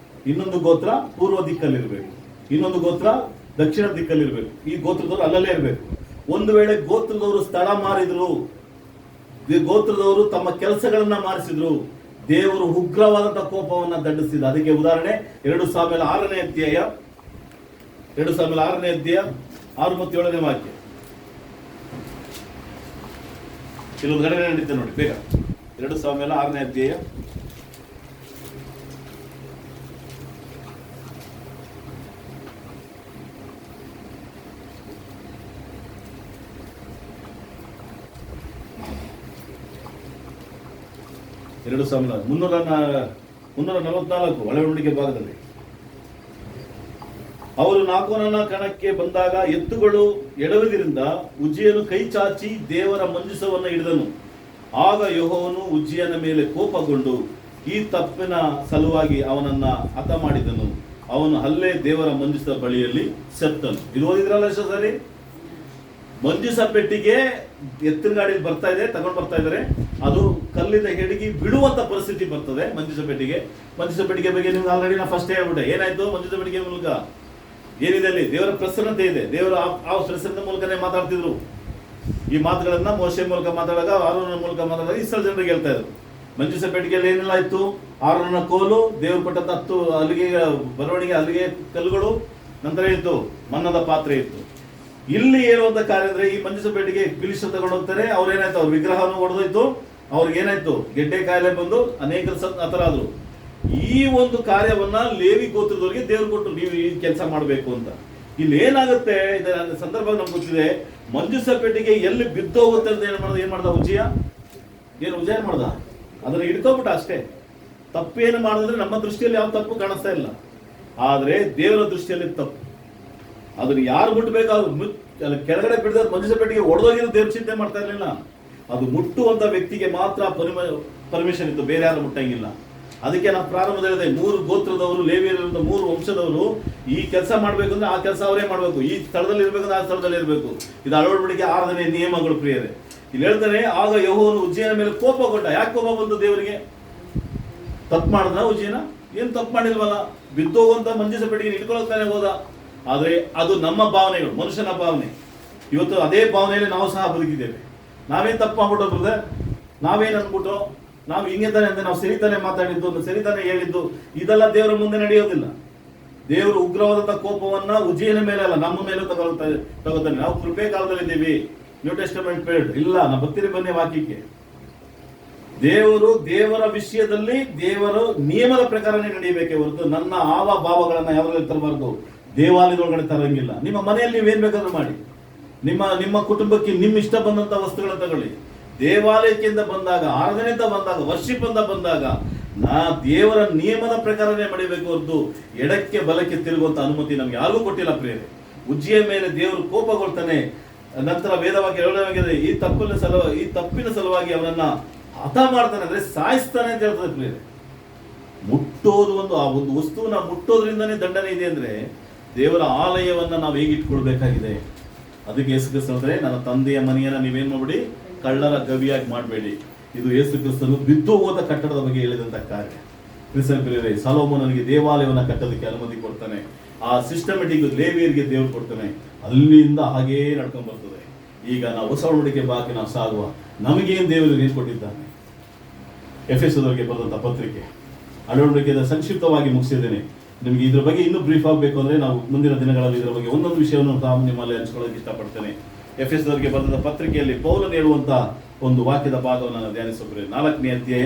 ಇನ್ನೊಂದು ಗೋತ್ರ ಪೂರ್ವ ದಿಕ್ಕಲ್ಲಿ ಇರಬೇಕು. ಇನ್ನೊಂದು ಗೋತ್ರ ದಕ್ಷಿಣ ದಿಕ್ಕಲ್ಲಿ ಇರಬೇಕು. ಈ ಗೋತ್ರದವರು ಅಲ್ಲಲ್ಲೇ ಇರಬೇಕು. ಒಂದು ವೇಳೆ ಗೋತ್ರದವರು ಸ್ಥಳ ಮಾರಿದ್ರು, ಗೋತ್ರದವರು ತಮ್ಮ ಕೆಲಸಗಳನ್ನ ಮಾರಿಸಿದ್ರು, ದೇವರು ಉಗ್ರವಾದಂತಹ ಕೋಪವನ್ನ ದಂಡಿಸಿದ. ಅದಕ್ಕೆ ಉದಾಹರಣೆ 2 ಸಾಮುವೇಲ 6ನೇ ಅಧ್ಯಾಯ 6 ಮತ್ತು 7ನೇ ವಾಕ್ಯ. ಕೆಲವೊಂದು ಘಟನೆ ನಡೀತೆ ನೋಡಿ ಬೇಗ. 2 ಸಾಮುವೇಲ 6ನೇ ಅಧ್ಯಾಯ 2 ಸಾಮುವೇಲ 344 ಒಳವಣಿಗೆ ಭಾಗದಲ್ಲಿ. ಅವರು ನಾಕೋನನ ಕಣಕ್ಕೆ ಬಂದಾಗ ಎತ್ತುಗಳು ಎಡವಿದ್ರಿಂದ ಉಜ್ಜಿಯನು ಕೈ ಚಾಚಿ ದೇವರ ಮಂಜೂಷವನ್ನು ಹಿಡಿದನು. ಆಗ ಯೆಹೋವನು ಉಜ್ಜಿಯನ ಮೇಲೆ ಕೋಪಗೊಂಡು ಈ ತಪ್ಪಿನ ಸಲುವಾಗಿ ಅವನನ್ನ ಹತ ಮಾಡಿದನು. ಅವನು ಅಲ್ಲೇ ದೇವರ ಮಂಜೂಷ ಬಳಿಯಲ್ಲಿ ಸತ್ತನು. ಇದು ಓದಿದ್ರಲ್ಲ ಸರಿ? ಮಂಜೂಷ ಪೆಟ್ಟಿಗೆ ಎತ್ತಿನ ಗಾಡಿ ಬರ್ತಾ ಇದೆ, ತಗೊಂಡು ಬರ್ತಾ ಇದ್ದಾರೆ. ಅದು ಕಲ್ಲಿಂದ ಹಿಡಿಗಿ ಬಿಡುವಂತ ಪರಿಸ್ಥಿತಿ ಬರ್ತದೆ. ಮಂಜೂಷ ಪೆಟ್ಟಿಗೆ ಬಗ್ಗೆ ನಿಮ್ಗೆ ಆಲ್ರೆಡಿ ನಾ ಫಸ್ಟ್ ಹೇಳ್ಬಿಟ್ಟೆ. ಏನಾಯ್ತು? ಮಂಜೂಷ ಪೆಟ್ಟಿಗೆ ಮೂಲಕ ಏನಿದೆ ಅಲ್ಲಿ? ದೇವರ ಪ್ರಸನ್ನತೆ ಇದೆ. ದೇವರು ಆ ಪ್ರಸನ್ನತೆ ಮೂಲಕನೇ ಮಾತಾಡ್ತಿದ್ರು. ಈ ಮಾತುಗಳನ್ನ ಮೋಶೆ ಮೂಲಕ ಮಾತಾಡಾಗ, ಆರೋನನ ಮೂಲಕ ಮಾತಾಡಿದಾಗ ಇಸ್ರಾಯೇಲ್ ಜನರಿಗೆ ಹೇಳ್ತಾ ಇದ್ರು. ಮಂಜೂಷ ಪೆಟ್ಟಿಗೆಯಲ್ಲಿ ಏನೆಲ್ಲ ಇತ್ತು? ಆರೋನನ ಕೋಲು, ದೇವರು ಕೊಟ್ಟಂತ 10 ಹಲಿಗೆ ಬರವಣಿಗೆ ಹಲಿಗೆ ಕಲ್ಲುಗಳು, ನಂತರ ಇತ್ತು ಮನ್ನದ ಪಾತ್ರೆ ಇತ್ತು. ಇಲ್ಲಿ ಹೇಳುವಂತ ಕಾರ್ಯ ಅಂದ್ರೆ ಈ ಮಂಜೂಷ ಪೆಟ್ಟಿಗೆ ಫಿಲಿಸ್ಟರು ತಗೊಂಡು ಹೋಗ್ತಾರೆ. ಅವ್ರೇನಾಯ್ತು? ಅವ್ರ ವಿಗ್ರಹವನ್ನು ಹೊಡೆದೋಯ್ತು. ಅವ್ರಿಗೆ ಏನಾಯ್ತು? ಗೆಡ್ಡೆ ಕಾಯಿಲೆ ಬಂದು ಅನೇಕ ಆತರಾದ್ರು. ಈ ಒಂದು ಕಾರ್ಯವನ್ನ ಲೇವಿ ಗೋತ್ರದವರಿಗೆ ದೇವರು ಕೊಟ್ಟು ನೀವು ಈ ಕೆಲಸ ಮಾಡಬೇಕು ಅಂತ. ಇಲ್ಲಿ ಏನಾಗುತ್ತೆ? ಇದರ ಸಂದರ್ಭ ನಮ್ಗೆ ಗೊತ್ತಿದೆ. ಮಂಜೂಷ ಪೆಟ್ಟಿಗೆ ಎಲ್ಲಿ ಬಿದ್ದೋಗುತ್ತೆ ಅಂತ ಏನ್ ಮಾಡ್ದ ಉಜ್ಜಿಯ? ಮಾಡ್ದ? ಅದನ್ನ ಹಿಡ್ಕೊಬಿಟ್ಟ ಅಷ್ಟೇ. ತಪ್ಪೇನು ಮಾಡಿದ್ರೆ ನಮ್ಮ ದೃಷ್ಟಿಯಲ್ಲಿ ಯಾವ ತಪ್ಪು ಕಾಣಿಸ್ತಾ ಇಲ್ಲ, ಆದ್ರೆ ದೇವರ ದೃಷ್ಟಿಯಲ್ಲಿ ತಪ್ಪು. ಅದನ್ನ ಯಾರು ಮುಟ್ಟಬೇಕಾದ್ರು ಕೆಳಗಡೆ ಬಿಡದ ಮಂಜೂಷ ಪೆಟ್ಟಿಗೆ ಒಡೆದೋಗಿರೋ ದೇವ್ರ ಚಿಂತೆ ಮಾಡ್ತಾ ಇರ್ಲಿಲ್ಲ. ಅದು ಮುಟ್ಟುವಂತ ವ್ಯಕ್ತಿಗೆ ಮಾತ್ರ ಪರ್ಮಿಷನ್ ಇತ್ತು, ಬೇರೆ ಯಾರು ಮುಟ್ಟಂಗಿಲ್ಲ. ಅದಕ್ಕೆ ನಾವು ಪ್ರಾರಂಭದಲ್ಲಿ 3 ಗೋತ್ರದವರು, ಲೇವಿಯರಿಂದ 3 ವಂಶದವರು ಈ ಕೆಲಸ ಮಾಡ್ಬೇಕು ಅಂದ್ರೆ ಆ ಕೆಲಸ ಅವರೇ ಮಾಡ್ಬೇಕು. ಈ ಸ್ಥಳದಲ್ಲಿ ಇರ್ಬೇಕಂದ್ರೆ ಆ ಸ್ಥಳದಲ್ಲಿ ಇರಬೇಕು. ಇದು ಅಳವಡಿಕೆ 6ನೇ ನಿಯಮಗಳು ಪ್ರಿಯರೇ. ಇಲ್ಲಿ ಹೇಳ್ತಾನೆ, ಆಗ ಯೆಹೋವನು ಉಜ್ಜಿಯನ ಮೇಲೆ ಕೋಪಗೊಂಡ. ಯಾಕೆ ಕೋಪ ಬಂತು ದೇವರಿಗೆ? ತಪ್ಪು ಮಾಡಿದ ಉಜ್ಜಿಯನ? ಏನ್ ತಪ್ಪು ಮಾಡಿಲ್ವಲ್ಲ, ಬಿದ್ದೋಗುವಂತ ಮಂಜೂಷ ಪೆಟ್ಟಿಗೆ ಇಟ್ಕೊಳ್ತಾನೆ ಹೋದ. ಆದ್ರೆ ಅದು ನಮ್ಮ ಭಾವನೆಗಳು, ಮನುಷ್ಯನ ಭಾವನೆ. ಇವತ್ತು ಅದೇ ಭಾವನೆಯಲ್ಲಿ ನಾವು ಸಹ ಬದುಕಿದ್ದೇವೆ. ನಾವೇನ್ ತಪ್ಪು ಮಾಡ್ಬಿಟ್ಟು ಬ್ರದರ್? ನಾವೇನ್ ಅನ್ಬಿಟ್ಟು ನಾವು ಹಿಂಗೆ ತಾನೆ ಅಂತ ನಾವು ಸರಿತಾನೆ ಮಾತಾಡಿದ್ದು, ಸರಿತಾನೆ ಹೇಳಿದ್ದು, ಇದೆಲ್ಲ ದೇವರ ಮುಂದೆ ನಡೆಯೋದಿಲ್ಲ. ದೇವರು ಉಗ್ರವಾದಂತಹ ಕೋಪವನ್ನ ಉಜ್ಜಿಯನ ಮೇಲೆ ಅಲ್ಲ, ನಮ್ಮ ಮೇಲೆ ತಗೋತಾನೆ. ನಾವು ಕೃಪೆ ಕಾಲದಲ್ಲಿ ಇದ್ದೀವಿ, ನ್ಯೂ ಟೆಸ್ಟಮೆಂಟ್ ಪೀರಿಯಡ್ ಇಲ್ಲ. ನಾವು ಬರ್ತೀರಿ ಬನ್ನಿ ವಾಕ್ಯಕ್ಕೆ. ದೇವರ ವಿಷಯದಲ್ಲಿ ದೇವರ ನಿಯಮದ ಪ್ರಕಾರನೇ ನಡೆಯಬೇಕೇ ಹೊರತು ನನ್ನ ಭಾವಗಳನ್ನ ಯಾವಾಗಲೂ ತರಬಾರ್ದು. ದೇವಾಲಯದೊಳಗಡೆ ತರಂಗಿಲ್ಲ. ನಿಮ್ಮ ಮನೆಯಲ್ಲಿ ನೀವೇನ್ ಬೇಕಾದ್ರೂ ಮಾಡಿ, ನಿಮ್ಮ ಕುಟುಂಬಕ್ಕೆ ನಿಮ್ಮ ಇಷ್ಟ ಬಂದಂತ ವಸ್ತುಗಳನ್ನ ತಗೊಳ್ಳಿ. ದೇವಾಲಯಕ್ಕಿಂತ ಬಂದಾಗ, ಆರಾಧನೆಯಿಂದ ಬಂದಾಗ, ವರ್ಷಿಪ್ ಅಂತ ಬಂದಾಗ ದೇವರ ನಿಯಮದ ಪ್ರಕಾರನೇ ಮಾಡಬೇಕು ಹೊರತು ಎಡಕ್ಕೆ ಬಲಕ್ಕೆ ತಿರುಗುವಂತ ಅನುಮತಿ ನಮ್ಗೆ ಯಾರಿಗೂ ಕೊಟ್ಟಿಲ್ಲ ಪ್ರಿಯರೇ. ಉಜ್ಜಿಯ ಮೇಲೆ ದೇವರು ಕೋಪಗೊಳ್ತಾನೆ. ನಂತರ ವೇದವಾಗಿ ಹೇಳಲಾಗಿದೆ, ಈ ತಪ್ಪಿನ ಸಲುವಾಗಿ ಅವನನ್ನ ಹತ ಮಾಡ್ತಾನೆ, ಅಂದ್ರೆ ಸಾಯಿಸ್ತಾನೆ ಅಂತ ಹೇಳ್ತದೆ ಪ್ರಿಯರೇ. ಮುಟ್ಟೋದು ಆ ಒಂದು ವಸ್ತುವನ್ನ ಮುಟ್ಟೋದ್ರಿಂದನೇ ದಂಡನೆ ಇದೆ ಅಂದ್ರೆ ದೇವರ ಆಲಯವನ್ನ ನಾವು ಹೇಗೆ ಇಟ್ಕೊಳ್ಬೇಕಾಗಿದೆ. ಅದಕ್ಕೆ ಯೇಸು ಕ್ರಿಸ್ತ ಅಂದ್ರೆ, ನನ್ನ ತಂದೆಯ ಮನೆಯನ್ನ ನೀವೇನ್ ಮಾಡ್ಬೇಡಿ, ಕಳ್ಳರ ಗವಿಯಾಗಿ ಮಾಡಬೇಡಿ. ಇದು ಯೇಸು ಕ್ರಿಸ್ತನು ಬಿದ್ದು ಹೋದ ಕಟ್ಟಡದ ಬಗ್ಗೆ ಹೇಳಿದಂತ ಕಾರ್ಯ. ಕ್ರಿಸ್ತನ ಪ್ರಿಯರೇ, ಸೊಲೊಮೋನನಿಗೆ ದೇವಾಲಯವನ್ನ ಕಟ್ಟೋದಕ್ಕೆ ಅನುಮತಿ ಕೊಡ್ತಾನೆ. ಆ ಸಿಸ್ಟಮೆಟಿಕ್ ಲೇವಿಯರಿಗೆ ದೇವರು ಕೊಡ್ತಾನೆ. ಅಲ್ಲಿಂದ ಹಾಗೇ ನಡ್ಕೊಂಡ್ ಬರ್ತದೆ. ಈಗ ನಾವು ಹೊಸ ಒಡಂಬಡಿಕೆ ಬಾಕಿ ನಾವು ಸಾಗುವ, ನಮಗೇನು ದೇವರು ಏನ್ ಕೊಟ್ಟಿದ್ದಾನೆ. ಎಫೆಸದವರಿಗೆ ಬರೆದಂತ ಪತ್ರಿಕೆ ಒಡಂಬಡಿಕೆಯ ಸಂಕ್ಷಿಪ್ತವಾಗಿ ಮುಗಿಸಿದ್ದೇನೆ. ನಿಮಗೆ ಇದ್ರ ಬಗ್ಗೆ ಇನ್ನೂ ಬ್ರೀಫ್ ಆಗಬೇಕು ಅಂದ್ರೆ ನಾವು ಮುಂದಿನ ದಿನಗಳಲ್ಲಿ ಇದರ ಬಗ್ಗೆ ಒಂದೊಂದು ವಿಷಯವನ್ನು ತಾವು ನಿಮ್ಮಲ್ಲಿ ಹಂಚ್ಕೊಳ್ಳೋಕೆ ಇಷ್ಟಪಡ್ತೇನೆ. ಎಫೆಸದವರಿಗೆ ಬರೆದ ಪತ್ರಿಕೆಯಲ್ಲಿ ಪೌಲನು ಹೇಳುವಂತ ಒಂದು ವಾಕ್ಯದ ಭಾಗವನ್ನು ನಾನು ಧ್ಯಾನಿಸೋಬ್ರೆ. 4ನೇ ಅಧ್ಯಾಯ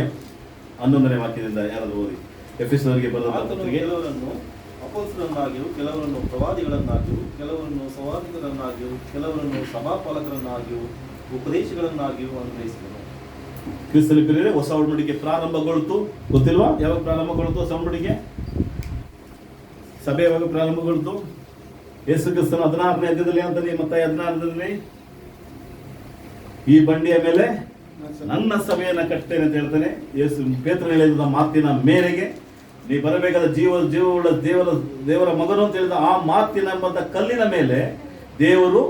11ನೇ ವಾಕ್ಯದಿಂದ ಯಾರಾದ್ರೂ ಓದಿ. ಎಫೆಸದವರಿಗೆ ಬರೆದ ಪತ್ರಿಕೆ. ಕೆಲವರನ್ನು ಅಪೊಸ್ತಲರನ್ನಾಗಿಯೂ, ಕೆಲವರನ್ನು ಪ್ರವಾದಿಗಳನ್ನಾಗಿಯೂ, ಕೆಲವರನ್ನು ಸವಾದಿಗಳನ್ನಾಗಿಯೂ, ಕೆಲವರನ್ನು ಸಭಾಪಾಲಕರನ್ನಾಗಿಯೂ, ಉಪದೇಶಗಳನ್ನಾಗಿಯೂ ಅನುಗ್ರಹಿಸಿದನು. ಕ್ರಿಸ್ತನ ಪ್ರಿಯರೇ, ಹೊಸ ಒಡಂಬಡಿಕೆ ಪ್ರಾರಂಭಗೊಳ್ತು. ಗೊತ್ತಿಲ್ವಾ ಯಾವಾಗ ಪ್ರಾರಂಭಗೊಳ್ತು ಹೊಸ ಒಡಂಬಡಿಕೆ? ಸಭೆ ಯಾವಾಗ ಪ್ರಾರಂಭಗೊಳ್ತು? ಯೇಸು ಕ್ರಿಸ್ತನ 16ನೇ ಅಧ್ಯಾಯದಲ್ಲಿ ಅಂತಾನೆ, ಮತ್ತಾಯ 16ರಲ್ಲಿ ಈ ಬಂಡಿಯ ಮೇಲೆ ನನ್ನ ಸಭೆಯನ್ನ ಕಟ್ತೇನೆ ಅಂತ ಹೇಳ್ತಾನೆ. ಯೇಸು ಪೇತ್ರನ ಹೇಳಿದ ಮಾತಿನ ಮೇರೆಗೆ ನೀ ಬರಬೇಕಾದ ಜೀವವುಳ್ಳ ದೇವರ ಮಗನು ಅಂತ ಹೇಳಿದ ಆ ಮಾತಿನ ಕಲ್ಲಿನ ಮೇಲೆ ದೇವರು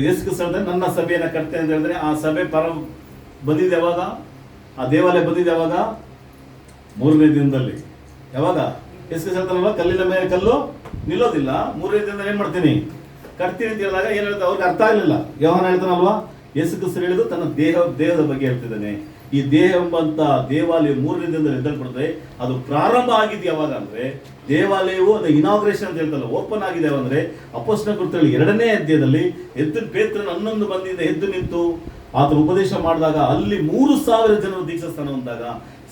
ಯೇಸು ಕ್ರಿಸ್ತ ನನ್ನ ಸಭೆಯನ್ನ ಕಟ್ತೇನೆ ಅಂತ ಹೇಳಿದ್ರೆ, ಆ ಸಭೆ ಬಂದಿದೆ ಯಾವಾಗ? ಆ ದೇವಾಲಯ ಬಂದಿದೆ ಯಾವಾಗ? 3ನೇ ದಿನದಲ್ಲಿ. ಯಾವಾಗ? ಯೇಸು ಕ್ರಿಸ್ತ ಹೇಳ್ತಾನಲ್ವಾ, ಕಲ್ಲಿನ ಮೇಲೆ ಕಲ್ಲು ನಿಲ್ಲೋದಿಲ್ಲ, 3ನೇ ದಿನದಲ್ಲಿ ಏನ್ ಮಾಡ್ತೀನಿ, ಕಟ್ತೀನಿ ಅಂತ ಹೇಳಿದಾಗ ಏನ್ ಹೇಳ್ತಾರೆ ಅವ್ರಿಗೆ ಅರ್ಥ ಆಗಲಿಲ್ಲ. ಯೋಹಾನ ಹೇಳ್ತಾನಲ್ವಾ, ಯೇಸು ಕ್ರಿಸ್ತ ಹೇಳಿದ್ದು ತನ್ನ ದೇಹದ ಬಗ್ಗೆ ಹೇಳ್ತಿದ್ದಾನೆ. ಈ ದೇಹ ಎಂಬಂತ ದೇವಾಲಯ 3ನೇ ದಿನದಲ್ಲಿ ಎದ್ದೇಳ್ಬಿಡುತ್ತೆ. ಅದು ಪ್ರಾರಂಭ ಆಗಿದೆ ಯಾವಾಗ ಅಂದ್ರೆ, ದೇವಾಲಯವು ಅದು ಇನಾಗ್ರೇಷನ್ ಅಂತ ಹೇಳ್ತಲ್ಲ, ಓಪನ್ ಆಗಿದೆ ಅಂದ್ರೆ ಅಪೊಸ್ತಲರ ಕೃತ್ಯಗಳು 2ನೇ ಅಧ್ಯಾಯದಲ್ಲಿ ಪೇತ್ರನ 11 ಮಂದಿಯಿಂದ ಎದ್ದು ನಿಂತು ಆತನ ಉಪದೇಶ ಮಾಡಿದಾಗ ಅಲ್ಲಿ 3,000 ಜನರು ದೀಕ್ಷಾಸ್ಥಾನ ಹೊಂದಾಗ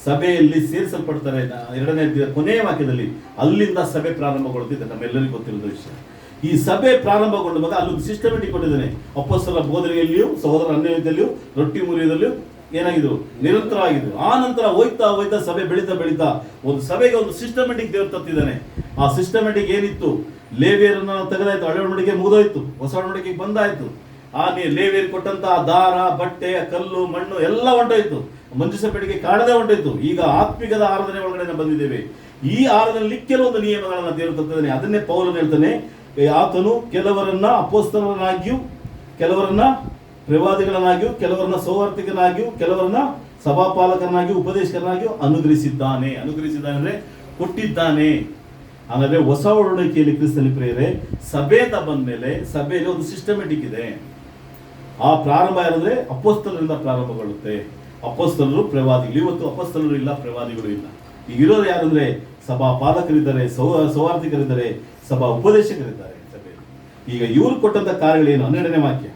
ಸಭೆಯಲ್ಲಿ ಸೇರಿಸಲ್ಪಡ್ತಾರೆ. 2ನೇ ಅಧ್ಯಾಯದ ಕೊನೆಯ ವಾಕ್ಯದಲ್ಲಿ ಅಲ್ಲಿಂದ ಸಭೆ ಪ್ರಾರಂಭಗೊಳ್ಳುತ್ತಿದೆ. ನಮ್ಮೆಲ್ಲರಿಗೂ ಗೊತ್ತಿರೋದ ವಿಷಯ. ಈ ಸಭೆ ಪ್ರಾರಂಭಗೊಂಡಾಗ ಅಲ್ಲೊಂದು ಸಿಸ್ಟಮೆಟಿಕ್ ಕೊಟ್ಟಿದ್ದಾನೆ. ಅಪೊಸ್ತಲರ ಬೋಧನೆಯಲ್ಲಿಯೂ, ಸಹೋದರ ಅನ್ಯೋನ್ಯದಲ್ಲಿಯೂ, ರೊಟ್ಟಿ ಮುರಿಯೋದಲ್ಲಿಯೂ ಏನಾಗಿದ್ರು, ನಿರಂತರವಾಗಿದ್ರು. ಆ ನಂತರ ಹೋಯ್ತಾ ಸಭೆ ಬೆಳೀತಾ ಒಂದು ಸಭೆಗೆ ಒಂದು ಸಿಸ್ಟಮೆಟಿಕ್ ದೇವರು ತತ್ತಿದ್ದಾನೆ. ಆ ಸಿಸ್ಟಮೆಟಿಕ್ ಏನಿತ್ತು, ಲೇವಿಯರನ್ನ ತೆಗೆದಾಯ್ತು, ಹಳೆ ಒಡಂಬಡಿಕೆ ಮುಗಿದೋಯ್ತು, ಹೊಸ ಒಡಂಬಡಿಕೆಗೆ ಬಂದಾಯ್ತು. ಆ ಲೇವಿಯರ್ ಕೊಟ್ಟಂತ ದಾರ, ಬಟ್ಟೆ, ಕಲ್ಲು, ಮಣ್ಣು ಎಲ್ಲ ಹೊಂಟೋಯ್ತು. ಮಂಜುಷ ಪೆಟ್ಟಿಗೆ ಕಾಡದೆ ಹೊಂಟೋಯ್ತು. ಈಗ ಆತ್ಮಿಕದ ಆರಾಧನೆ ಒಳಗಡೆ ಬಂದಿದ್ದೇವೆ. ಈ ಆರಾಧನೆಯಲ್ಲಿ ಕೆಲವೊಂದು ನಿಯಮಗಳನ್ನ ದೇವರು ತತ್ತಿದ್ದಾನೆ. ಅದನ್ನೇ ಪೌಲನು ಹೇಳ್ತಾನೆ, ಆತನು ಕೆಲವರನ್ನ ಅಪೊಸ್ತಲರನ್ನಾಗಿಯೂ, ಕೆಲವರನ್ನ ಪ್ರವಾದಿಗಳನ್ನಾಗಿಯೂ, ಕೆಲವರನ್ನ ಸೌವಾರ್ತಿಕನಾಗಿಯೂ, ಕೆಲವರನ್ನ ಸಭಾಪಾಲಕರನ್ನಾಗಿಯೂ, ಉಪದೇಶಕರನ್ನಾಗಿಯೂ ಅನುಗ್ರಹಿಸಿದ್ದಾನೆ ಅಂದ್ರೆ ಕೊಟ್ಟಿದ್ದಾನೆ. ಹಾಗಾದ್ರೆ ಹೊಸ ಒಡಂಬಡಿಕೆಯಲ್ಲಿ ಕ್ರಿಸ್ತನ ಪ್ರಿಯರೇ, ಸಭೆ ಅಂತ ಬಂದ ಮೇಲೆ ಸಭೆಯಲ್ಲಿ ಒಂದು ಸಿಸ್ಟಮೆಟಿಕ್ ಇದೆ. ಆ ಪ್ರಾರಂಭ ಯಾರಂದ್ರೆ ಅಪೊಸ್ತಲರಿಂದ ಪ್ರಾರಂಭಗೊಳ್ಳುತ್ತೆ. ಅಪೊಸ್ತಲರು, ಪ್ರವಾದಿಗಳು. ಇವತ್ತು ಅಪೊಸ್ತಲರು ಇಲ್ಲ, ಪ್ರವಾದಿಗಳು ಇಲ್ಲ. ಈಗ ಇರೋರು ಯಾರಂದ್ರೆ ಸಭಾ ಪಾಲಕರಿದ್ದಾರೆ, ಸೌವಾರ್ತಿಕರಿದ್ದಾರೆ, ಸಭಾ ಉಪದೇಶಕರಿದ್ದಾರೆ ಸಭೆಯಲ್ಲಿ. ಈಗ ಇವರು ಕೊಟ್ಟಂತ ಕಾರ್ಯಗಳೇನು? 12ನೇ ವಾಕ್ಯ.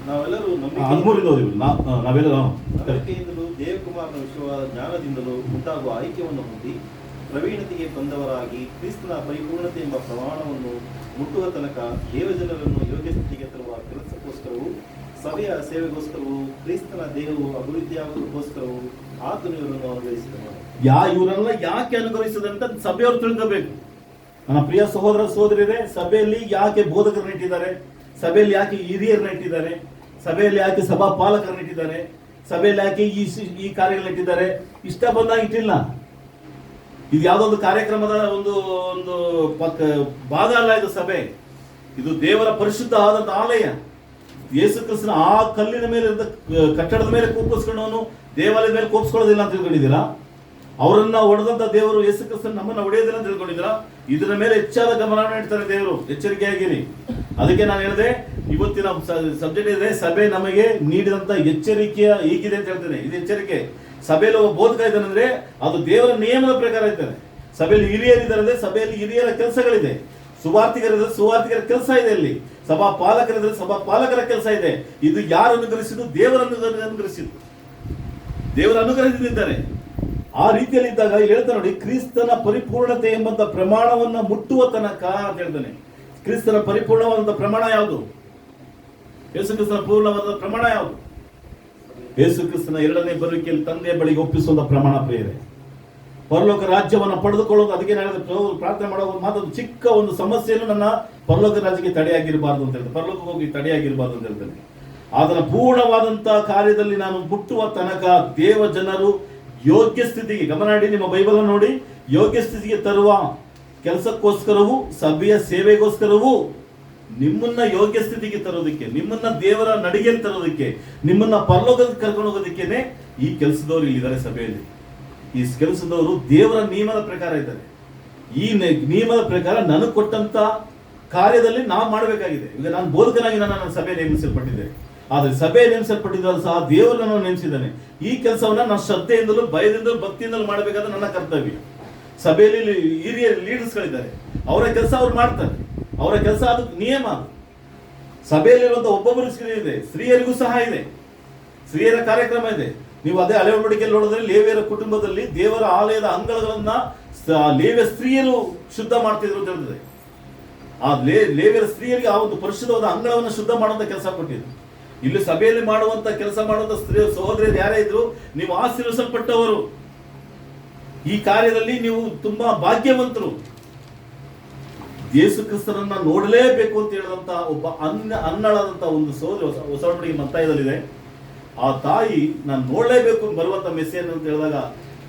ನಾವೆಲ್ಲರೂ ನಂಬಿಕೆಯಿಂದಲೂ ದೇವಕುಮಾರನ ವಿಷಯವಾದ ಜ್ಞಾನದಿಂದಲೂ ಉಂಟಾಗುವ ಐಕ್ಯವನ್ನು ಹೊಂದಿ ಪ್ರವೀಣತೆಗೆ ಬಂದವರಾಗಿ ಕ್ರಿಸ್ತನ ಪರಿಪೂರ್ಣತೆ ಎಂಬ ಪ್ರಮಾಣವನ್ನು ಮುಟ್ಟುವ ತನಕ ದೇವಜನರನ್ನು ಯೋಗ್ಯ ಸ್ಥಿತಿಗೆ ತರುವ ಕೆಲಸಕ್ಕೋಸ್ಕರವೂ, ಸಭೆಯ ಸೇವೆಗೋಸ್ಕರವೂ, ಕ್ರಿಸ್ತನ ದೇಹವು ಅಭಿವೃದ್ಧಿಯಾಗೋದಕ್ಕೋಸ್ಕರವೂ ಆತನು ಇವರನ್ನು ಅನುಗ್ರಹಿಸಿದನು. ಇವರೆಲ್ಲ ಯಾಕೆ ಅನುಗ್ರಹಿಸಿದಂತ ಸಭೆಯವರು ತಿಳ್ಕೋಬೇಕು. ನನ್ನ ಪ್ರಿಯ ಸಹೋದರ ಸಹೋದರಿಯರೇ, ಸಭೆಯಲ್ಲಿ ಯಾಕೆ ಬೋಧಕರನ್ನ ಇಟ್ಟಿದ್ದಾರೆ, ಸಭೆಯಲ್ಲಿ ಯಾಕೆ ಹಿರಿಯರನ್ನ ಇಟ್ಟಿದ್ದಾರೆ, ಸಭೆಯಲ್ಲಿ ಯಾಕೆ ಸಭಾ ಪಾಲಕರನ್ನ ಇಟ್ಟಿದ್ದಾರೆ, ಸಭೆಯಲ್ಲಿ ಯಾಕೆ ಈ ಕಾರ್ಯಗಳನ್ನ ಇಟ್ಟಿದ್ದಾರೆ? ಇಷ್ಟ ಬಂದಾಗ ಇಟ್ಟಿಲ್ಲ. ಇದು ಯಾವುದೊಂದು ಕಾರ್ಯಕ್ರಮದ ಒಂದು ಭಾಗ ಅಲ್ಲ. ಇದು ಸಭೆ, ಇದು ದೇವರ ಪರಿಶುದ್ಧ ಆದಂತ ಆಲಯ. ಯೇಸು ಕ್ರಿಸ್ತನ ಆ ಕಲ್ಲಿನ ಮೇಲೆ ಕಟ್ಟಡದ ಮೇಲೆ ಕೋಪಿಸ್ಕೊಂಡವನು ದೇವಾಲಯದ ಮೇಲೆ ಕೋಪಿಸ್ಕೊಳ್ಳೋದಿಲ್ಲ ಅಂತ ತಿಳ್ಕೊಂಡಿದ್ದೀರಾ? ಅವರನ್ನ ಹೊಡೆದಂತ ದೇವರು ಯೇಸು ಕ್ರಿಸ್ತನ ನಮ್ಮನ್ನ ಹೊಡೆಯೋದಿಲ್ಲ ಅಂತ ತಿಳ್ಕೊಂಡಿದ್ದೀರಾ? ಇದರ ಮೇಲೆ ಹೆಚ್ಚಾದ ಗಮನ ಇಡ್ತಾರೆ ದೇವರು. ಎಚ್ಚರಿಕೆಯಾಗಿರಿ. ಅದಕ್ಕೆ ನಾನು ಹೇಳಿದೆ, ಇವತ್ತಿನ ಸಬ್ಜೆಕ್ಟ್ ಇದೆ, ಸಭೆ ನಮಗೆ ನೀಡಿದಂತ ಎಚ್ಚರಿಕೆಯ ಹೀಗಿದೆ ಅಂತ ಹೇಳ್ತೇನೆ. ಇದು ಎಚ್ಚರಿಕೆ. ಸಭೆಯಲ್ಲಿ ಒಬ್ಬ ಬೋಧಕ ಇದ್ದಾನಂದ್ರೆ ಅದು ದೇವರ ನಿಯಮದ ಪ್ರಕಾರ ಇದ್ದಾನೆ. ಸಭೆಯಲ್ಲಿ ಹಿರಿಯರಿದ್ದಾರೆ, ಸಭೆಯಲ್ಲಿ ಹಿರಿಯರ ಕೆಲಸಗಳಿದೆ. ಸುವಾರ್ತಿಕರಿದ್ರೆ ಸುವಾರ್ತಿಕರ ಕೆಲಸ ಇದೆ. ಅಲ್ಲಿ ಸಭಾ ಪಾಲಕರಿದ್ರೆ ಸಭಾ ಪಾಲಕರ ಕೆಲಸ ಇದೆ. ಇದು ಯಾರು ಅನುಗ್ರಹಿಸಿದ್ದು? ದೇವರನ್ನು ಅನುಗ್ರಹಿಸಿದ್ದು. ದೇವರ ಅನುಗ್ರಹಿಸಿದ್ದಾರೆ. ಆ ರೀತಿಯಲ್ಲಿ ಇದ್ದಾಗ ಇಲ್ಲಿ ಹೇಳ್ತಾನೆ ನೋಡಿ, ಕ್ರಿಸ್ತನ ಪರಿಪೂರ್ಣತೆ ಎಂಬಂತ ಪ್ರಮಾಣವನ್ನ ಮುಟ್ಟುವ ತನಕ ಅಂತ ಹೇಳ್ತಾನೆ. ಕ್ರಿಸ್ತನ ಪರಿಪೂರ್ಣವಾದಂತ ಪ್ರಮಾಣ ಯಾವುದು? ಯೇಸು ಕ್ರಿಸ್ತನ ಪೂರ್ಣವಾದ ಪ್ರಮಾಣ ಯಾವುದು? ಯೇಸು ಕ್ರಿಸ್ತನ ಎರಡನೇ ಬರುವಿಕೆಯಲ್ಲಿ ತಂದೆಯ ಬಳಿಗೆ ಒಪ್ಪಿಸುವಂತ ಪ್ರಮಾಣ ಪ್ರಿಯರೇ. ಪರಲೋಕ ರಾಜ್ಯವನ್ನ ಪಡೆದುಕೊಳ್ಳೋದು, ಅದಕ್ಕೆ ನಾನು ಪ್ರಾರ್ಥನೆ ಮಾಡೋ ಮಾತು, ಚಿಕ್ಕ ಒಂದು ಸಮಸ್ಯೆಯನ್ನು ನನ್ನ ಪರಲೋಕ ರಾಜ್ಯಕ್ಕೆ ತಡೆಯಾಗಿರಬಾರ್ದು ಅಂತ ಹೇಳ್ತಾರೆ, ಪರಲೋಕಕ್ಕೆ ಹೋಗಿ ತಡೆಯಾಗಿರಬಾರ್ದು ಅಂತ ಹೇಳ್ತಾನೆ. ಅದನ್ನ ಪೂರ್ಣವಾದಂತಹ ಕಾರ್ಯದಲ್ಲಿ ನಾನು ಮುಟ್ಟುವ ತನಕ ದೇವ ಜನರು ಯೋಗ್ಯ ಸ್ಥಿತಿಗೆ, ಗಮನ ಮಾಡಿ ನಿಮ್ಮ ಬೈಬಲ್ ನೋಡಿ, ಯೋಗ್ಯ ಸ್ಥಿತಿಗೆ ತರುವ ಕೆಲಸಕ್ಕೋಸ್ಕರವೂ ಸಭೆಯ ಸೇವೆಗೋಸ್ಕರವೂ ನಿಮ್ಮನ್ನ ಯೋಗ್ಯ ಸ್ಥಿತಿಗೆ ತರೋದಕ್ಕೆ, ನಿಮ್ಮನ್ನ ದೇವರ ನಡಿಗೆಯಲ್ಲಿ ತರೋದಕ್ಕೆ, ನಿಮ್ಮನ್ನ ಪರಲೋಕಕ್ಕೆ ಕರ್ಕೊಂಡು ಹೋಗೋದಕ್ಕೇನೆ ಈ ಕೆಲಸದವರು ಇಲ್ಲಿದ್ದಾರೆ ಸಭೆಯಲ್ಲಿ. ಈ ಕೆಲಸದವರು ದೇವರ ನಿಯಮದ ಪ್ರಕಾರ ಇದ್ದಾರೆ. ಈ ನಿಯಮದ ಪ್ರಕಾರ ನನಗೆ ಕೊಟ್ಟಂತ ಕಾರ್ಯದಲ್ಲಿ ನಾವು ಮಾಡಬೇಕಾಗಿದೆ. ಈಗ ನಾನು ಬೋಧಕನಾಗಿ ನನ್ನ ಸಭೆ ನೇಮಿಸಲ್ಪಟ್ಟಿದ್ದೆ, ಆದರೆ ಸಭೆ ನೇಮಿಸಲ್ಪಟ್ಟಿದ್ದರೂ ಸಹ ದೇವರು ನನ್ನನ್ನು ನೇಮಿಸಿದ್ದಾನೆ. ಈ ಕೆಲಸವನ್ನ ನಾನು ಶ್ರದ್ಧೆಯಿಂದಲೂ ಭಯದಿಂದಲೂ ಭಕ್ತಿಯಿಂದಲೂ ಮಾಡಬೇಕಾದ ನನ್ನ ಕರ್ತವ್ಯ. ಸಭೆಯಲ್ಲಿ ಹಿರಿಯ ಲೀಡರ್ಸ್ಗಳಿದ್ದಾರೆ, ಅವರ ಕೆಲಸ ಅವ್ರು ಮಾಡ್ತಾರೆ, ಅವರ ಕೆಲಸ ಅದು ನಿಯಮ. ಸಭೆಯಲ್ಲಿರುವಂತ ಒಬ್ಬೊಬ್ಬರು ಇದೆ, ಸ್ತ್ರೀಯರಿಗೂ ಸಹ ಇದೆ, ಸ್ತ್ರೀಯರ ಕಾರ್ಯಕ್ರಮ ಇದೆ. ನೀವು ಅದೇ ಹಳೆ ಒಡಂಬಡಿಕೆಯಲ್ಲಿ ನೋಡಿದ್ರೆ ಲೇವಿಯರ ಕುಟುಂಬದಲ್ಲಿ ದೇವರ ಆಲಯದ ಅಂಗಳಗಳನ್ನ ಲೇವಿಯ ಸ್ತ್ರೀಯರು ಶುದ್ಧ ಮಾಡ್ತಿದ್ರು ಅಂತ ಹೇಳ್ತದೆ. ಆ ಲೇವಿಯರ ಸ್ತ್ರೀಯರಿಗೆ ಆ ಒಂದು ಪರಿಶುದ್ಧವಾದ ಅಂಗಳವನ್ನು ಶುದ್ಧ ಮಾಡುವಂತ ಕೆಲಸ ಕೊಟ್ಟಿದ್ರು. ಇಲ್ಲಿ ಸಭೆಯಲ್ಲಿ ಮಾಡುವಂತ ಕೆಲಸ ಮಾಡುವಂತ ಸ್ತ್ರೀ ಸಹೋದರಿಯರು ಯಾರೇ ಇದ್ರು, ನೀವು ಆಶೀರ್ವಿಸಲ್ಪಟ್ಟವರು. ಈ ಕಾರ್ಯದಲ್ಲಿ ನೀವು ತುಂಬಾ ಭಾಗ್ಯವಂತರು. ಯೇಸು ಕ್ರಿಸ್ತನನ್ನ ನೋಡಲೇಬೇಕು ಅಂತ ಹೇಳಿದಂತ ಒಬ್ಬ ಅನ್ನಳಾದಂತ ಒಂದು ಸಹೋದರಿ ಹೊಸ ಒಡಂಬಡಿಕೆ ಮತ್ತಾಯದಲ್ಲಿದೆ. ಆ ತಾಯಿ ನಾನು ನೋಡಲೇಬೇಕು ಬರುವಂತ ಮೆಸೇಜ್ ಅಂತ ಹೇಳಿದಾಗ,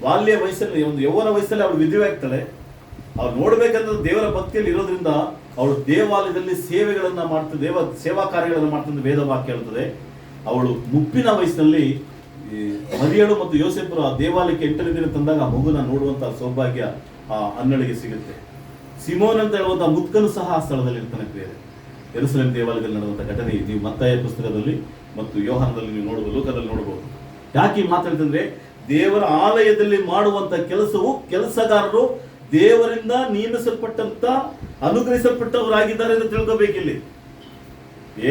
ಬಾಲ್ಯ ವಯಸ್ಸಲ್ಲಿ, ಒಂದು ಯೌವನ ವಯಸ್ಸಲ್ಲಿ ಅವಳು ವಿಧವೆ ಆಗ್ತಾಳೆ. ಅವ್ರು ನೋಡ್ಬೇಕಂದ್ರೆ ದೇವರ ಭಕ್ತಿಯಲ್ಲಿ ಇರೋದ್ರಿಂದ ಅವಳು ದೇವಾಲಯದಲ್ಲಿ ಸೇವೆಗಳನ್ನ ಮಾಡ್ತಾ, ಸೇವಾ ಕಾರ್ಯಗಳನ್ನು ಮಾಡ್ತಾ ವೇದ ವಾಕ್ಯ ಹೇಳ್ತದೆ. ಅವಳು ಮುಪ್ಪಿನ ವಯಸ್ಸಿನಲ್ಲಿ ಮರಿಯಳು ಮತ್ತು ಯೋಸೇಫರು ಆ ದೇವಾಲಯಕ್ಕೆ ಎಂಟನೇ ದಿನ ತಂದಾಗ ಆ ಮಗುನ ನೋಡುವಂತ ಸೌಭಾಗ್ಯ ಆ ಅನ್ನಳಿಗೆ ಸಿಗುತ್ತೆ. ಸಿಮೋನ್ ಅಂತ ಹೇಳುವಂತ ಮುದ್ಕನು ಸಹ ಆ ಸ್ಥಳದಲ್ಲಿ ಇರ್ತಾನೆ ಪ್ರಿಯರೇ. ಯೆರೂಸಲೇಮ್ ದೇವಾಲಯದಲ್ಲಿ ನಡೆದಂತ ಘಟನೆ ನೀವು ಮತ್ತಾಯ ಪುಸ್ತಕದಲ್ಲಿ ಮತ್ತು ಯೋಹಾನದಲ್ಲಿ ನೀವು ನೋಡಬಹುದು, ಲೋಕದಲ್ಲಿ ನೋಡಬಹುದು. ಯಾಕೆ ಮಾತಾಡ್ತಂದ್ರೆ, ದೇವರ ಆಲಯದಲ್ಲಿ ಮಾಡುವಂತ ಕೆಲಸವು ಕೆಲಸಗಾರರು ದೇವರಿಂದ ನೇಮಿಸಲ್ಪಟ್ಟಂತ ಅನುಗ್ರಹಿಸಲ್ಪಟ್ಟವರಾಗಿದ್ದಾರೆ ಅಂತ ತಿಳ್ಕೋಬೇಕಿಲ್ಲಿ.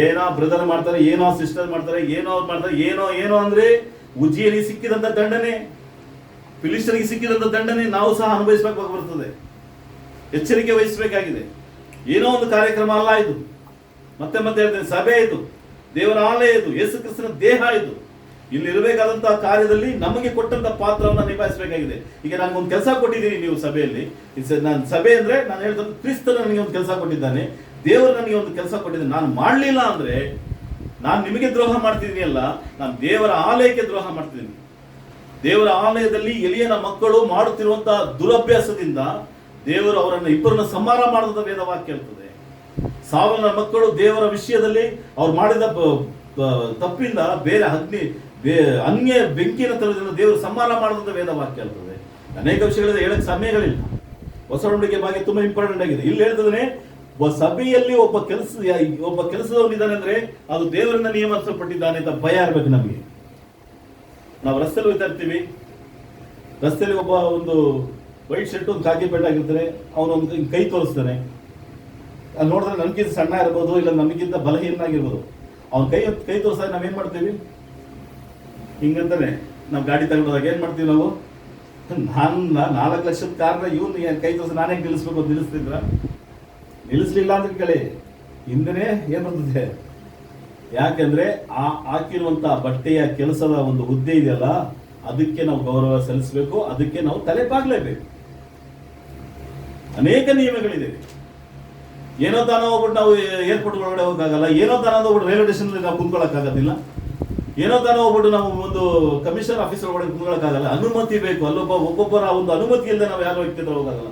ಏನೋ ಬ್ರದರ್ ಮಾಡ್ತಾರೆ, ಏನೋ ಸಿಸ್ಟರ್ ಮಾಡ್ತಾರೆ, ಏನೋ ಮಾಡ್ತಾರೆ, ಏನೋ ಅಂದ್ರೆ ಉಜ್ಜಿಯಲ್ಲಿ ಸಿಕ್ಕಿದಂತ ದಂಡನೆ, ಫಿಲಿಸ್ಟರಿಗೆ ಸಿಕ್ಕಿದಂತ ದಂಡನೆ ನಾವು ಸಹ ಅನುಭವಿಸಬೇಕು ಬರ್ತದೆ. ಎಚ್ಚರಿಕೆ ವಹಿಸಬೇಕಾಗಿದೆ. ಏನೋ ಒಂದು ಕಾರ್ಯಕ್ರಮ ಅಲ್ಲ ಇದು. ಮತ್ತೆ ಹೇಳ್ತೇನೆ, ಸಭೆ ಇದು, ದೇವರ ಆಲಯ ಇದು, ಯೇಸು ಕ್ರಿಸ್ತನ ದೇಹ ಇದು. ಇಲ್ಲಿ ಇರಬೇಕಾದಂತಹ ಕಾರ್ಯದಲ್ಲಿ ನಮಗೆ ಕೊಟ್ಟಂತ ಪಾತ್ರವನ್ನು ನಿಭಾಯಿಸಬೇಕಾಗಿದೆ. ಈಗ ನನಗೊಂದು ಕೆಲಸ ಕೊಟ್ಟಿದ್ದೀನಿ ನೀವು ಸಭೆಯಲ್ಲಿ. ನಾನು ಸಭೆ ಅಂದ್ರೆ ನಾನು ಹೇಳ್ತೇನೆ, ಕ್ರಿಸ್ತನ ನನಗೆ ಒಂದು ಕೆಲಸ ಕೊಟ್ಟಿದ್ದಾನೆ, ದೇವರು ನನಗೆ ಒಂದು ಕೆಲಸ ಕೊಟ್ಟಿದ್ದಾನೆ. ನಾನು ಮಾಡಲಿಲ್ಲ ಅಂದ್ರೆ ನಾನು ನಿಮಗೆ ದ್ರೋಹ ಮಾಡ್ತಿದ್ದೀನಿ ಅಲ್ಲ, ನಾನು ದೇವರ ಆಲಯಕ್ಕೆ ದ್ರೋಹ ಮಾಡ್ತಿದ್ದೀನಿ. ದೇವರ ಆಲಯದಲ್ಲಿ ಎಲಿಯನ ಮಕ್ಕಳು ಮಾಡುತ್ತಿರುವಂತಹ ದುರಭ್ಯಾಸದಿಂದ ದೇವರು ಅವರನ್ನು ಇಬ್ಬರನ್ನ ಸಂಹಾರ ಮಾಡಿದ ವೇದ ವಾಕ್ಯ ಹೇಳ್ತದೆ. ಸಾವನ ಮಕ್ಕಳು ದೇವರ ವಿಷಯದಲ್ಲಿ ಅವ್ರು ಮಾಡಿದ ತಪ್ಪಿಂದ ಬೇರೆ ಅನ್ಯ ಬೆಂಕಿನ ತರದಿಂದ ದೇವರು ಸಂಹಾರ ಮಾಡಿದಂತ ವೇದ ವಾಕ್ಯ ಹೇಳ್ತದೆ. ಅನೇಕ ವಿಷಯಗಳಿದೆ, ಹೇಳಕ್ ಸಮಯಗಳಿಲ್ಲ. ಹೊಸ ಒಡಂಬಡಿಕೆ ಬಗ್ಗೆ ತುಂಬಾ ಇಂಪಾರ್ಟೆಂಟ್ ಆಗಿದೆ. ಇಲ್ಲಿ ಹೇಳ್ತದೆ, ಸಭೆಯಲ್ಲಿ ಒಬ್ಬ ಕೆಲಸದವನಿದ್ದಾನೆ ಅಂದ್ರೆ ಅದು ದೇವರಿಂದ ನಿಯಮಿಸಲ್ಪಟ್ಟಿದ್ದಾನೆ ಅಂತ ಭಯ ಇರಬೇಕು ನಮಗೆ. ನಾವು ರಸ್ತೆಯಲ್ಲಿ ಹೋಗ್ತಾ ಇರ್ತೀವಿ, ರಸ್ತೆಯಲ್ಲಿ ಒಬ್ಬ ಒಂದು ವೈಟ್ ಶರ್ಟ್ ಒಂದು ಕಾಕಿ ಪ್ಯಾಂಟ್ ಆಗಿರ್ತಾನೆ, ಅವನೊಂದು ಕೈ ತೋರಿಸ್ತಾನೆ. ಅಲ್ಲಿ ನೋಡಿದ್ರೆ ನಮ್ಗಿಂತ ಸಣ್ಣ ಇರ್ಬೋದು, ಇಲ್ಲ ನಮಗಿಂತ ಬಲಹೀನಾಗಿರ್ಬೋದು. ಅವ್ನ ಕೈ ತೋರಿಸಿದಾಗ ನಾವೇನ್ ಮಾಡ್ತೀವಿ? ಹಿಂಗಂತಾನೆ ನಾವು ಗಾಡಿ ತಗೊಂಡೋದಾಗ ಏನ್ ಮಾಡ್ತೀವಿ ನಾವು? ನಾನು 4 ಲಕ್ಷದ ಕಾರ್ನ ಇವನು ಕೈ ತೋರಿಸಿ ನಾನೇ ನಿಲ್ಲಿಸ್ಬೇಕು ಅಂತ ನಿಲ್ಲಿಸ್ತಿದ್ರ? ನಿಲ್ಲಿಸ್ಲಿಲ್ಲ ಅಂತ ಕೇಳಿ ಹಿಂದೆನೆ ಏನ್ ಬರ್ತದೆ? ಯಾಕೆಂದ್ರೆ ಆ ಹಾಕಿರುವಂತ ಬಟ್ಟೆಯ ಕೆಲಸದ ಒಂದು ಹುದ್ದೆ ಇದೆಯಲ್ಲ, ಅದಕ್ಕೆ ನಾವು ಗೌರವ ಸಲ್ಲಿಸಬೇಕು, ಅದಕ್ಕೆ ನಾವು ತಲೆ ಬಾಗ್ಲೇಬೇಕು. ಅನೇಕ ನಿಯಮಗಳಿದೆ. ಏನೋ ತಾನ ಹೋಗ್ಬಿಟ್ಟು ನಾವು ಏರ್ಪೋರ್ಟ್ ಒಳಗಡೆ ಹೋಗಕ್ಕಾಗಲ್ಲ, ಏನೋ ತಾನ ಹೋಗ್ಬಿಟ್ಟು ರೈಲ್ವೆ ಸ್ಟೇಷನ್ ನಾವು ಕುಂತ್ಕೊಳ್ಳೋಕ್ಕಾಗೋದಿಲ್ಲ, ಏನೋ ತಾನ ಹೋಗ್ಬಿಟ್ಟು ನಾವು ಒಂದು ಕಮಿಷನರ್ ಆಫೀಸ್ ಒಳಗಡೆ ಕುಂತ್ಕೊಳ್ಳೋಕ್ಕಾಗಲ್ಲ. ಅನುಮತಿ ಬೇಕು. ಒಬ್ಬೊಬ್ಬರ ಒಂದು ಅನುಮತಿ ಇಲ್ಲದೆ ನಾವು ಯಾರೋ ವ್ಯಕ್ತಿ ಹತ್ರ ಹೋಗಲ್ಲ.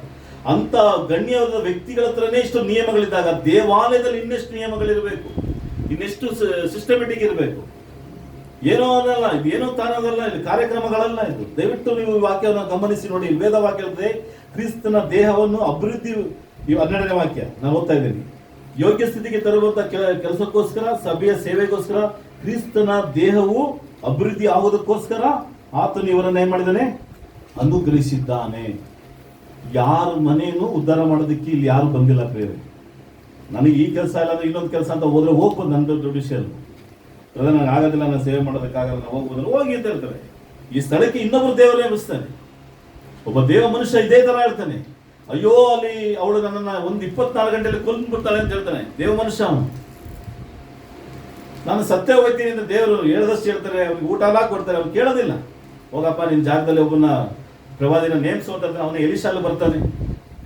ಅಂತ ಗಣ್ಯವಾದ ವ್ಯಕ್ತಿಗಳ ಹತ್ರನೇ ಇಷ್ಟು ನಿಯಮಗಳಿದ್ದಾಗ ದೇವಾಲಯದಲ್ಲಿ ಇನ್ನೆಷ್ಟು ನಿಯಮಗಳಿರಬೇಕು, ಇನ್ನೆಷ್ಟು ಸಿಸ್ಟಮೆಟಿಕ್ ಇರಬೇಕು. ಏನೋ ಅದಲ್ಲ, ಏನೋ ತಾನದಲ್ಲ, ಇದು ಕಾರ್ಯಕ್ರಮಗಳಲ್ಲ ಇದು. ದಯವಿಟ್ಟು ನೀವು ವಾಕ್ಯವನ್ನು ಗಮನಿಸಿ ನೋಡಿ. ವೇದ ವಾಕ್ಯ ಇರ್ತದೆ, ಕ್ರಿಸ್ತನ ದೇಹವನ್ನು ಅಭಿವೃದ್ಧಿ, 12ನೇ ವಾಕ್ಯ ನಾನು ಓದ್ತಾ ಇದ್ದೀನಿ. ಯೋಗ್ಯ ಸ್ಥಿತಿಗೆ ತರುವಂತ ಕೆಲಸಕ್ಕೋಸ್ಕರ, ಸಭೆಯ ಸೇವೆಗೋಸ್ಕರ, ಕ್ರಿಸ್ತನ ದೇಹವು ಅಭಿವೃದ್ಧಿ ಆಗೋದಕ್ಕೋಸ್ಕರ ಆತನು ಇವರನ್ನ ಏನ್ ಮಾಡಿದ್ದಾನೆ? ಅನುಗ್ರಹಿಸಿದ್ದಾನೆ. ಯಾರ ಮನೆಯನ್ನು ಉದ್ಧಾರ ಮಾಡೋದಕ್ಕೆ ಇಲ್ಲಿ ಯಾರು ಬಂದಿಲ್ಲ ಪ್ರೇರೆ. ನನಗೆ ಈ ಕೆಲಸ ಇಲ್ಲ ಅಂದ್ರೆ ಇನ್ನೊಂದು ಕೆಲಸ ಅಂತ ಹೋದ್ರೆ ಹೋಗ್ಬೋದು, ನನ್ನ ದೊಡ್ಡ ವಿಷಯ ಅಲ್ಲ. ನನಗೆ ಆಗೋದಿಲ್ಲ, ನಾನು ಸೇವೆ ಮಾಡೋದಕ್ಕಾಗಲ್ಲ, ನಾವು ಹೋಗ್ಬೋದಲ್ಲ, ಹೋಗಿ ಅಂತ ಹೇಳ್ತಾರೆ. ಈ ಸ್ಥಳಕ್ಕೆ ಇನ್ನೊಬ್ರು ದೇವರು ನೇಮಿಸ್ತಾನೆ. ಒಬ್ಬ ದೇವ ಮನುಷ್ಯ ಇದೇ ತರ ಹೇಳ್ತಾನೆ, ಅಯ್ಯೋ ಅಲ್ಲಿ ಅವಳು ನನ್ನನ್ನು ಒಂದು 24 ಗಂಟೆಯಲ್ಲಿ ಕೊಂದ್ಬಿಡ್ತಾಳೆ ಅಂತ ಹೇಳ್ತಾನೆ ದೇವ ಮನುಷ್ಯ ಅವನು. ನಾನು ಸತ್ಯ ಹೋಗ್ತೀನಿ ಅಂತ ದೇವರು ಹೇಳ್ದಷ್ಟು ಹೇಳ್ತಾರೆ, ಅವ್ನಿಗೆ ಊಟ ಎಲ್ಲ ಕೊಡ್ತಾರೆ, ಅವ್ನು ಕೇಳೋದಿಲ್ಲ. ಹೋಗಪ್ಪ ನಿನ್ನ ಜಾಗದಲ್ಲಿ ಒಬ್ಬನ ಪ್ರವಾದಿನ ನೇಮಿಸು ಅಂತ ಅವನು ಎಲಿಶಾಲು ಬರ್ತಾನೆ.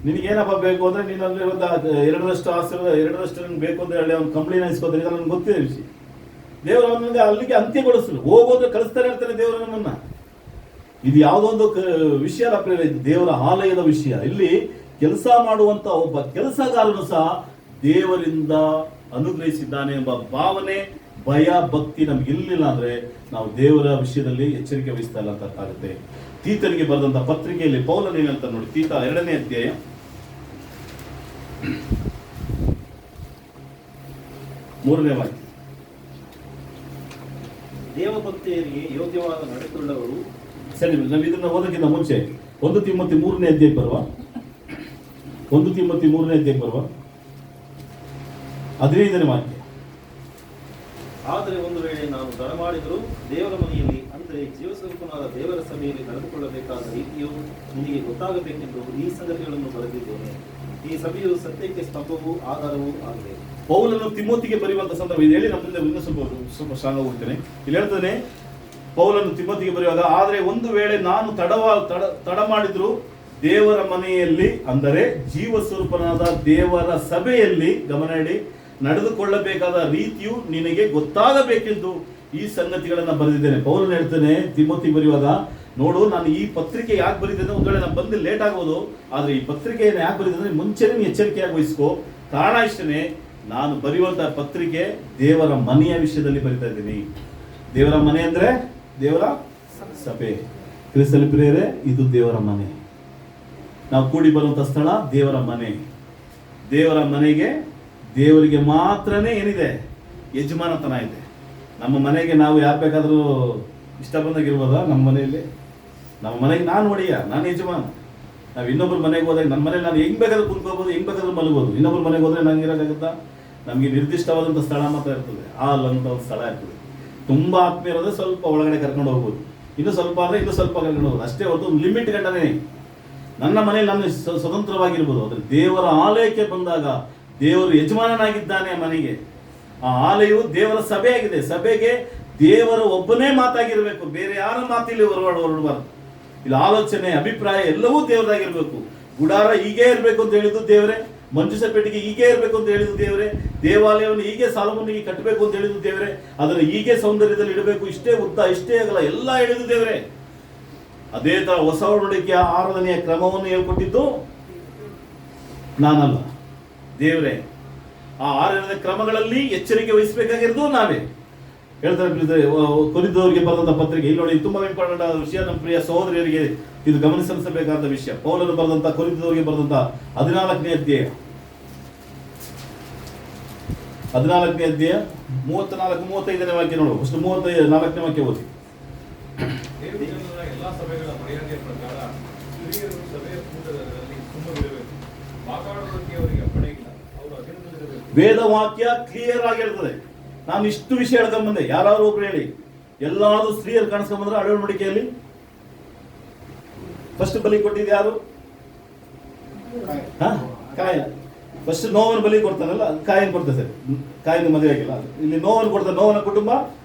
ನಿನಗೇನಪ್ಪ ಬೇಕು ಅಂದರೆ ನೀನು ಅಲ್ಲಿ ಒಂದು 2ರಷ್ಟು ಆಶೀರ್ವಾದ 2ರಷ್ಟು ನನಗೆ ಬೇಕು ಅಂತ ಹೇಳಿ ಅವ್ನು ಕಂಪ್ಲೇಂಟ್ ಇಸ್ಕೊತಾನೆ. ನನಗೆ ಗೊತ್ತಿದೆ ವಿಷಯ. ದೇವರು ಅವನಿಗೆ ಅಲ್ಲಿಗೆ ಅಂತ್ಯಗೊಳಿಸಲು ಹೋಗೋದ್ರೆ ಕಳಿಸ್ತಾನೆ ಇರ್ತಾನೆ ದೇವರು ನಮ್ಮನ್ನ. ಇದು ಯಾವುದೋ ಒಂದು ವಿಷಯ ಅಲ್ಲ ಪ್ರಿಯರೇ, ಇದು ದೇವರ ಆಲಯದ ವಿಷಯ. ಇಲ್ಲಿ ಕೆಲಸ ಮಾಡುವಂತ ಒಬ್ಬ ಕೆಲಸಗಾರನು ಸಹ ದೇವರಿಂದ ಅನುಗ್ರಹಿಸಿದ್ದಾನೆ ಎಂಬ ಭಾವನೆ, ಭಯ, ಭಕ್ತಿ ನಮ್ಗೆ ಇರಲಿಲ್ಲ ಅಂದ್ರೆ ನಾವು ದೇವರ ವಿಷಯದಲ್ಲಿ ಎಚ್ಚರಿಕೆ ವಹಿಸ್ತಾ ಇಲ್ಲ ಅಂತ ಅರ್ಥ ಆಗುತ್ತೆ. ತೀತನಿಗೆ ಬರೆದಂತ ಪತ್ರಿಕೆಯಲ್ಲಿ ಪೌಲನು ಏನಂತ ನೋಡಿ, ತೀತ 2ನೇ ಅಧ್ಯಾಯ 3ನೇ ವಾಕ್ಯ. ದೇವಭಕ್ತಿಯರಿಗೆ ಯೋಗ್ಯವಾದ ನಡೆದುಳ್ಳವರು. ಸರಿ, ನಾವು ಇದನ್ನ ಓದಕ್ಕಿಂತ ಮುಂಚೆ 1 ತಿಮೋಥಿ 3ನೇ ಅಧ್ಯಾಯ ಬರುವ 1 ತಿಮೋಥಿ 3ನೇ ಅಧ್ಯಾಯ ಬರುವ 15ನೇ ವಾಕ್ಯ. ಆದರೆ ಒಂದು ವೇಳೆ ನಾನು ತಡ ಮಾಡಿದರೂ ದೇವರ ಮನೆಯಲ್ಲಿ ಅಂದರೆ ಜೀವಸ್ವರೂಪನಾದ ದೇವರ ಸಭೆಯಲ್ಲಿ ನಡೆದುಕೊಳ್ಳಬೇಕಾದ ರೀತಿಯು ನಿನಗೆ ಗೊತ್ತಾಗಬೇಕೆಂದು ಈ ಸಂಗತಿಗಳನ್ನು ಬರೆದಿದ್ದೇನೆ. ಈ ಸಭೆಯು ಸತ್ಯಕ್ಕೆ ಸ್ತಂಭವೂ ಆಧಾರವೂ ಆಗಿದೆ. ಪೌಲನು ತಿಮೋತಿಗೆ ಬರೆಯುವಂತ ಸಂದರ್ಭ ಇದು ಹೇಳಿ ನಮ್ಮಿಂದ ಇನ್ನೂ ಸ್ವಲ್ಪ ಸ್ಟ್ರಾಂಗ್ ಹೋಗ್ತೇನೆ. ಇಲ್ಲಿ ಹೇಳ್ತಾನೆ ಪೌಲನು ತಿಮೋತಿಗೆ ಬರೆಯುವಾಗ, ಆದರೆ ಒಂದು ವೇಳೆ ನಾನು ತಡ ಮಾಡಿದ್ರು ದೇವರ ಮನೆಯಲ್ಲಿ ಅಂದರೆ ಜೀವ ಸ್ವರೂಪನಾದ ದೇವರ ಸಭೆಯಲ್ಲಿ ಗಮನ ಇಡಿ ನಡೆದುಕೊಳ್ಳಬೇಕಾದ ರೀತಿಯು ನಿನಗೆ ಗೊತ್ತಾಗಬೇಕೆಂದು ಈ ಸಂಗತಿಗಳನ್ನ ಬರೆದಿದ್ದೇನೆ. ಪೌಲನು ಹೇಳ್ತಾನೆ ತಿಮೋತಿ ಬರೆಯುವಾಗ, ನೋಡು ನಾನು ಈ ಪತ್ರಿಕೆ ಯಾಕೆ ಬರೀತೇನೆ, ಒಂದ್ ವೇಳೆ ನಾನು ಬಂದು ಲೇಟ್ ಆಗೋದು, ಆದ್ರೆ ಈ ಪತ್ರಿಕೆಯನ್ನು ಯಾಕೆ ಬರೀತೇನೆ ಮುಂಚೆನೇ ನೀನು ಎಚ್ಚರಿಕೆಯಾಗಿ ವಹಿಸ್ಕೋ. ಕಾರಣ ಇಷ್ಟನೇ, ನಾನು ಬರೆಯುವಂತಹ ಪತ್ರಿಕೆ ದೇವರ ಮನೆಯ ವಿಷಯದಲ್ಲಿ ಬರಿತಾ ಇದ್ದೀನಿ. ದೇವರ ಮನೆ ಅಂದ್ರೆ ದೇವರ ಸಭೆ. ಕ್ರಿಸ್ತಲ್ಲಿ ಪ್ರಿಯರೇ, ಇದು ದೇವರ ಮನೆ. ನಾವು ಕೂಡಿ ಬರುವಂತ ಸ್ಥಳ ದೇವರ ಮನೆ. ದೇವರ ಮನೆಗೆ ದೇವರಿಗೆ ಮಾತ್ರನೇ ಏನಿದೆ, ಯಜಮಾನತನ ಇದೆ. ನಮ್ಮ ಮನೆಗೆ ನಾವು ಯಾರು ಬೇಕಾದರೂ ಇಷ್ಟ ಬಂದಾಗಿರ್ಬೋದಾ? ನಮ್ಮ ಮನೆಯಲ್ಲಿ ನಮ್ಮ ಮನೆಗೆ ನಾನು ಒಡೆಯ, ನಾನು ಯಜಮಾನ. ನಾವು ಇನ್ನೊಬ್ಬರ ಮನೆಗೆ ಹೋದಾಗ ನನ್ನ ಮನೇಲಿ ನಾನು ಹೆಂಗ್ ಬೇಕಾದ್ರೂ ಕುಂತ್ಕೋಬೋದು, ಹೆಂಗ್ ಬೇಕಾದ್ರೂ ಮಲಗೋದು. ಇನ್ನೊಬ್ಬರ ಮನೆಗೆ ಹೋದ್ರೆ ನಂಗೆ ಇರೋಕ್ಕಾಗುತ್ತಾ? ನಮಗೆ ನಿರ್ದಿಷ್ಟವಾದಂಥ ಸ್ಥಳ ಮಾತ್ರ ಇರ್ತದೆ, ಹಾಲ್ ಅಂತ ಒಂದು ಸ್ಥಳ ಇರ್ತದೆ. ತುಂಬಾ ಆತ್ಮೀಯ ಇರೋದ್ರೆ ಸ್ವಲ್ಪ ಒಳಗಡೆ ಕರ್ಕೊಂಡು ಹೋಗ್ಬೋದು, ಇನ್ನು ಸ್ವಲ್ಪ ಅಂದರೆ ಇನ್ನೂ ಸ್ವಲ್ಪ ಕರ್ಕೊಂಡು ಹೋಗ್ಬೋದು, ಅಷ್ಟೇ ಹೊರತು ಒಂದು ಲಿಮಿಟ್ ಗಂಟನೇ. ನನ್ನ ಮನೆಯಲ್ಲಿ ನಾನು ಸ್ವತಂತ್ರವಾಗಿರ್ಬೋದು. ಆದರೆ ದೇವರ ಆಲಯಕ್ಕೆ ಬಂದಾಗ ದೇವರು ಯಜಮಾನನಾಗಿದ್ದಾನೆ ಮನೆಗೆ. ಆ ಆಲಯವು ದೇವರ ಸಭೆ ಆಗಿದೆ. ಸಭೆಗೆ ದೇವರ ಒಬ್ಬನೇ ಮಾತಾಗಿರ್ಬೇಕು, ಬೇರೆ ಯಾರ ಮಾತಿಲ್ಲಿ ಹೊರಡಬಾರ್ದು. ಇಲ್ಲಿ ಆಲೋಚನೆ, ಅಭಿಪ್ರಾಯ ಎಲ್ಲವೂ ದೇವರಾಗಿರ್ಬೇಕು. ಗುಡಾರ ಹೀಗೆ ಇರಬೇಕು ಅಂತ ಹೇಳಿದ್ದು ದೇವರೇ, ಮಂಜುಷ ಪೆಟ್ಟಿಗೆ ಹೀಗೆ ಇರಬೇಕು ಅಂತ ಹೇಳಿದ್ದು ದೇವರೇ, ದೇವಾಲಯವನ್ನು ಹೀಗೆ ಸಾಲಮನಿಗೆ ಕಟ್ಟಬೇಕು ಅಂತ ಹೇಳಿದ್ದು ದೇವರೇ, ಅದನ್ನು ಹೀಗೆ ಸೌಂದರ್ಯದಲ್ಲಿ ಇಡಬೇಕು, ಇಷ್ಟೇ ಉದ್ದ ಇಷ್ಟೇ ಅಗಲ ಎಲ್ಲ ಹೇಳಿದ್ದು ದೇವರೇ. ಅದೇ ತರ ಹೊಸ ಒಡಂಬಡಿಕೆಯ ಆರಾಧನೆಯ ಕ್ರಮವನ್ನು ಹೇಳ್ಕೊಟ್ಟಿದ್ದು ನಾನಲ್ಲ, ದೇವರೇ. ಆ ಆರಾಧನೆ ಕ್ರಮಗಳಲ್ಲಿ ಎಚ್ಚರಿಕೆ ವಹಿಸಬೇಕಾಗಿರೋದು ನಾವೇ. ಹೇಳ್ತಾರೆ ಕೊರಿಂಥದವರಿಗೆ ಬರೆದಂತ ಪತ್ರಿಕೆ, ಇಲ್ಲಿ ನೋಡಿ ತುಂಬಾ ಇಂಪಾರ್ಟೆಂಟ್ ಆದ ವಿಷಯ, ನಮ್ಮ ಪ್ರಿಯ ಸಹೋದರಿಯರಿಗೆ ಇದು ಗಮನಿಸಬೇಕಾದ ವಿಷಯ. ಪೌಲನು ಬರೆದಂತ ಕೊರಿಂಥದವರಿಗೆ ಬರೆದಂತ 14ನೇ ಅಧ್ಯಾಯ 34-35ನೇ ವಾಕ್ಯ ನೋಡು. ಫಸ್ಟ್ 34ನೇ ವಾಕ್ಯ ಓದಿ. ದೇವರ ಎಲ್ಲಾ ಸಭೆಗಳ ಮರ್ಯಾದೆಯ ಪ್ರಕಾರ ಹಿರಿಯರು ಸಭೆಯ ಕೂಟದಲ್ಲಿ ಸುಮ್ಮನಿರಬೇಕು. ಮಾತಾಡೋದಕ್ಕೆ ಅವರಿಗೆ ಅಪ್ಪಣೆ ಇಲ್ಲ, ಅವರು ಅಧೀನದಲ್ಲಿರಬೇಕು. ವೇದವಾಕ್ಯ ಕ್ಲಿಯರ್ ಆಗಿ ಹೇಳ್ತದೆ. ನಾನು ಇಷ್ಟು ವಿಷಯ ಹೇಳ್ಕೊಂಡ್ ಬಂದೆ. ಯಾರಾದ್ರೂ ಒಬ್ರು ಹೇಳಿ, ಎಲ್ಲಾದ್ರೂ ಸ್ತ್ರೀಯರು ಕಾಣಿಸ್ಕೊಂಡ್ ಬಂದ್ರೆ ಹಳೆ ಒಡಂಬಡಿಕೆಯಲ್ಲಿ ಫಸ್ಟ್ ಬಲಿ ಕೊಟ್ಟಿದ್ದು ಯಾರು? ಕಾಯ. ಫಸ್ಟ್ ನೋವನ್ನು ಬಲಿ ಕೊಡ್ತಾನಲ್ಲ, ಕಾಯಿನ ಕೊಡ್ತಾರೆ. ಸರ್, ಕಾಯಿನ ಮದುವೆ ಆಗಿಲ್ಲ, ಇಲ್ಲಿ ನೋವನ್ನು ಕೊಡ್ತಾರೆ. ನೋವನ ಕುಟುಂಬ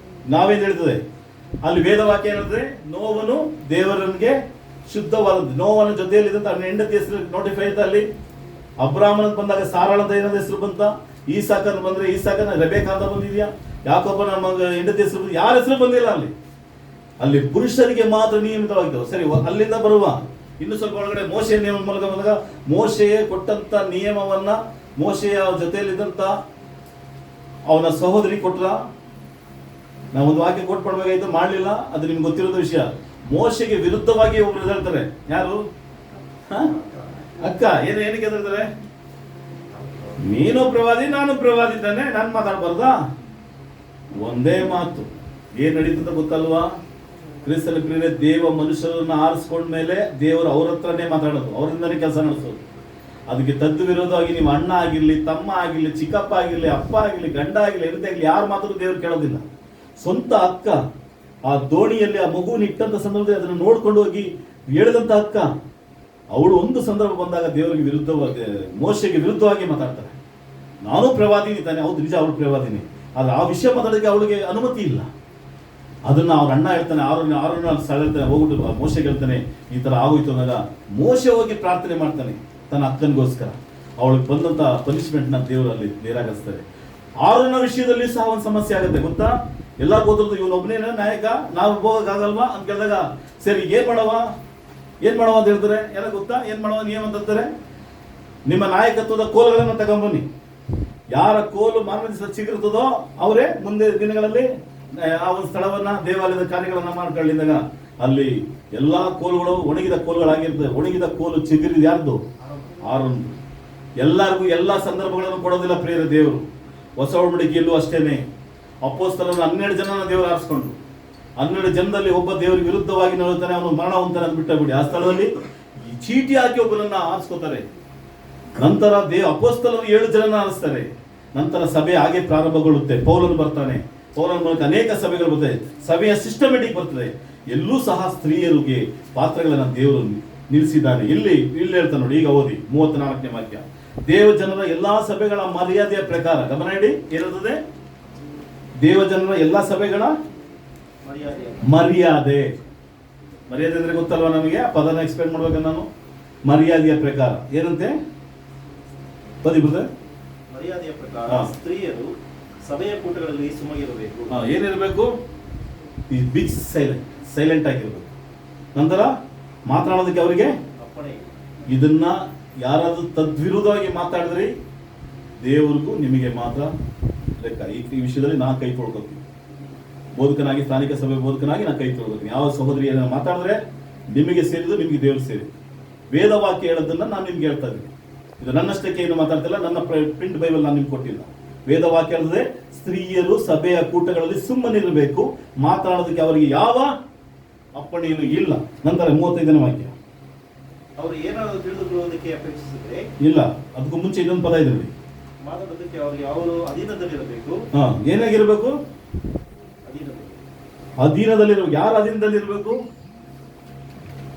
ನಾವೇನು ಹೇಳ್ತದೆ ಅಲ್ಲಿ ವೇದವಾಕ್ಯ ಏನಂದ್ರೆ, ನೋವನು ದೇವರನಿಗೆ ಶುದ್ಧವಾದದ್ದು. ನೋವನ ಜೊತೆಯಲ್ಲಿ ಇದ್ದಂತ ಹೆಂಡತಿ ಹೆಸರು ನೋಟಿಫೈ ಆಯ್ತಾ ಅಲ್ಲಿ. ಅಬ್ರಾಹ್ಮನ ಬಂದಾಗ ಸಾರಾಳ ಅಂತ ಏನಂತ ಹೆಸರು ಬಂತ, ಈಸಾಕನ ಬಂದ್ರೆ ಈಸಾಕನ ರೆಬೆಕಾ ಅಂತ ಬಂದಿದ್ಯಾ, ಯಾಕೊಬ್ಬನ ಹೆಂಡತಿ ಹೆಸರು ಯಾರ ಹೆಸರು ಬಂದಿಲ್ಲ ಅಲ್ಲಿ. ಅಲ್ಲಿ ಪುರುಷರಿಗೆ ಮಾತ್ರ ನಿಯಮಿತವಾಗಿದ್ದವು. ಸರಿ, ಅಲ್ಲಿಂದ ಬರುವ ಇನ್ನು ಸ್ವಲ್ಪ ಒಳಗಡೆ ಮೋಶೆಯ ನಿಯಮ ಮೂಲಕ ಬಂದಾಗ, ಮೋಶೆಯೇ ಕೊಟ್ಟಂತ ನಿಯಮವನ್ನ ಮೋಶೆಯ ಜೊತೆಯಲ್ಲಿದ್ದಂತ ಅವನ ಸಹೋದರಿ ಕೊಟ್ರ. ನಾವೊಂದು ವಾಕ್ಯ ಕೊಟ್ಬಿಡ್ಬೇಕಾಯ್ತು, ಮಾಡಲಿಲ್ಲ. ಅದು ನಿಮ್ಗೆ ಗೊತ್ತಿರೋದ ವಿಷಯ. ಮೋಶೆಗೆ ವಿರುದ್ಧವಾಗಿ ಒಬ್ರು ಹೇಳ್ತಾರೆ. ಯಾರು? ಅಕ್ಕ. ಏನಕ್ಕೆ ಹೇಳ್ತಾರೆ? ನೀನು ಪ್ರವಾದಿ, ನಾನು ಪ್ರವಾದಿ ಇದ್ದಾನೆ, ನಾನು ಮಾತಾಡ್ಬಾರ್ದಾ? ಒಂದೇ ಮಾತು. ಏನ್ ನಡೀತದ ಗೊತ್ತಲ್ವಾ? ಕ್ರಿಸ್ತನ ಪ್ರಿಯರೇ, ದೇವ ಮನುಷ್ಯರನ್ನ ಆರಿಸ್ಕೊಂಡ ಮೇಲೆ ದೇವರು ಅವ್ರ ಹತ್ರನೇ ಮಾತಾಡೋದು, ಅವರಿಂದನೇ ಕೆಲಸ ನಡೆಸೋದು. ಅದಕ್ಕೆ ತದ್ದು ವಿರೋಧವಾಗಿ ನೀವು ಅಣ್ಣ ಆಗಿರ್ಲಿ, ತಮ್ಮ ಆಗಿರ್ಲಿ, ಚಿಕ್ಕಪ್ಪ ಆಗಿರ್ಲಿ, ಅಪ್ಪ ಆಗಿರ್ಲಿ, ಗಂಡ ಆಗಿರ್ಲಿ, ಹೆಂಡತಿ ಆಗಿರ್ಲಿ, ಯಾರು ಮಾತ್ರ ದೇವರು ಕೇಳೋದಿಲ್ಲ. ಸ್ವಂತ ಅಕ್ಕ ಆ ದೋಣಿಯಲ್ಲಿ ಆ ಮಗುವಿನ ಇಟ್ಟಂತ ಸಂದರ್ಭದಲ್ಲಿ ಅದನ್ನು ನೋಡ್ಕೊಂಡು ಹೋಗಿ ಹೇಳಿದಂತ ಅಕ್ಕ, ಅವಳು ಒಂದು ಸಂದರ್ಭ ಬಂದಾಗ ದೇವರಿಗೆ ವಿರುದ್ಧವಾಗಿ, ಮೋಶೆಗೆ ವಿರುದ್ಧವಾಗಿ ಮಾತಾಡ್ತಾರೆ. ನಾನು ಪ್ರವಾದಿನಿ ತಾನೆ, ಹೌದು ನಿಜ ಅವಳು ಪ್ರವಾದಿನಿ, ಆದ್ರೆ ಆ ವಿಷಯ ಮಾತಾಡೋದಕ್ಕೆ ಅವಳಿಗೆ ಅನುಮತಿ ಇಲ್ಲ. ಅದನ್ನ ಅವ್ರ ಅಣ್ಣ ಹೇಳ್ತಾನೆ, ಆರನ್ನ ಸ್ಥಳ ಹೇಳ್ತಾನೆ, ಹೋಗ್ಬಿಟ್ಟು ಮೋಶೆಗೆ ಹೇಳ್ತಾನೆ ಈ ತರ ಆಗೋಯ್ತು ಅಂದಾಗ ಮೋಶೆ ಹೋಗಿ ಪ್ರಾರ್ಥನೆ ಮಾಡ್ತಾನೆ ತನ್ನ ಅಕ್ಕನಿಗೋಸ್ಕರ. ಅವಳಿಗೆ ಬಂದಂತ ಪನಿಷ್ಮೆಂಟ್ ನ ದೇವರಲ್ಲಿ ನಿರಾಕರಿಸ್ತಾರೆ. ಆರನ ವಿಷಯದಲ್ಲಿ ಸಹ ಒಂದು ಸಮಸ್ಯೆ ಆಗುತ್ತೆ ಗೊತ್ತಾ. ಎಲ್ಲ ಹೋದ್ರದ್ದು ಇವನೊಬ್ಬನೇನ ನಾಯಕ, ನಾವು ಹೋಗಕ್ಕಾಗಲ್ವಾ ಅಂತ ಕೇಳಿದಾಗ ಸರಿ ಏನ್ ಮಾಡವ ಅಂತ ಹೇಳ್ತಾರೆ. ಎಲ್ಲ ಗೊತ್ತಾ ಏನ್ ಮಾಡವ ನೀವಂತಾರೆ, ನಿಮ್ಮ ನಾಯಕತ್ವದ ಕೋಲುಗಳನ್ನು ತಗೊಂಬನ್ನಿ, ಯಾರ ಕೋಲು ಮಾರನೇ ದಿವಸ ಚಿಗುರ್ತದೋ ಅವರೇ ಮುಂದೆ ದಿನಗಳಲ್ಲಿ ಆ ಒಂದು ಸ್ಥಳವನ್ನ ದೇವಾಲಯದ ಕಾರ್ಯಗಳನ್ನ ಮಾಡ್ಕೊಳ್ಳಿದಾಗ ಅಲ್ಲಿ ಎಲ್ಲಾ ಕೋಲುಗಳು ಒಣಗಿದ ಕೋಲುಗಳಾಗಿರ್ತದೆ. ಒಣಗಿದ ಕೋಲು ಚಿಗುರಿದ ಯಾರ್ದು? ಆರೋನ್. ಎಲ್ಲರಿಗೂ ಎಲ್ಲಾ ಸಂದರ್ಭಗಳನ್ನು ಕೊಡೋದಿಲ್ಲ ಪ್ರಿಯರ ದೇವರು. ಹೊಸ ಒಡಂಬಡಿಕೆಯಲ್ಲೂ ಅಷ್ಟೇನೆ ಅಪೊಸ್ತಲರನ್ನು 12 ಜನನ ದೇವರು ಆರಿಸ್ಕೊಂಡ್ರು. 12 ಜನದಲ್ಲಿ ಒಬ್ಬ ದೇವರಿಗೆ ವಿರುದ್ಧವಾಗಿ ನೋಡ್ತಾನೆ, ಅವನು ಮರಣ ಹೊಂತಾನೆ ಅಂತ ಬಿಟ್ಟಬಿಡಿ. ಆ ಸ್ಥಳದಲ್ಲಿ ಚೀಟಿ ಹಾಕಿ ಒಬ್ಬನನ್ನ ಆರಿಸ್ಕೋತಾರೆ. ನಂತರ ಅಪೊಸ್ತಲರು 7 ಜನನ ಆರಿಸ್ತಾರೆ. ನಂತರ ಸಭೆ ಹಾಗೆ ಪ್ರಾರಂಭಗೊಳ್ಳುತ್ತೆ. ಪೌಲನು ಬರ್ತಾನೆ, ಪೌಲನ ಮೂಲಕ ಅನೇಕ ಸಭೆಗಳು ಬರ್ತದೆ, ಸಭೆಯ ಸಿಸ್ಟಮೆಟಿಕ್ ಬರ್ತದೆ. ಎಲ್ಲೂ ಸಹ ಸ್ತ್ರೀಯರಿಗೆ ಪಾತ್ರಗಳನ್ನ ದೇವರು ನಿಲ್ಲಿಸಿದ್ದಾನೆ. ಇಲ್ಲಿ ಹೇಳ್ತಾನೆ ನೋಡಿ, ಈಗ ಓದಿ 34ನೇ ವಾಕ್ಯ. ದೇವ ಜನರ ಎಲ್ಲಾ ಸಭೆಗಳ ಮರ್ಯಾದೆಯ ಪ್ರಕಾರ, ಗಮನ ಇಡಿ, ಏನಿರ್ತದೆ? ದೇವ ಜನರ ಎಲ್ಲಾ ಸಭೆಗಳ ಮರ್ಯಾದೆ ಅಂದ್ರೆ ಗೊತ್ತಲ್ವಾ ನಮಗೆ? ಆ ಪದನ ಎಕ್ಸ್ಪ್ಲೇನ್ ಮಾಡ್ಬೇಕು ನಾನು. ಮರ್ಯಾದೆಯ ಪ್ರಕಾರ ಏನಂತೆ ಪದಿ ಬರ್ತದೆ? ಮರ್ಯಾದೆಯ ಪ್ರಕಾರ ಸ್ತ್ರೀಯರು ಸಭೆಯ ಕೂಟಗಳಲ್ಲಿ ಸುಮ್ಮಗಿರಬೇಕು. ಏನಿರಬೇಕು? ಬಿಗ್ ಸೈಲೆಂಟ್ ಆಗಿರ್ಬೇಕು. ನಂತರ ಮಾತನಾಡೋದಕ್ಕೆ ಅವರಿಗೆ ಅಪ್ಪಣೆ. ಇದನ್ನ ಯಾರಾದ್ರೂ ತದ್ವಿರುದ್ಧವಾಗಿ ಮಾತಾಡಿದ್ರಿ ದೇವರಿಗೂ ನಿಮಗೆ ಮಾತ್ರ ಲೆಕ್ಕ. ಈ ವಿಷಯದಲ್ಲಿ ನಾ ಕೈ ತೊಳ್ಕೊತೀನಿ. ಬೋಧಕನಾಗಿ, ಸ್ಥಾನಿಕ ಸಭೆ ಬೋಧಕನಾಗಿ ನಾ ಕೈ ತೊಳ್ಕೊತೀನಿ. ಯಾವ ಸಹೋದರಿ ಏನಾದ್ರು ಮಾತಾಡಿದ್ರೆ ನಿಮಗೆ ಸೇರಿದ್ದು ನಿಮಗೆ ದೇವರು ಸೇರಿ. ವೇದವಾಕ್ಯ ಹೇಳೋದನ್ನ ನಾನು ನಿಮ್ಗೆ ಹೇಳ್ತಾ ಇದ್ದೀನಿ. ಇದು ನನ್ನಷ್ಟಕ್ಕೆ ಏನು ಮಾತಾಡ್ತಿಲ್ಲ, ನನ್ನ ಪ್ರಿಂಟ್ ಬೈಬಲ್ ನಾನು ನಿಮ್ಗೆ ಕೊಟ್ಟಿಲ್ಲ. ವೇದವಾಕ್ಯ ಹೇಳಿದ್ರೆ ಸ್ತ್ರೀಯರು ಸಭೆಯ ಕೂಟಗಳಲ್ಲಿ ಸುಮ್ಮನಿರಬೇಕು, ಮಾತನಾಡೋದಕ್ಕೆ ಅವರಿಗೆ ಯಾವ ಅಪ್ಪಣೆಯೂ ಇಲ್ಲ. ನಂತರ 35ನೇ ವಾಕ್ಯ. ಅವರು ಏನಾದರೂ ತಿಳಿದುಕೊಳ್ಳುವುದಕ್ಕೆ ಅಪೇಕ್ಷಿಸಿದ್ರೆ ಇಲ್ಲ, ಅದಕ್ಕೂ ಮುಂಚೆ ಇನ್ನೊಂದು ಪದ ಇದೆ ನೋಡಿ, ಮಾತಾಡೋದಕ್ಕೆ ಅವರಿಗೆ ಅವರು ಅಧೀನದಲ್ಲಿರಬೇಕು. ಏನಾಗಿರ್ಬೇಕು? ಅಧೀನದಲ್ಲಿರ್ಬೇಕು. ಯಾರ ಅಧೀನದಲ್ಲಿರ್ಬೇಕು?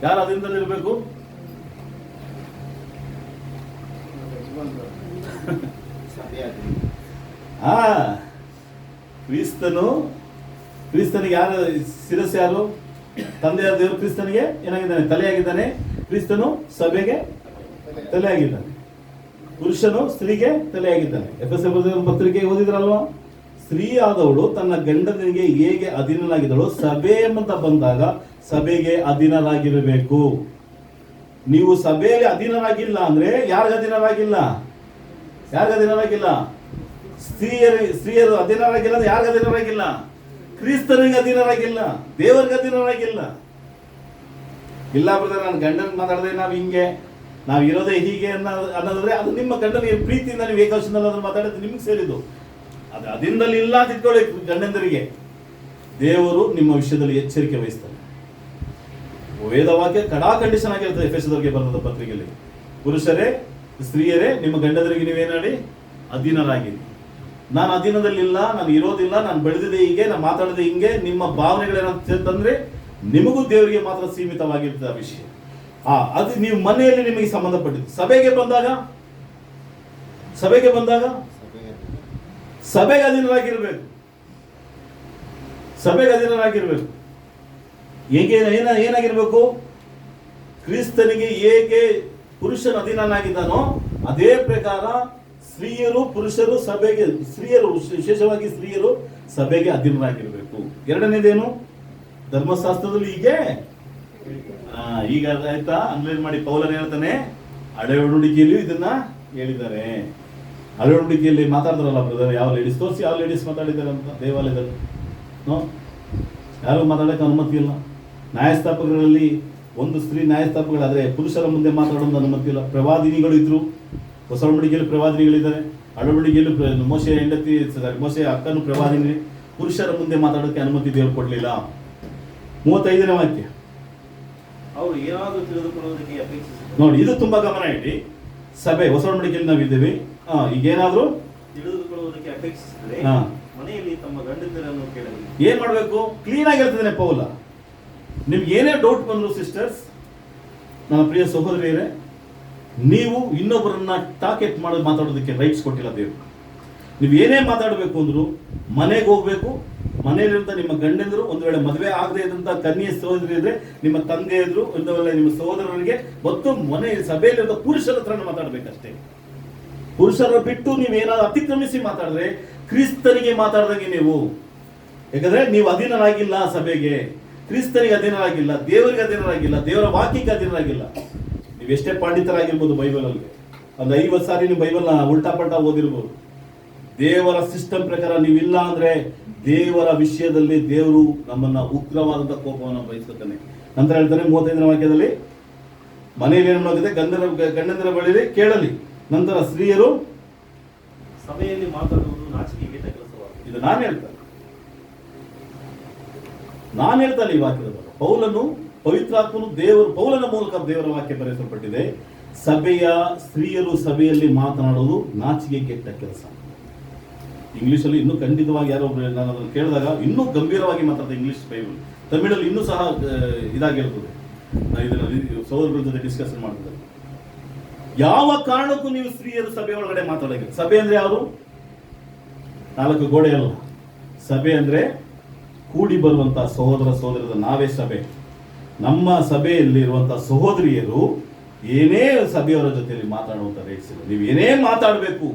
ಯಾರ ಅಧೀನದಲ್ಲಿರ್ಬೇಕು? ಕ್ರಿಸ್ತನಿಗೆ ಯಾರು ಶಿರಸ್ಸು? ಯಾರು? ತಂದೆಯಾದ ದೇವರು ಕ್ರಿಸ್ತನಿಗೆ ಏನಾಗಿದ್ದಾನೆ? ತಲೆಯಾಗಿದ್ದಾನೆ. ಕ್ರಿಸ್ತನು ಸಭೆಗೆ ತಲೆಯಾಗಿದ್ದಾನೆ. ಪುರುಷನು ಸ್ತ್ರೀಗೆ ತಲೆಯಾಗಿದ್ದಾನೆ. ಎಫೆಸರ ಪತ್ರಿಕೆ ಓದಿದ್ರಲ್ವಾ? ಸ್ತ್ರೀ ಆದವಳು ತನ್ನ ಗಂಡನಿಗೆ ಹೇಗೆ ಅಧೀನರಾಗಿದ್ದಳು, ಸಭೆ ಎಂಬಂತ ಬಂದಾಗ ಸಭೆಗೆ ಅಧೀನರಾಗಿರಬೇಕು. ನೀವು ಸಭೆಯಲ್ಲಿ ಅಧೀನರಾಗಿಲ್ಲ ಅಂದ್ರೆ ಯಾರಿಗ ಅಧೀನರಾಗಿಲ್ಲ? ಸ್ತ್ರೀಯರು ಅಧೀನರಾಗಿಲ್ಲ ಅಂದ್ರೆ ಯಾರಿಗ ಅಧೀನರಾಗಿಲ್ಲ? ಕ್ರಿಸ್ತನಿಗೆ ಅಧೀನರಾಗಿಲ್ಲ, ದೇವರಿಗೆ ಅಧೀನರಾಗಿಲ್ಲ. ಇಲ್ಲ ಬ್ರದರ್, ನಾನು ಗಂಡನ ಮಾತಾಡಿದ್ರೆ ನಾವು ಇರೋದೇ ಹೀಗೆ ಅನ್ನೋದ್ರೆ ಅದು ನಿಮ್ಮ ಗಂಡನಿಗೆ ಪ್ರೀತಿಯಿಂದ ನೀವು ಏಕಾಂಶದಲ್ಲಿ ಮಾತಾಡಿದ್ರೆ ನಿಮ್ಗೆ ಸೇರಿದ್ದು. ಅದು ಅದಿಂದಲ್ಲಿ ಇಲ್ಲ ಅಂತ ಇಟ್ಕೊಳ್ಳಿ. ಗಂಡಂದರಿಗೆ ದೇವರು ನಿಮ್ಮ ವಿಷಯದಲ್ಲಿ ಎಚ್ಚರಿಕೆ ವಹಿಸ್ತಾರೆ. ವೇದವಾಕ್ಯ ಕಡಾ ಕಂಡೀಷನ್ ಆಗಿರ್ತದೆ. ಎಫೆಸದವರಿಗೆ ಬರೆದ ಪತ್ರಿಕೆಯಲ್ಲಿ, ಪುರುಷರೇ ಸ್ತ್ರೀಯರೇ ನಿಮ್ಮ ಗಂಡದರಿಗೆ ನೀವೇನಾಡಿ ಅಧೀನರಾಗಿರಿ. ನಾನು ಅಧೀನದಲ್ಲಿಲ್ಲ, ನಾನು ಇರೋದಿಲ್ಲ, ನಾನು ಬೆಳೆದಿದೆ ಹೀಗೆ, ನಾನು ಮಾತಾಡದೆ ಹಿಂಗೆ, ನಿಮ್ಮ ಭಾವನೆಗಳೇನಂತಂದ್ರೆ ನಿಮಗೂ ದೇವರಿಗೆ ಮಾತ್ರ ಸೀಮಿತವಾಗಿರ್ತದೆ ಆ ವಿಷಯ. ಅದು ನೀವು ಮನೆಯಲ್ಲಿ ನಿಮಗೆ ಸಂಬಂಧಪಟ್ಟಿದ್ದು. ಸಭೆಗೆ ಬಂದಾಗ ಸಭೆಗೆ ಅಧೀನರಾಗಿರ್ಬೇಕು. ಹೇಗೆ ಏನಾಗಿರ್ಬೇಕು? ಕ್ರಿಸ್ತನಿಗೆ ಹೇಗೆ ಪುರುಷನ ಅಧೀನನಾಗಿದ್ದಾನೋ ಅದೇ ಪ್ರಕಾರ ಸ್ತ್ರೀಯರು ಪುರುಷರು ಸಭೆಗೆ, ಸ್ತ್ರೀಯರು ವಿಶೇಷವಾಗಿ ಸ್ತ್ರೀಯರು ಸಭೆಗೆ ಅಧೀನರಾಗಿರ್ಬೇಕು. ಎರಡನೇದೇನು? ಧರ್ಮಶಾಸ್ತ್ರದಲ್ಲಿ ಈಗ ಆಯ್ತಾ, ಅನ್ಲೈನ್ ಮಾಡಿ ಪೌಲನ್ ಹೇಳ್ತಾನೆ, ಹಳೆ ಒಡಂಬಡಿಕೆಯಲ್ಲಿಯೂ ಇದನ್ನ ಹೇಳಿದ್ದಾರೆ. ಹಳೆ ಒಡಂಬಡಿಕೆಯಲ್ಲಿ ಮಾತಾಡ್ತಾರಲ್ಲ ಬ್ರದರ್, ಯಾವ ಲೇಡೀಸ್ ತೋರಿಸಿ, ಯಾವ ಲೇಡೀಸ್ ಮಾತಾಡಿದ್ದಾರೆ ಅಂತ ದೇವಾಲಯದಲ್ಲಿ? ಯಾರು ಮಾತಾಡಕ್ಕೆ ಅನುಮತಿ ಇಲ್ಲ. ನ್ಯಾಯಸ್ಥಾಪಕರಲ್ಲಿ ಒಂದು ಸ್ತ್ರೀ ನ್ಯಾಯಸ್ಥಾಪಕರಾದ್ರೆ ಪುರುಷರ ಮುಂದೆ ಮಾತಾಡೋದು ಅನುಮತಿ ಇಲ್ಲ. ಪ್ರವಾದಿನಿಗಳು ಇದ್ರು, ಹೊಸ ಒಡಂಬಡಿಕೆಯಲ್ಲಿ ಪ್ರವಾದಿನಿಗಳಿದ್ದಾರೆ. ಹಳೆ ಒಡಂಬಡಿಕೆಯಲ್ಲಿ ಮೋಶೆ ಅಕ್ಕನು ಪ್ರವಾದಿನಿ. ಪುರುಷರ ಮುಂದೆ ಮಾತಾಡೋಕೆ ಅನುಮತಿ ದೇವರು ಕೊಡ್ಲಿಲ್ಲ. 35ನೇ ವಾಕ್ಯ. ಅವರು ಏನಾದರೂ ತಿಳಿದುಕೊಳ್ಳುವುದಕ್ಕೆ ಅಪೇಕ್ಷಿಸಿದ್ದಾರೆ. ನೋಡಿ, ಇದು ತುಂಬಾ ಗಮನ ಇಡಿ. ಸಭೆ ಹೊಸ ಒಡಂಬಡಿಕೆಯಲ್ಲಿ ನಾವಿದ್ದೇವೆ. ಈಗ ಏನಾದ್ರು ತಿಳಿದುಕೊಳ್ಳುವುದಕ್ಕೆ ಅಪೇಕ್ಷಿಸಿದ್ರೆ ಮನೆಯಲ್ಲಿ ತಮ್ಮ ಗಂಡಂದಿರನ್ನು ಕೇಳಲಿ. ಏನ್ ಮಾಡ್ಬೇಕು? ಕ್ಲೀನ್ ಆಗಿ ಹೇಳ್ತಿದ್ದೇನೆ ಪೌಲ. ನಿಮ್ಗೆ ಏನೇ ಡೌಟ್ ಬಂದ್ರು ಸಿಸ್ಟರ್ಸ್, ನನ್ನ ಪ್ರಿಯ ಸಹೋದರಿಯರೇ, ನೀವು ಇನ್ನೊಬ್ಬರನ್ನ ಟಾರ್ಗೆಟ್ ಮಾಡೋದು ಮಾತಾಡೋದಕ್ಕೆ ರೈಟ್ಸ್ ಕೊಟ್ಟಿಲ್ಲ ದೇವರು. ನೀವು ಏನೇ ಮಾತಾಡಬೇಕು ಅಂದ್ರು ಮನೆಗೆ ಹೋಗ್ಬೇಕು, ಮನೆಯಲ್ಲಿರುವಂತ ನಿಮ್ಮ ಗಂಡಂದ್ರು, ಒಂದು ವೇಳೆ ಮದುವೆ ಆಗದೆ ಇದ್ದಂತ ಕನ್ಯೆ ಸಹೋದರಿ ಇದ್ರೆ ನಿಮ್ಮ ತಂದೆ ಇದ್ರು, ಒಂದು ವೇಳೆ ನಿಮ್ಮ ಸಹೋದರರಿಗೆ ಮತ್ತು ಮನೆ ಸಭೆಯಲ್ಲಿರುವ ಪುರುಷರ ಹತ್ರ ಮಾತಾಡ್ಬೇಕಷ್ಟೇ. ಪುರುಷರ ಬಿಟ್ಟು ನೀವೇನಾದ್ರು ಅತಿಕ್ರಮಿಸಿ ಮಾತಾಡಿದ್ರೆ ಕ್ರಿಸ್ತನಿಗೆ ಮಾತಾಡ್ದಂಗೆ ನೀವು. ಯಾಕಂದ್ರೆ ನೀವು ಅಧೀನರಾಗಿಲ್ಲ ಸಭೆಗೆ, ಕ್ರಿಸ್ತನಿಗೆ ಅಧೀನರಾಗಿಲ್ಲ, ದೇವರಿಗೆ ಅಧೀನರಾಗಿಲ್ಲ, ದೇವರ ವಾಕ್ಯಕ್ಕೆ ಅಧೀನರಾಗಿಲ್ಲ. ನೀವು ಎಷ್ಟೇ ಪಂಡಿತರಾಗಿರ್ಬೋದು, ಬೈಬಲಲ್ಲಿ ಒಂದು 50 ಸಾರಿ ನೀವು ಬೈಬಲ್ನ ಉಲ್ಟಾ ಪಲ್ಟಾ ಓದಿರ್ಬೋದು. ದೇವರ ಸಿಸ್ಟಮ್ ಪ್ರಕಾರ ನೀವಿಲ್ಲ ಅಂದ್ರೆ ದೇವರ ವಿಷಯದಲ್ಲಿ ದೇವರು ನಮ್ಮನ್ನ ಉಗ್ರವಾದಂತ ಕೋಪವನ್ನು ಬಯಸುತ್ತಾನೆ. ನಂತರ ಹೇಳ್ತಾನೆ 35ನೇ ವಾಕ್ಯದಲ್ಲಿ, ಮನೆಯಲ್ಲಿ ಏನಾಗಿದೆ ಗಂಡಂದಿರ ಬಳಿಯಲ್ಲಿ ಕೇಳಲಿ. ನಂತರ ಸ್ತ್ರೀಯರು ಸಭೆಯಲ್ಲಿ ಮಾತಾಡುವುದು ನಾಚಿಕೆಗೆ ಕೆಲಸವಾಗಿದೆ. ಇದು ನಾನು ಹೇಳ್ತಾನೆ ಈ ವಾಕ್ಯದ ಬಗ್ಗೆ. ಪೌಲನು ಪವಿತ್ರಾತ್ಮನು ಪೌಲನ ಮೂಲಕ ದೇವರ ವಾಕ್ಯ ಬರೆಸಲ್ಪಟ್ಟಿದೆ. ಸ್ತ್ರೀಯರು ಸಭೆಯಲ್ಲಿ ಮಾತನಾಡುವುದು ನಾಚಿಕೆ ಕೆಟ್ಟ ಕೆಲಸ. ಇಂಗ್ಲಿಷಲ್ಲಿ ಇನ್ನೂ ಖಂಡಿತವಾಗಿ ಯಾರೋ ನಾನು ಅದನ್ನು ಕೇಳಿದಾಗ ಇನ್ನೂ ಗಂಭೀರವಾಗಿ ಮಾತಾಡ್ತಾರೆ ಇಂಗ್ಲಿಷ್ ಬೈಬಲ್. ತಮಿಳಲ್ಲಿ ಇನ್ನೂ ಸಹ ಇದಾಗಿರ್ತದೆ. ಇದನ್ನು ಸಹೋದರರ ಜೊತೆ ಡಿಸ್ಕಷನ್ ಮಾಡ್ತಿದ್ದಾರೆ. ಯಾವ ಕಾರಣಕ್ಕೂ ನೀವು ಸ್ತ್ರೀಯರು ಸಭೆ ಒಳಗಡೆ ಮಾತಾಡೋಕೆ. ಸಭೆ ಅಂದ್ರೆ ಯಾರು? 4 ಗೋಡೆ ಅಲ್ಲ. ಸಭೆ ಅಂದ್ರೆ ಕೂಡಿ ಬರುವಂತ ಸಹೋದರರ ನಾವೇ ಸಭೆ. ನಮ್ಮ ಸಭೆಯಲ್ಲಿರುವಂತಹ ಸಹೋದರಿಯರು ಏನೇ ಸಭೆಯವರ ಜೊತೆಯಲ್ಲಿ ಮಾತಾಡುವಂತ ರೈಟ್ಸ್ ಇಲ್ಲ. ನೀವು ಏನೇ ಮಾತಾಡಬೇಕು,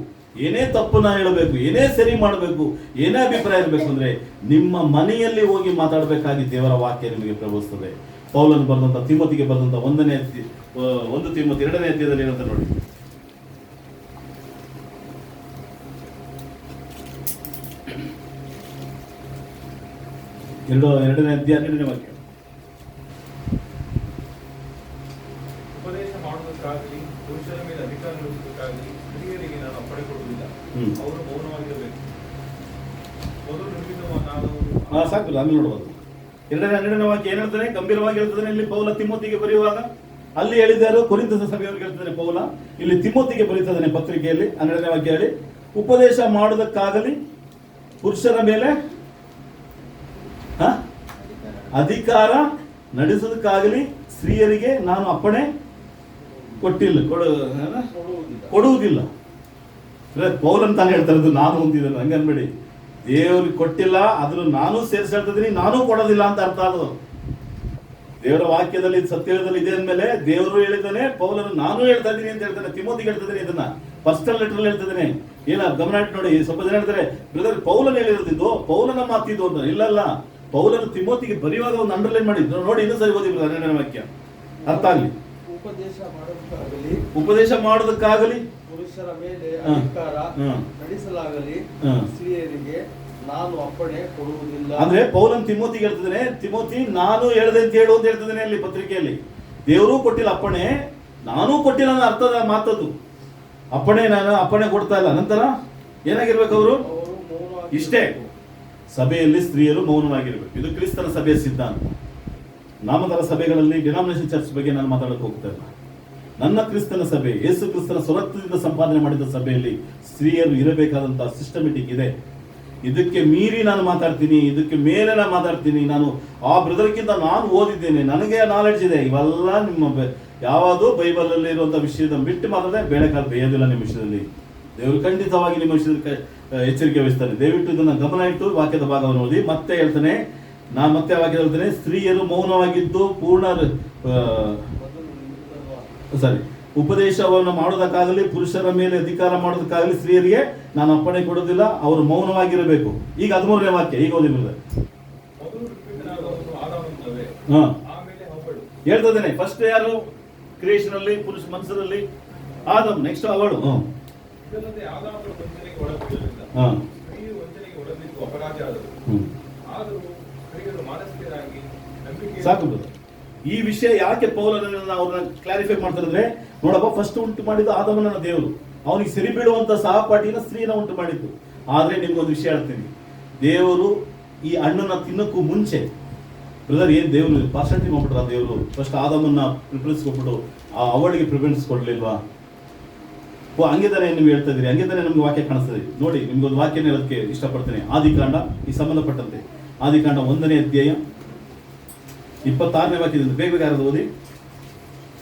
ಏನೇ ತಪ್ಪನ್ನ ಹೇಳಬೇಕು, ಏನೇ ಸರಿ ಮಾಡಬೇಕು, ಏನೇ ಅಭಿಪ್ರಾಯ ಇರಬೇಕು ಅಂದ್ರೆ ನಿಮ್ಮ ಮನೆಯಲ್ಲಿ ಹೋಗಿ ಮಾತಾಡಬೇಕಾಗಿ ದೇವರ ವಾಕ್ಯ ನಿಮಗೆ ಪ್ರಬೋಧಿಸ್ತದೆ. ಪೌಲನು ಬರೆದಂತ ತಿಮೋತಿಗೆ ಬರೆದಂತ 1 ತಿಮೋತಿ 2ನೇ ಅಧ್ಯಾಯದಲ್ಲಿ ಏನಂತ ನೋಡಿ. ಎರಡನೇ ಅಧ್ಯಾಯ 2ನೇ ವಾಕ್ಯ. ಉಪದೇಶ ಮಾಡುವುದಕ್ಕಾಗಲಿ ಪುರುಷರ ಮೇಲೆ ಅಧಿಕಾರ ನಡೆಸುವುದಕ್ಕಾಗಲಿ ಸ್ತ್ರೀಯರಿಗೆ ನಾನು ಅಪ್ಪಣೆ ಕೊಡುವುದಿಲ್ಲ, ಅವರು ಮೌನವಾಗಿರಬೇಕು. ಮೊದಲು ನಿರ್ಮಿಸುವ ನಾನು ಸಾಕು, ಆಮೇಲೆ ನೋಡಬಹುದು. 2ನೇ ವಾಕ್ಯ ಏನ್ ಹೇಳ್ತಾನೆ? ಗಂಭೀರವಾಗಿ ಹೇಳ್ತಾನೆ. ಇಲ್ಲಿ ಪೌಲ ತಿಮೋತಿಗೆ ಬರೆಯುವಾಗ ಅಲ್ಲಿ ಹೇಳಿದ್ದಾರು ಕೊರಿಂಥ ಸಭೆಯವರಿಗೆ ಹೇಳ್ತಾನೆ ಪೌಲ. ಇಲ್ಲಿ ತಿಮೋತಿಗೆ ಬರೀತಾನೆ ಪತ್ರಿಕೆಯಲ್ಲಿ 12ನೇ ವಾಕ್ಯ ಹೇಳಿ, ಉಪದೇಶ ಮಾಡುವುದಕ್ಕಾಗಲಿ ಪುರುಷರ ಮೇಲೆ ಅಧಿಕಾರ ನಡೆಸುವುದಕ್ಕಾಗಲಿ ಸ್ತ್ರೀಯರಿಗೆ ನಾನು ಅಪ್ಪಣೆ ಕೊಡುವುದಿಲ್ಲ. ಪೌಲನ್ ತಾನು ಹೇಳ್ತಾರೆ, ನಾನು ಹೊಂದಿದ್ದೇನೆ ಹಂಗನ್ಬೇಡಿ. ದೇವ್ರಿಗೆ ಕೊಟ್ಟಿಲ್ಲ, ಅದ್ರ ನಾನು ಸೇರಿಸಿ ಹೇಳ್ತಿದ್ದೀನಿ, ನಾನೂ ಕೊಡೋದಿಲ್ಲ ಅಂತ ಅರ್ಥ ಆಗೋದು. ದೇವರ ವಾಕ್ಯದಲ್ಲಿ ಸತ್ಯದಲ್ಲಿ ಇದೆ ಅಂದ್ಮೇಲೆ ದೇವರು ಹೇಳಿದ್ದಾನೆ, ಪೌಲನು ನಾನು ಹೇಳ್ತಾ ಇದ್ದೀನಿ ಅಂತ ಹೇಳ್ತಾನೆ. ತಿಮೋತಿಗೆ ಹೇಳ್ತಾ ಇದ್ದೀನಿ, ಇದನ್ನ ಪರ್ಸನಲ್ ಲೆಟರ್ ಹೇಳ್ತಿದ್ದೇನೆ. ಏನ ಗಮನ ಇಟ್ಟು ನೋಡಿ. ಸ್ವಲ್ಪ ಜನ ಹೇಳ್ತಾರೆ, ಬ್ರದರ್ ಪೌಲನ್ ಹೇಳಿರೋದಿದ್ದು, ಪೌಲನ ಮಾತಿದ್ದು ಅಂತ. ಇಲ್ಲ, ಪೌಲನು ತಿಮೋತಿಗೆ ಬರೆಯುವಾಗ ಒಂದು ಅಂಡರ್ಲೈನ್ ಮಾಡಿದ್ದು ನೋಡಿ. ಇನ್ನೂ ಸರಿ ಓದಿ 12ನೇ ವಾಕ್ಯ ಅರ್ಥ ಆಗ್ಲಿ. ಉಪದೇಶ ಮಾಡೋದಕ್ಕಾಗಲಿ ಪುರುಷರ ಮೇಲೆ ಅಧಿಕಾರ ನಡೆಸಲಾಗಲಿ ಸ್ತ್ರೀಯರಿಗೆ ನಾನು ಅಪ್ಪಣೆ ಕೊಡುವುದಿಲ್ಲ. ಅಂದ್ರೆ ಪೌಲನ್ ತಿಮೋತಿಗೆ ಹೇಳ್ತಿದ್ದಾನೆ, ತಿಮೋತಿ ನಾನು ಹೇಳ್ದೆ ಅಂತ ಹೇಳು ಅಂತ ಹೇಳ್ತಿದ್ದಾನೆ ಅಲ್ಲಿ ಪತ್ರಿಕೆಯಲ್ಲಿ. ದೇವರೂ ಕೊಟ್ಟಿಲ್ಲ ಅಪ್ಪಣೆ, ನಾನೂ ಕೊಟ್ಟಿಲ್ಲ ಅನ್ನೋ ಅರ್ಥದ ಮಾತದ್ದು. ನಾನು ಅಪ್ಪಣೆ ಕೊಡ್ತಾ ಇಲ್ಲ. ನಂತರ ಏನಾಗಿರ್ಬೇಕು ಅವರು? ಇಷ್ಟೇ, ಸಭೆಯಲ್ಲಿ ಸ್ತ್ರೀಯರು ಮೌನವಾಗಿರ್ಬೇಕು. ಇದು ಕ್ರಿಸ್ತನ ಸಭೆಯ ಸಿದ್ಧಾಂತ. ನಾಮಧರ ಸಭೆಗಳಲ್ಲಿ ಡಿನಾಮಿನೇಷನ್ ಚರ್ಚ್ ಬಗ್ಗೆ ನಾನು ಮಾತಾಡಕ್ಕೆ ಹೋಗ್ತಾ ಇಲ್ಲ. ನನ್ನ ಕ್ರಿಸ್ತನ ಸಭೆ, ಯೇಸು ಕ್ರಿಸ್ತನ ಸ್ವರಕ್ತದಿಂದ ಸಂಪಾದನೆ ಮಾಡಿದ ಸಭೆಯಲ್ಲಿ ಸ್ತ್ರೀಯರು ಇರಬೇಕಾದಂತಹ ಸಿಸ್ಟಮೆಟಿಕ್ ಇದೆ. ಇದಕ್ಕೆ ಮೀರಿ ನಾನು ಮಾತಾಡ್ತೀನಿ, ಇದಕ್ಕೆ ಮೇಲೆ ನಾನು ಮಾತಾಡ್ತೀನಿ, ನಾನು ಆ ಬ್ರದರ್ಗಿಂತ ನಾನು ಓದಿದ್ದೇನೆ, ನನಗೆ ನಾಲೆಡ್ಜ್ ಇದೆ, ಇವೆಲ್ಲ ನಿಮ್ಮ ಯಾವುದು ಬೈಬಲ್ ಅಲ್ಲಿ ಇರುವಂತಹ ವಿಷಯದ ಬಿಟ್ಟು ಮಾತಾಡಿದ್ರೆ ಬೇಳೆಕಾಲ ಬೇಯೋದಿಲ್ಲ ನಿಮ್ಮ ವಿಷಯದಲ್ಲಿ. ದೇವರು ಖಂಡಿತವಾಗಿ ನಿಮ್ಮ ವಿಷಯದ ಎಚ್ಚರಿಕೆ ವಹಿಸ್ತಾನೆ. ದಯವಿಟ್ಟು ಇದನ್ನ ಗಮನ ಇಟ್ಟು ವಾಕ್ಯದ ಭಾಗವನ್ನು ಓದಿ. ಮತ್ತೆ ಹೇಳ್ತಾನೆ, ಮತ್ತೆ ವಾಕ್ಯ ಹೇಳ್ತಾನೆ, ಸ್ತ್ರೀಯರು ಮೌನವಾಗಿದ್ದು ಉಪದೇಶವನ್ನು ಮಾಡೋದಕ್ಕಾಗಲಿ ಪುರುಷರ ಮೇಲೆ ಅಧಿಕಾರ ಮಾಡೋದಕ್ಕಾಗಲಿ ಸ್ತ್ರೀಯರಿಗೆ ನಾನು ಅಪ್ಪಣೆ ಕೊಡೋದಿಲ್ಲ, ಅವರು ಮೌನವಾಗಿರಬೇಕು. ಈಗ 13ನೇ ವಾಕ್ಯ ಈಗ ಓದಿ ಬ್ರದರ್. ಹೇಳ್ತಾ ಇದ್ದೇನೆ, ಫಸ್ಟ್ ಯಾರು ಕ್ರಿಯೇಷನ್ ಅಲ್ಲಿ ಪುರುಷ ಮನಸ್ಸರಲ್ಲಿ ಆದಮ್, ನೆಕ್ಸ್ಟ್ ಅವಳು. ಸಾಕು ಬ್ರದರ್. ಈ ವಿಷಯ ಯಾಕೆ ಪೌಲನನ್ನ ಅವ್ರನ್ನ ಕ್ಲಾರಿಫೈ ಮಾಡ್ತಾರೆ ಅಂದ್ರೆ, ನೋಡಪ್ಪ, ಫಸ್ಟ್ ಉಂಟು ಮಾಡಿದ್ದು ಆದಮನ ದೇವರು, ಅವನಿಗೆ ಸರಿ ಬೀಳುವಂತ ಸಹಪಾಠಿನ ಸ್ತ್ರೀನ ಉಂಟು ಮಾಡಿದ್ದು. ಆದ್ರೆ ನಿಮ್ಗೊಂದು ವಿಷಯ ಹೇಳ್ತೀನಿ, ದೇವರು ಈ ಹಣ್ಣನ್ನ ತಿನ್ನಕ್ಕೂ ಮುಂಚೆ ಬ್ರದರ್ ಏನ್ ದೇವರು ಪಾರ್ಸೆಂಟಿ ಮಾಡ್ಬಿಟ್ರ? ದೇವರು ಫಸ್ಟ್ ಆದಮನ್ನ ಪ್ರಿಫರೆನ್ಸ್ ಕೊಟ್ಬಿಟ್ಟು ಅವಳಿಗೆ ಪ್ರಿಫರೆನ್ಸ್ ಕೊಡ್ಲಿಲ್ವಾ? ಹಂಗೆ ತಾನೇ ನೀವು ಹೇಳ್ತಾ ಇದ್ದೀರಿ, ಹಂಗೆ ತಾನೇ ನಮ್ಗೆ ವಾಕ್ಯ ಕಾಣಿಸ್ತದೆ. ನೋಡಿ, ನಿಮ್ಗೊಂದು ವಾಕ್ಯನ ಹೇಳೋದಕ್ಕೆ ಇಷ್ಟಪಡ್ತೇನೆ. ಆದಿಕಾಂಡ ಈ ಸಂಬಂಧಪಟ್ಟಂತೆ ಆದಿಕಾಂಡ 1ನೇ ಅಧ್ಯಾಯ 26ನೇ ವಾಕ್ಯದಿಂದ ಬೇಗ ಯಾರಾದ್ರು ಓದಿ.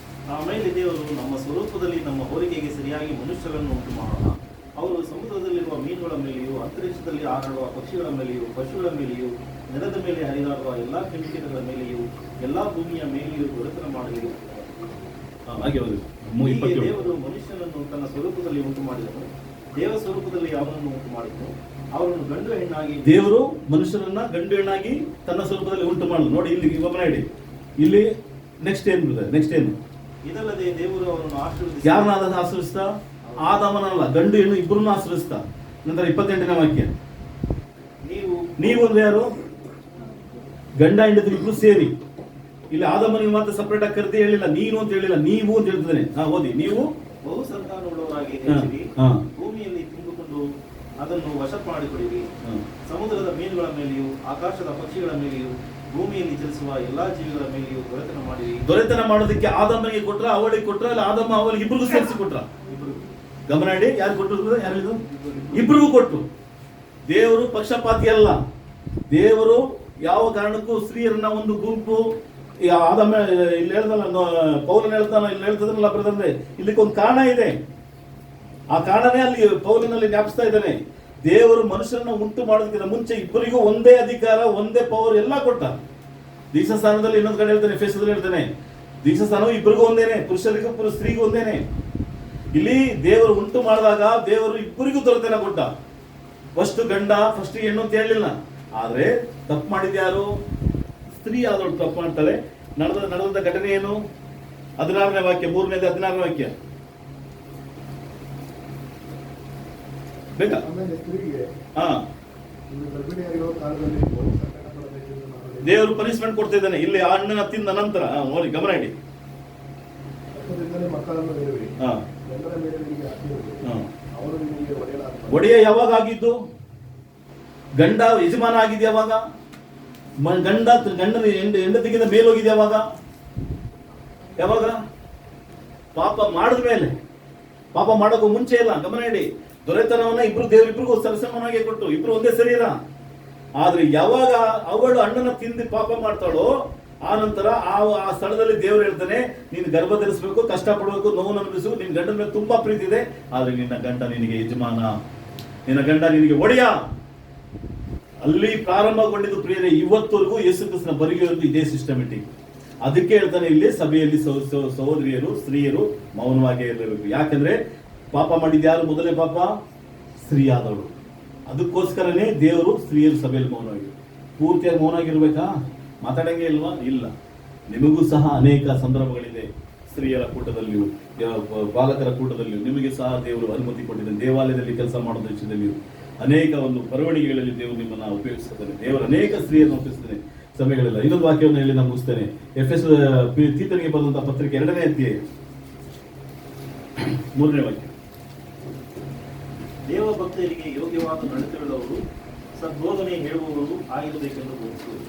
ನಮ್ಮ ಸ್ವರೂಪದಲ್ಲಿ ನಮ್ಮ ಹೋಲಿಕೆಗೆ ಸರಿಯಾಗಿ ಮನುಷ್ಯರನ್ನು ಉಂಟು ಮಾಡೋಣ. ಅವರು ಸಮುದ್ರದಲ್ಲಿರುವ ಮೀನುಗಳ ಮೇಲೆಯೂ, ಅಂತರಿಕ್ಷದಲ್ಲಿ ಹಾರಾಡುವ ಪಕ್ಷಿಗಳ ಮೇಲೆಯೂ, ಪಶುಗಳ ಮೇಲೆಯೂ, ನೆಲದ ಮೇಲೆ ಹರಿದಾಡುವ ಎಲ್ಲಾ ಕ್ರಿಮಿಕೀಟಗಳ ಮೇಲೆಯೂ, ಎಲ್ಲಾ ಭೂಮಿಯ ಮೇಲೆಯೂ ದೊರೆತನ ಮಾಡಲಿ. ಹಾಗೆ ಹೋಗಿ ಹೀಗೆ ದೇವರು ಮನುಷ್ಯನನ್ನು ತನ್ನ ಸ್ವರೂಪದಲ್ಲಿ ಉಂಟು ಮಾಡಿದನು. ದೇವ ಸ್ವರೂಪದಲ್ಲಿ ಅವನನ್ನು ಉಂಟು ಮಾಡಿದನು. ಅವರನ್ನು ಗಂಡು ಹೆಣ್ಣಾಗಿ ದೇವರು ಮನುಷ್ಯರನ್ನ ಗಂಡು ಹೆಣ್ಣಾಗಿ ತನ್ನ ಸ್ವರೂಪದಲ್ಲಿ ಉಂಟು ಮಾಡಲು. ನೋಡಿ ಇಲ್ಲಿ ಗಮನ ಇಡಿ. ಇಲ್ಲಿ ನೆಕ್ಸ್ಟ್ ಏನು ಬರ್ತದೆ? ನೆಕ್ಸ್ಟ್ ಏನು? ಇದಲ್ಲದೆ ದೇವರು ಅವರನ್ನು ಆಶೀರ್ವದಿಸಿ ಯಾರನ್ನ ಆಶ್ರಯಿಸ್ತಾ? ಆದಾಮನಲ್ಲ, ಗಂಡು ಹೆಣ್ಣು ಇಬ್ಬರನ್ನು ಆಶ್ರಯಿಸ್ತಾ. ನಂತರ 28ನೇ ವಾಕ್ಯ, ನೀವು ಅಂದ್ರೆ ಯಾರು? ಗಂಡ ಹೆಂಡತಿ ಇಬ್ರು ಸೇರಿ. ಇಲ್ಲಿ ಆದಾಮನಿಗೆ ಮಾತ್ರ ಸಪರೇಟ್ ಆಗಿ ಕರೆದಿ ಹೇಳಿಲ್ಲ, ನೀನು ಅಂತ ಹೇಳಿಲ್ಲ, ನೀವು ಅಂತ ಹೇಳ್ತಿದ್ದೇನೆ. ಓದಿ. ನೀವು ಬಹು ಸಂತಾನವುಳ್ಳವರಾಗಿ ಹೆಚ್ಚಿರಿ, ಭೂಮಿಯಲ್ಲಿ ತುಂಬಿಕೊಂಡು ಅದನ್ನು ವಶ ಮಾಡಿಕೊಳ್ಳಿರಿ. ಸಮುದ್ರದ ಮೀನುಗಳ ಮೇಲೆಯೂ, ಆಕಾಶದ ಪಕ್ಷಿಗಳ ಮೇಲೆಯೂ, ಭೂಮಿಯಲ್ಲಿ ಚಲಿಸುವ ಎಲ್ಲಾ ಜೀವಿಗಳ ಮೇಲೆಯೂ ದೊರೆತನ ಮಾಡಿರಿ. ದೊರೆತನ ಮಾಡೋದಕ್ಕೆ ಆದಾಮನಿಗೆ ಕೊಟ್ರ, ಅವಳಿಗೆ ಕೊಟ್ರ, ಇಲ್ಲ ಆದಾಮ ಅವಳಿಗೆ ಇಬ್ಬರಿಗೂ ಸೇರಿಸಿ ಕೊಟ್ರ? ಗಮನ ಇಡಿ. ಯಾರು ಕೊಟ್ಟರು? ಯಾರು? ಇಬ್ಬರಿಗೂ ಕೊಟ್ಟು. ದೇವರು ಪಕ್ಷಪಾತಿ ಅಲ್ಲ. ದೇವರು ಯಾವ ಕಾರಣಕ್ಕೂ ಸ್ತ್ರೀಯರನ್ನ ಒಂದು ಗುಂಪು, ಆದಾಮ ಇಲ್ಲಿ ಹೇಳ್ದಲ್ಲ, ಪೌಲನ್ ಹೇಳ್ತಾನ, ಇಲ್ಲಿ ಹೇಳ್ತದಲ್ಲ ಬ್ರದರ್ರೆ, ಇಲ್ಲಿಗೊಂದು ಕಾರಣ ಇದೆ. ಆ ಕಾರಣನೇ ಅಲ್ಲಿ ಪೌಲನಲ್ಲಿ ಜ್ಞಾಪಿಸ್ತಾ ಇದ್ದಾನೆ. ದೇವರು ಮನುಷ್ಯರನ್ನ ಉಂಟು ಮಾಡೋದಕ್ಕಿಂತ ಮುಂಚೆ ಇಬ್ಬರಿಗೂ ಒಂದೇ ಅಧಿಕಾರ, ಒಂದೇ ಪವರ್ ಎಲ್ಲ ಕೊಟ್ಟ. ದೀಕ್ಷಾಸ್ಥಾನದಲ್ಲಿ ಇನ್ನೊಂದು ಕಡೆ ಹೇಳ್ತಾನೆ, ಫೇಸದಲ್ಲಿ ಹೇಳ್ತಾನೆ, ದೀಕ್ಷಾಸ್ಥಾನವು ಇಬ್ಬರಿಗೂ ಒಂದೇನೆ, ಪುರುಷರಿಗೂ ಸ್ತ್ರೀಗೂ ಒಂದೇನೆ. ಇಲ್ಲಿ ದೇವರು ಉಂಟು ಮಾಡಿದಾಗ ದೇವರು ಇಬ್ಬರಿಗೂ ದೊರೆತನ ಕೊಟ್ಟ. ಫಸ್ಟ್ ಗಂಡ, ಫಸ್ಟ್ ಹೆಣ್ಣು ಅಂತ ಹೇಳಲಿಲ್ಲ. ಆದ್ರೆ ತಪ್ಪು ಮಾಡಿದ ಯಾರು? ಸ್ತ್ರೀ ಆದವಳು ತಪ್ಪು ಮಾಡ್ತಾಳೆ. ನಡೆದ ಘಟನೆ ಏನು? 16ನೇ ವಾಕ್ಯ, 3ನೇದು 16ನೇ ವಾಕ್ಯ ಬೇಕಾ? ಆಮೇಲೆ ಸ್ತ್ರೀಗೆ ಹಾ, ಗರ್ಭಿಣಿಯಾಗಿರುವ ಕಾಲದಲ್ಲಿ ಬಹು ಸಂಕಟ ಪಡಬೇಕೆಂದು ನಾನು ದೇವರು ಪನಿಷ್ಮೆಂಟ್ ಕೊಡ್ತಾ ಇದ್ದಾನೆ. ಇಲ್ಲಿ ಆ ಹಣ್ಣನ್ನ ತಿಂದ ನಂತರ ನೋಡಿ, ಗಮನ ಇಡಿ. ರಕ್ತದಿಂದಲೇ ಮಕ್ಕಳನ್ನು ಬೇರುವಿರಿ, ಹಾ, ಗಂಡನ ಮೇಲೆ ನಿಮಗೆ ಹಾಕಿರುವುದು, ಹಾ. ಅವರು ನಿಮಗೆ ಒಡೆಯಲಾಗುತ್ತಾರೆ. ಒಡೆಯ ಯಾವಾಗ ಆಗಿದ್ದು? ಗಂಡ ಯಜಮಾನ ಆಗಿದ್ದು ಯಾವಾಗ? ಗಂಡನ ಹೆಂಡತಿಗಿಂತ ಮೇಲೋಗಿದೆ ಯಾವಾಗ? ಯಾವಾಗ? ಪಾಪ ಮಾಡಿದ ಮೇಲೆ. ಪಾಪ ಮಾಡೋಕ್ಕೂ ಮುಂಚೆ ಇಲ್ಲ. ಗಮನ ಇಡಿ. ದೊರೆತನವನ್ನ ದೇವರಿಬ್ರಿಗೂ ಸರಸಮನಾಗಿ ಕೊಟ್ಟು ಇಬ್ರು ಒಂದೇ ಶರೀರ. ಆದ್ರೆ ಯಾವಾಗ ಅವಳು ಹಣ್ಣನ್ನ ತಿಂದು ಪಾಪ ಮಾಡ್ತಾಳೋ, ಆ ನಂತರ ಆ ಸ್ಥಳದಲ್ಲಿ ದೇವರು ಹೇಳ್ತಾನೆ, ನೀನು ಗರ್ಭ ಧರಿಸಬೇಕು, ಕಷ್ಟ ಪಡಬೇಕು, ನೋವನ್ನು ಅನುಭವಿಸು, ನಿನ್ನ ಗಂಡನ ಮೇಲೆ ತುಂಬಾ ಪ್ರೀತಿ ಇದೆ, ಆದ್ರೆ ನಿನ್ನ ಗಂಡ ನಿನಗೆ ಯಜಮಾನ, ನಿನ್ನ ಗಂಡ ನಿನಗೆ ಒಡೆಯ. ಅಲ್ಲಿ ಪ್ರಾರಂಭಗೊಂಡಿದ್ದು ಪ್ರಿಯರೇ, ಇವತ್ತವರೆಗೂ ಯೇಸು ಕ್ರಿಸ್ತನ ಬರಿಗೆವರೆಗೂ ಇದೇ ಸಿಸ್ಟಮೆಟಿಕ್. ಅದಕ್ಕೆ ಹೇಳ್ತಾನೆ ಇಲ್ಲಿ ಸಭೆಯಲ್ಲಿ ಸಹೋದರಿಯರು, ಸ್ತ್ರೀಯರು ಮೌನವಾಗಿ ಇರಬೇಕು. ಯಾಕಂದ್ರೆ ಪಾಪ ಮಾಡಿದ ಯಾರು? ಮೊದಲೇ ಪಾಪ ಸ್ತ್ರೀ ಆದವಳು. ಅದಕ್ಕೋಸ್ಕರನೇ ದೇವರು ಸ್ತ್ರೀಯರು ಸಭೆಯಲ್ಲಿ ಮೌನವಾಗಿ. ಪೂರ್ತಿಯಾಗಿ ಮೌನವಾಗಿರ್ಬೇಕಾ? ಮಾತಾಡಂಗೆ ಇಲ್ವಾ? ಇಲ್ಲ. ನಿಮಗೂ ಸಹ ಅನೇಕ ಸಂದರ್ಭಗಳಿದೆ. ಸ್ತ್ರೀಯರ ಕೂಟದಲ್ಲಿಯೂ, ಬಾಲಕರ ಕೂಟದಲ್ಲಿಯೂ ನಿಮಗೆ ಸಹ ದೇವರು ಅನುಮತಿ ಕೊಟ್ಟಿದ್ದಾನೆ. ದೇವಾಲಯದಲ್ಲಿ ಕೆಲಸ ಮಾಡೋದ್ರ ವಿಷಯದಲ್ಲಿಯೂ ಅನೇಕ ಒಂದು ಬರವಣಿಗೆಗಳಲ್ಲಿ ದೇವರು ನಿಮ್ಮನ್ನ ಉಪಯೋಗಿಸ್ತಾನೆ. ದೇವರು ಅನೇಕ ಸ್ತ್ರೀಯನ್ನು ಉಪಯೋಗಿಸ್ತಾನೆ ಸಭೆಗಳೆಲ್ಲ. ಇನ್ನೊಂದು ವಾಕ್ಯವನ್ನು ಹೇಳಿ ನಾನು ಮುಗಿಸ್ತೇನೆ. ತೀತನಿಗೆ ಬರೆದಂತಹ ಪತ್ರಿಕೆ 2ನೇ ಅಧ್ಯಾಯ 3ನೇ ವಾಕ್ಯ. ದೇವ ಭಕ್ತರಿಗೆ ಯೋಗ್ಯವಾದ ನಡತೆಯುಳ್ಳವರು, ಸದ್ಬೋಧನೆ ಹೇಳುವವರು ಆಗಿರಬೇಕೆಂದು ಬೋಧಿಸುವುದು.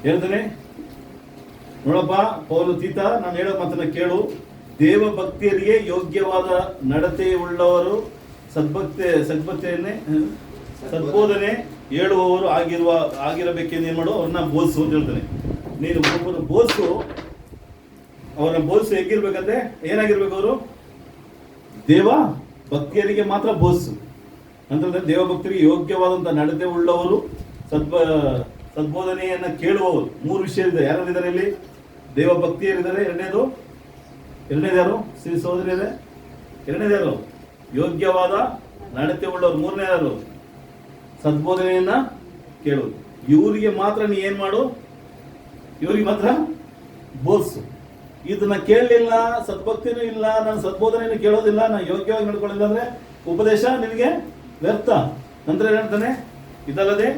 ಹೇಳ್ತಾನೆ ನೋಡಪ್ಪ ಪೌಲ, ತೀತ, ನಾನು ಹೇಳೋ ಮಾತನ್ನ ಕೇಳು. ದೇವ ಭಕ್ತಿಯರಿಗೆ ಯೋಗ್ಯವಾದ ನಡತೆ ಉಳ್ಳವರು, ಸದ್ಬೋಧನೆ ಹೇಳುವವರು ಆಗಿರಬೇಕೆಂದು ಏನ್ ಮಾಡು? ಅವ್ರನ್ನ ಬೋಧಿಸು ಅಂತ ಹೇಳ್ತಾನೆ. ನೀನು ಒಬ್ಬರು ಬೋಧಿಸು, ಅವ್ರನ್ನ ಬೋಧಿಸು. ಹೇಗಿರ್ಬೇಕಂದ್ರೆ ಏನಾಗಿರ್ಬೇಕು? ಅವರು ದೇವ ಭಕ್ತಿಯರಿಗೆ ಮಾತ್ರ ಬೋಧಿಸು ಅಂತಂದ್ರೆ, ದೇವ ಭಕ್ತರಿಗೆ ಯೋಗ್ಯವಾದಂತಹ ನಡತೆ ಉಳ್ಳವರು, ಸದ್ಬೋಧನೆಯನ್ನ ಕೇಳುವವರು. 3 ವಿಷಯ ಇದೆ. ಯಾರಿದ್ದಾರೆ ಇಲ್ಲಿ? ದೇವ ಭಕ್ತಿಯರಿದ್ದಾರೆ. ಎರಡನೇದು ಯಾರು? ಶ್ರೀ ಸಹೋದರಿ ಇದೆ. ಎರಡನೇದು ಯಾರು? ಯೋಗ್ಯವಾದ ನಡತೆ ಉಳ್ಳವರು. 3ನೇ ಯಾರು? ಸದ್ಬೋಧನೆಯನ್ನ ಕೇಳುವುದು. ಇವರಿಗೆ ಮಾತ್ರ ನೀ ಏನ್ ಮಾಡು? ಇವರಿಗೆ ಮಾತ್ರ ಬೋಧಿಸು. ಇದನ್ನ ಕೇಳಲಿಲ್ಲ, ಸದ್ಭಕ್ತಿನೂ ಇಲ್ಲ, ನಾನು ಸದ್ಬೋಧನೆಯನ್ನು ಕೇಳೋದಿಲ್ಲ, ನಾನು ಯೋಗ್ಯವಾಗಿ ನಡ್ಕೊಳ್ಳಿಲ್ಲ ಅಂದ್ರೆ ಉಪದೇಶ ನಿನಗೆ ವ್ಯರ್ಥ. ನಂತರ ಹೇಳ್ತಾನೆ, ಇದಲ್ಲದೆ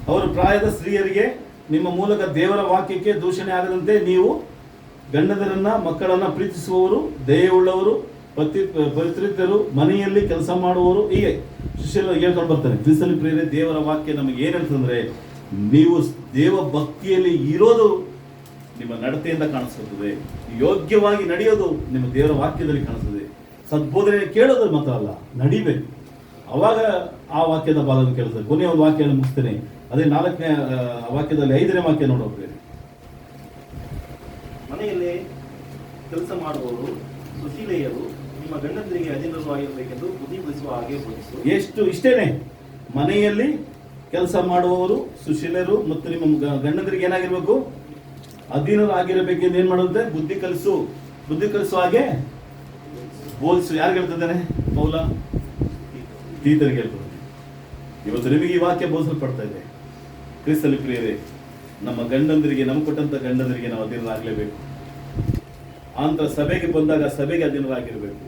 ಅವರು ಪ್ರಾಯದ ಸ್ತ್ರೀಯರಿಗೆ ನಿಮ್ಮ ಮೂಲಕ ದೇವರ ವಾಕ್ಯಕ್ಕೆ ದೂಷಣೆ ಆಗದಂತೆ ನೀವು ಗಂಡದರನ್ನ ಮಕ್ಕಳನ್ನ ಪ್ರೀತಿಸುವವರು, ದಯೆಯುಳ್ಳವರು, ಪವಿತ್ರಿತರು, ಮನೆಯಲ್ಲಿ ಕೆಲಸ ಮಾಡುವವರು, ಹೀಗೆ ಶಿಷ್ಯರು ಹೇಳ್ಕೊಂಡು ಬರ್ತಾರೆ. ಕ್ರಿಸ್ತನ ಪ್ರಿಯರೇ, ದೇವರ ವಾಕ್ಯ ನಮಗೆ ಏನಂತಂದ್ರೆ, ನೀವು ದೇವ ಭಕ್ತಿಯಲ್ಲಿ ಇರೋದು ನಿಮ್ಮ ನಡತೆಯಿಂದ ಕಾಣಿಸುತ್ತದೆ. ಯೋಗ್ಯವಾಗಿ ನಡೆಯೋದು ನಿಮ್ಮ ದೇವರ ವಾಕ್ಯದಲ್ಲಿ ಕಾಣಿಸ್ತದೆ. ಸದ್ಬೋಧನೆ ಕೇಳೋದು ಮಾತ್ರ ಅಲ್ಲ, ನಡಿಬೇಕು. ಅವಾಗ ಆ ವಾಕ್ಯದ ಭಾಗವನ್ನು ಕೇಳ್ತದೆ. ಕೊನೆಯ ಒಂದು ವಾಕ್ಯವನ್ನು ಮುಗಿಸ್ತೇನೆ. ಅದೇ 4ನೇ ವಾಕ್ಯದಲ್ಲಿ 5ನೇ ವಾಕ್ಯ ನೋಡೋಕೆ. ಮನೆಯಲ್ಲೇ ಕೆಲಸ ಮಾಡುವವರು ಸುಶೀಲೆಯರು ನಿಮ್ಮ ಗಂಡಂದರಿಗೆ ಅಧೀನರು ಆಗಿರಬೇಕೆಂದು ಬುದ್ಧಿಗೊಳಿಸುವ ಹಾಗೆ ಬೋಧಿಸು. ಇಷ್ಟೇನೆ, ಮನೆಯಲ್ಲಿ ಕೆಲಸ ಮಾಡುವವರು ಸುಶೀಲರು ಮತ್ತು ನಿಮ್ಮ ಗಂಡಂದರಿಗೆ ಏನಾಗಿರ್ಬೇಕು, ಅಧೀನರು ಆಗಿರಬೇಕೆಂದು ಏನ್ ಮಾಡುತ್ತೆ, ಬುದ್ಧಿ ಕಲಿಸುವ ಹಾಗೆ ಬೋಧಿಸು. ಯಾರಿಗೆ ಹೇಳ್ತಿದ್ದಾನೆ ಪೌಲ? ತೀತರಿಗೆ ಹೇಳ್ತದೆ. ಇವತ್ತು ನಿಮಗೆ ಈ ವಾಕ್ಯ ಬೋಧಿಸಲ್ಪಡ್ತಾ ಇದೆ. ಕ್ರಿಸ್ತಲ್ಲಿ ಪ್ರಿಯರೇ, ನಮ್ಮ ಗಂಡಂದರಿಗೆ, ನಮ್ಗೆ ಕೊಟ್ಟಂತ ಗಂಡಂದರಿಗೆ ನಾವು ಅಧೀನರಾಗಲೇಬೇಕು. ಅಂತ ಸಭೆಗೆ ಬಂದಾಗ ಸಭೆಗೆ ಅಧೀನರಾಗಿರ್ಬೇಕು.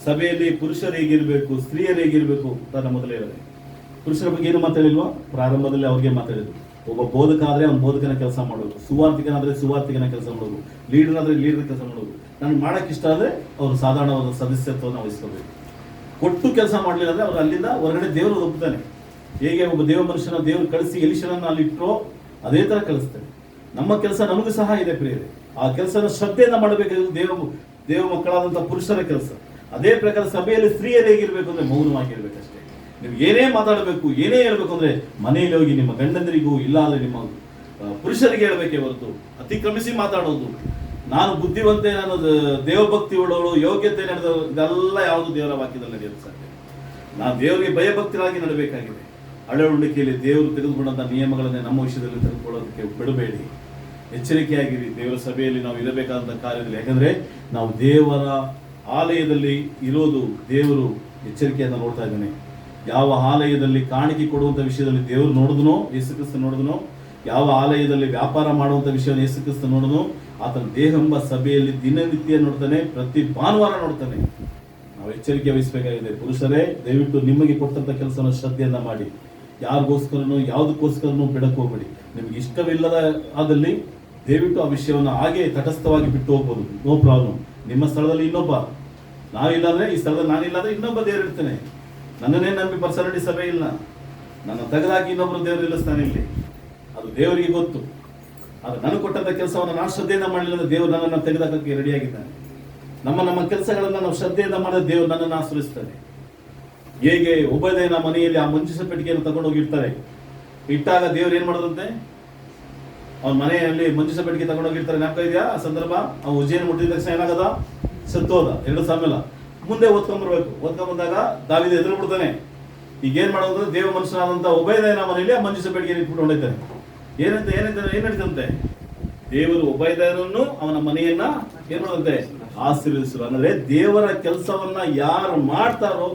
ಸಭೆಯಲ್ಲಿ ಪುರುಷರು ಹೇಗಿರ್ಬೇಕು, ಸ್ತ್ರೀಯರು ಹೇಗಿರ್ಬೇಕು ಅಂತ ಮೊದಲೇ ಹೇಳಿದೆ. ಪುರುಷರ ಬಗ್ಗೆ ಏನು ಮಾತಾಡಿಲ್ವಾ? ಪ್ರಾರಂಭದಲ್ಲಿ ಅವ್ರಿಗೆ ಮಾತಾಡಿದ್ರು. ಒಬ್ಬ ಬೋಧಕ ಆದ್ರೆ ಅವ್ನು ಬೋಧಕನ ಕೆಲಸ ಮಾಡೋದು, ಸುವಾರ್ತಿಕನಾದ್ರೆ ಸುವಾರ್ತಿಕನ ಕೆಲಸ ಮಾಡೋದು, ಲೀಡರ್ ಆದ್ರೆ ಲೀಡರ್ ಕೆಲಸ ಮಾಡೋದು. ನನ್ಗೆ ಮಾಡಕ್ ಇಷ್ಟ ಆದ್ರೆ ಅವರು ಸಾಧಾರಣವಾದ ಸದಸ್ಯತ್ವವನ್ನು ವಹಿಸ್ಕೋಬೇಕು. ಕೊಟ್ಟು ಕೆಲಸ ಮಾಡಲಿಲ್ಲ ಅಂದ್ರೆ ಅವ್ರು ಅಲ್ಲಿಂದ ಹೊರಗಡೆ ದೇವರು ಒಪ್ತಾನೆ. ಹೇಗೆ ಒಬ್ಬ ದೇವ ಮನುಷ್ಯನ ದೇವರು ಕಳಿಸಿ ಎಲಿಶನನ್ನು ಅಲ್ಲಿ ಇಟ್ಟರೋ ಅದೇ ತರ ಕಳಿಸ್ತಾನೆ. ನಮ್ಮ ಕೆಲಸ ನಮಗೂ ಸಹ ಇದೆ ಪ್ರಿಯರೇ. ಆ ಕೆಲಸನ ಶ್ರದ್ಧೆಯಿಂದ ಮಾಡಬೇಕಾದ್ರೆ ದೇವ ಮಕ್ಕಳಾದಂತಹ ಪುರುಷರ ಕೆಲಸ. ಅದೇ ಪ್ರಕಾರ ಸಭೆಯಲ್ಲಿ ಸ್ತ್ರೀಯರು ಹೇಗಿರ್ಬೇಕು ಅಂದ್ರೆ ಮೌನವಾಗಿರ್ಬೇಕಷ್ಟೇ. ನೀವು ಏನೇ ಮಾತಾಡಬೇಕು, ಏನೇ ಹೇಳ್ಬೇಕು ಅಂದ್ರೆ ಮನೆಯಲ್ಲಿ ಹೋಗಿ ನಿಮ್ಮ ಗಂಡಂದರಿಗೂ ಇಲ್ಲ ಅಂದ್ರೆ ನಿಮ್ಮ ಪುರುಷರಿಗೆ ಹೇಳ್ಬೇಕೇ ಹೊರತು ಅತಿಕ್ರಮಿಸಿ ಮಾತಾಡೋದು, ನಾನು ಬುದ್ಧಿವಂತೆ, ನಾನು ದೇವಭಕ್ತಿ ಉಳ್ಳವಳು, ಯೋಗ್ಯತೆ ನಡೆದವರು, ಇದೆಲ್ಲ ಯಾವುದು ದೇವರ ವಾಕ್ಯದಲ್ಲಿ ನಡೆಯಲು ಸಾಧ್ಯ. ನಾವು ದೇವರಿಗೆ ಭಯಭಕ್ತರಾಗಿ ನಡಬೇಕಾಗಿದೆ. ಅಳವಡಿಕೆಯಲ್ಲಿ ದೇವರು ತೆಗೆದುಕೊಂಡಂತಹ ನಿಯಮಗಳನ್ನೇ ನಮ್ಮ ವಿಷಯದಲ್ಲಿ ತೆಗೆದುಕೊಳ್ಳೋದಕ್ಕೆ ಬಿಡಬೇಡಿ. ಎಚ್ಚರಿಕೆಯಾಗಿರಿ. ದೇವರ ಸಭೆಯಲ್ಲಿ ನಾವು ಇರಬೇಕಾದಂತಹ ಕಾರ್ಯದಲ್ಲಿ, ಯಾಕಂದ್ರೆ ನಾವು ದೇವರ ಆಲಯದಲ್ಲಿ ಇರೋದು ದೇವರು ಎಚ್ಚರಿಕೆಯನ್ನು ನೋಡ್ತಾ ಇದ್ದಾನೆ. ಯಾವ ಆಲಯದಲ್ಲಿ ಕಾಣಿಕೆ ಕೊಡುವಂತ ವಿಷಯದಲ್ಲಿ ದೇವರು ನೋಡಿದನೋ, ಯೇಸು ಕ್ರಿಸ್ತ ನೋಡಿದನೋ, ಯಾವ ಆಲಯದಲ್ಲಿ ವ್ಯಾಪಾರ ಮಾಡುವಂತ ವಿಷಯವನ್ನು ಯೇಸು ಕ್ರಿಸ್ತ ನೋಡಿದನೋ, ಆತನ ದೇಹವೆಂಬ ಸಭೆಯಲ್ಲಿ ದಿನನಿತ್ಯ ನೋಡ್ತಾನೆ, ಪ್ರತಿ ಭಾನುವಾರ ನೋಡ್ತಾನೆ. ನಾವು ಎಚ್ಚರಿಕೆ ವಹಿಸಬೇಕಾಗಿದೆ. ಪುರುಷರೇ, ದಯವಿಟ್ಟು ನಿಮಗೆ ಕೊಟ್ಟಂತ ಕೆಲಸವನ್ನು ಶ್ರದ್ಧೆಯನ್ನ ಮಾಡಿ. ಯಾರಿಗೋಸ್ಕರನೂ ಯಾವುದಕ್ಕೋಸ್ಕರನೂ ಬಿಡಕ್ಕೆ ಹೋಗ್ಬೇಡಿ. ನಿಮ್ಗೆ ಇಷ್ಟವಿಲ್ಲದ ಆದಲ್ಲಿ ದಯವಿಟ್ಟು ಆ ವಿಷಯವನ್ನು ಹಾಗೆ ತಟಸ್ಥವಾಗಿ ಬಿಟ್ಟು ಹೋಗ್ಬೋದು, ನೋ ಪ್ರಾಬ್ಲಮ್. ನಿಮ್ಮ ಸ್ಥಳದಲ್ಲಿ ಇನ್ನೊಬ್ಬ, ನಾವಿಲ್ಲಾಂದ್ರೆ ಈ ಸ್ಥಳದಲ್ಲಿ ನಾನಿಲ್ಲಾಂದ್ರೆ ಇನ್ನೊಬ್ಬ ದೇವರು ಇರ್ತಾನೆ. ನನ್ನನ್ನೇ ನಂಬಿ ಪರ್ಸನಲಿ ಸಭೆ ಇಲ್ಲ, ನನ್ನ ತೆಗೆದಾಕಿ ಇನ್ನೊಬ್ರು ದೇವರು ನಿಲ್ಲಿಸ್ತಾನೆ ಇಲ್ಲಿ. ಅದು ದೇವರಿಗೆ ಗೊತ್ತು. ಆದ್ರೆ ನನಗೆ ಕೊಟ್ಟಂತ ಕೆಲಸವನ್ನು ನಾನು ಶ್ರದ್ಧೆಯಿಂದ ಮಾಡಲಿಲ್ಲ ಅಂದ್ರೆ ದೇವರು ನನ್ನನ್ನು ತೆಗೆದಾಕಕ್ಕೆ ರೆಡಿಯಾಗಿದ್ದಾನೆ. ನಮ್ಮ ಕೆಲಸಗಳನ್ನ ನಾವು ಶ್ರದ್ಧೆಯಿಂದ ಮಾಡಿದ್ರೆ ದೇವರು ನನ್ನನ್ನು ಆಶ್ರಯಿಸ್ತಾನೆ. ಹೇಗೆ ಒಬ್ಬದೇನ ಮನೆಯಲ್ಲಿ ಆ ಮಂಜುಷ ಪೆಟ್ಟಿಗೆಯನ್ನು ತಗೊಂಡೋಗಿರ್ತಾರೆ, ಇಟ್ಟಾಗ ದೇವ್ರು ಏನ್ ಮಾಡೋದಂತೆ, ಅವ್ನ ಮನೆಯಲ್ಲಿ ಮಂಜುಷ ಪೆಟ್ಟಿಗೆ ತಗೊಂಡೋಗಿರ್ತಾರೆ. ಜ್ಞಾಪಕ ಇದೆಯಾ ಆ ಸಂದರ್ಭ? ಆ ಉಜ್ಜೆಯನ್ನು ಮುಟ್ಟಿದ ತಕ್ಷಣ ಏನಾಗದ, ಸತ್ತೋದ. 2 ಸಾಮೆಲ ಮುಂದೆ ಓದ್ಕೊಂಡ್ಬರ್ಬೇಕು. ಓದ್ಕೊಂಡ್ಬಂದಾಗ ದಾವೀದ ಎದುರು ಬಿಡ್ತಾನೆ. ಈಗ ಏನ್ ಮಾಡೋದು, ದೇವ ಮನುಷ್ಯನಾದಂತ ಒಬೈದನ ಮನೆಯಲ್ಲಿ ಆ ಮಂಜುಷ ಪೆಟ್ಟಿಗೆ ಇಟ್ಬಿಟ್ಟು ಹೊಂಡೈತಾನೆ. ಏನ್ ನಡೀತಂತೆ, ದೇವರು ಒಬೈದನನ್ನು ಅವನ ಮನೆಯನ್ನ ಏನ್ ಮಾಡೋದಂತೆ, ಆಶೀರ್ವದಿಸರು. ಅಂದ್ರೆ ದೇವರ ಕೆಲಸವನ್ನ ಯಾರು ಮಾಡ್ತಾರೋ,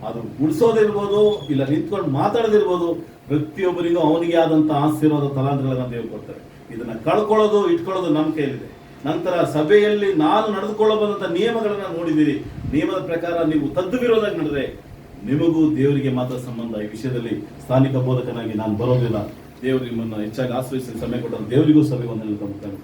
ಅದು ಗುಡಿಸೋದಿರ್ಬೋದು, ಇಲ್ಲ ನಿಂತ್ಕೊಂಡು ಮಾತಾಡೋದಿರ್ಬೋದು, ಪ್ರತಿಯೊಬ್ಬರಿಗೂ ಅವನಿಗೆ ಆದಂತ ಆಶೀರ್ವಾದ ತಲಾಂತರಗಳನ್ನ ದೇವರು ಕೊಡ್ತಾರೆ. ಇದನ್ನ ಕಳ್ಕೊಳ್ಳೋದು ಇಟ್ಕೊಳ್ಳೋದು ನಮ್ಮ ಕೈಲಿದೆ. ನಂತರ ಸಭೆಯಲ್ಲಿ ನಾನು ನಡೆದುಕೊಳ್ಳಬಹುದಂತ ನಿಯಮಗಳನ್ನ ನೋಡಿದ್ದೀರಿ. ನಿಯಮದ ಪ್ರಕಾರ ನೀವು ತದ್ದು ವಿರೋಧವಾಗಿ ನಡೆದ್ರೆ ನಿಮಗೂ ದೇವರಿಗೆ ಮಾತ್ರ ಸಂಬಂಧ. ಈ ವಿಷಯದಲ್ಲಿ ಸ್ಥಾನಿಕ ಬೋಧಕನಾಗಿ ನಾನು ಬರೋದಿಲ್ಲ. ದೇವರು ನಿಮ್ಮನ್ನು ಹೆಚ್ಚಾಗಿ ಆಶ್ರಯಿಸಿ ಸಮಯ ಕೊಟ್ಟರೆ ದೇವರಿಗೂ ಸಭೆ ಒಂದು ಕೊಡ್ತೇನೆ.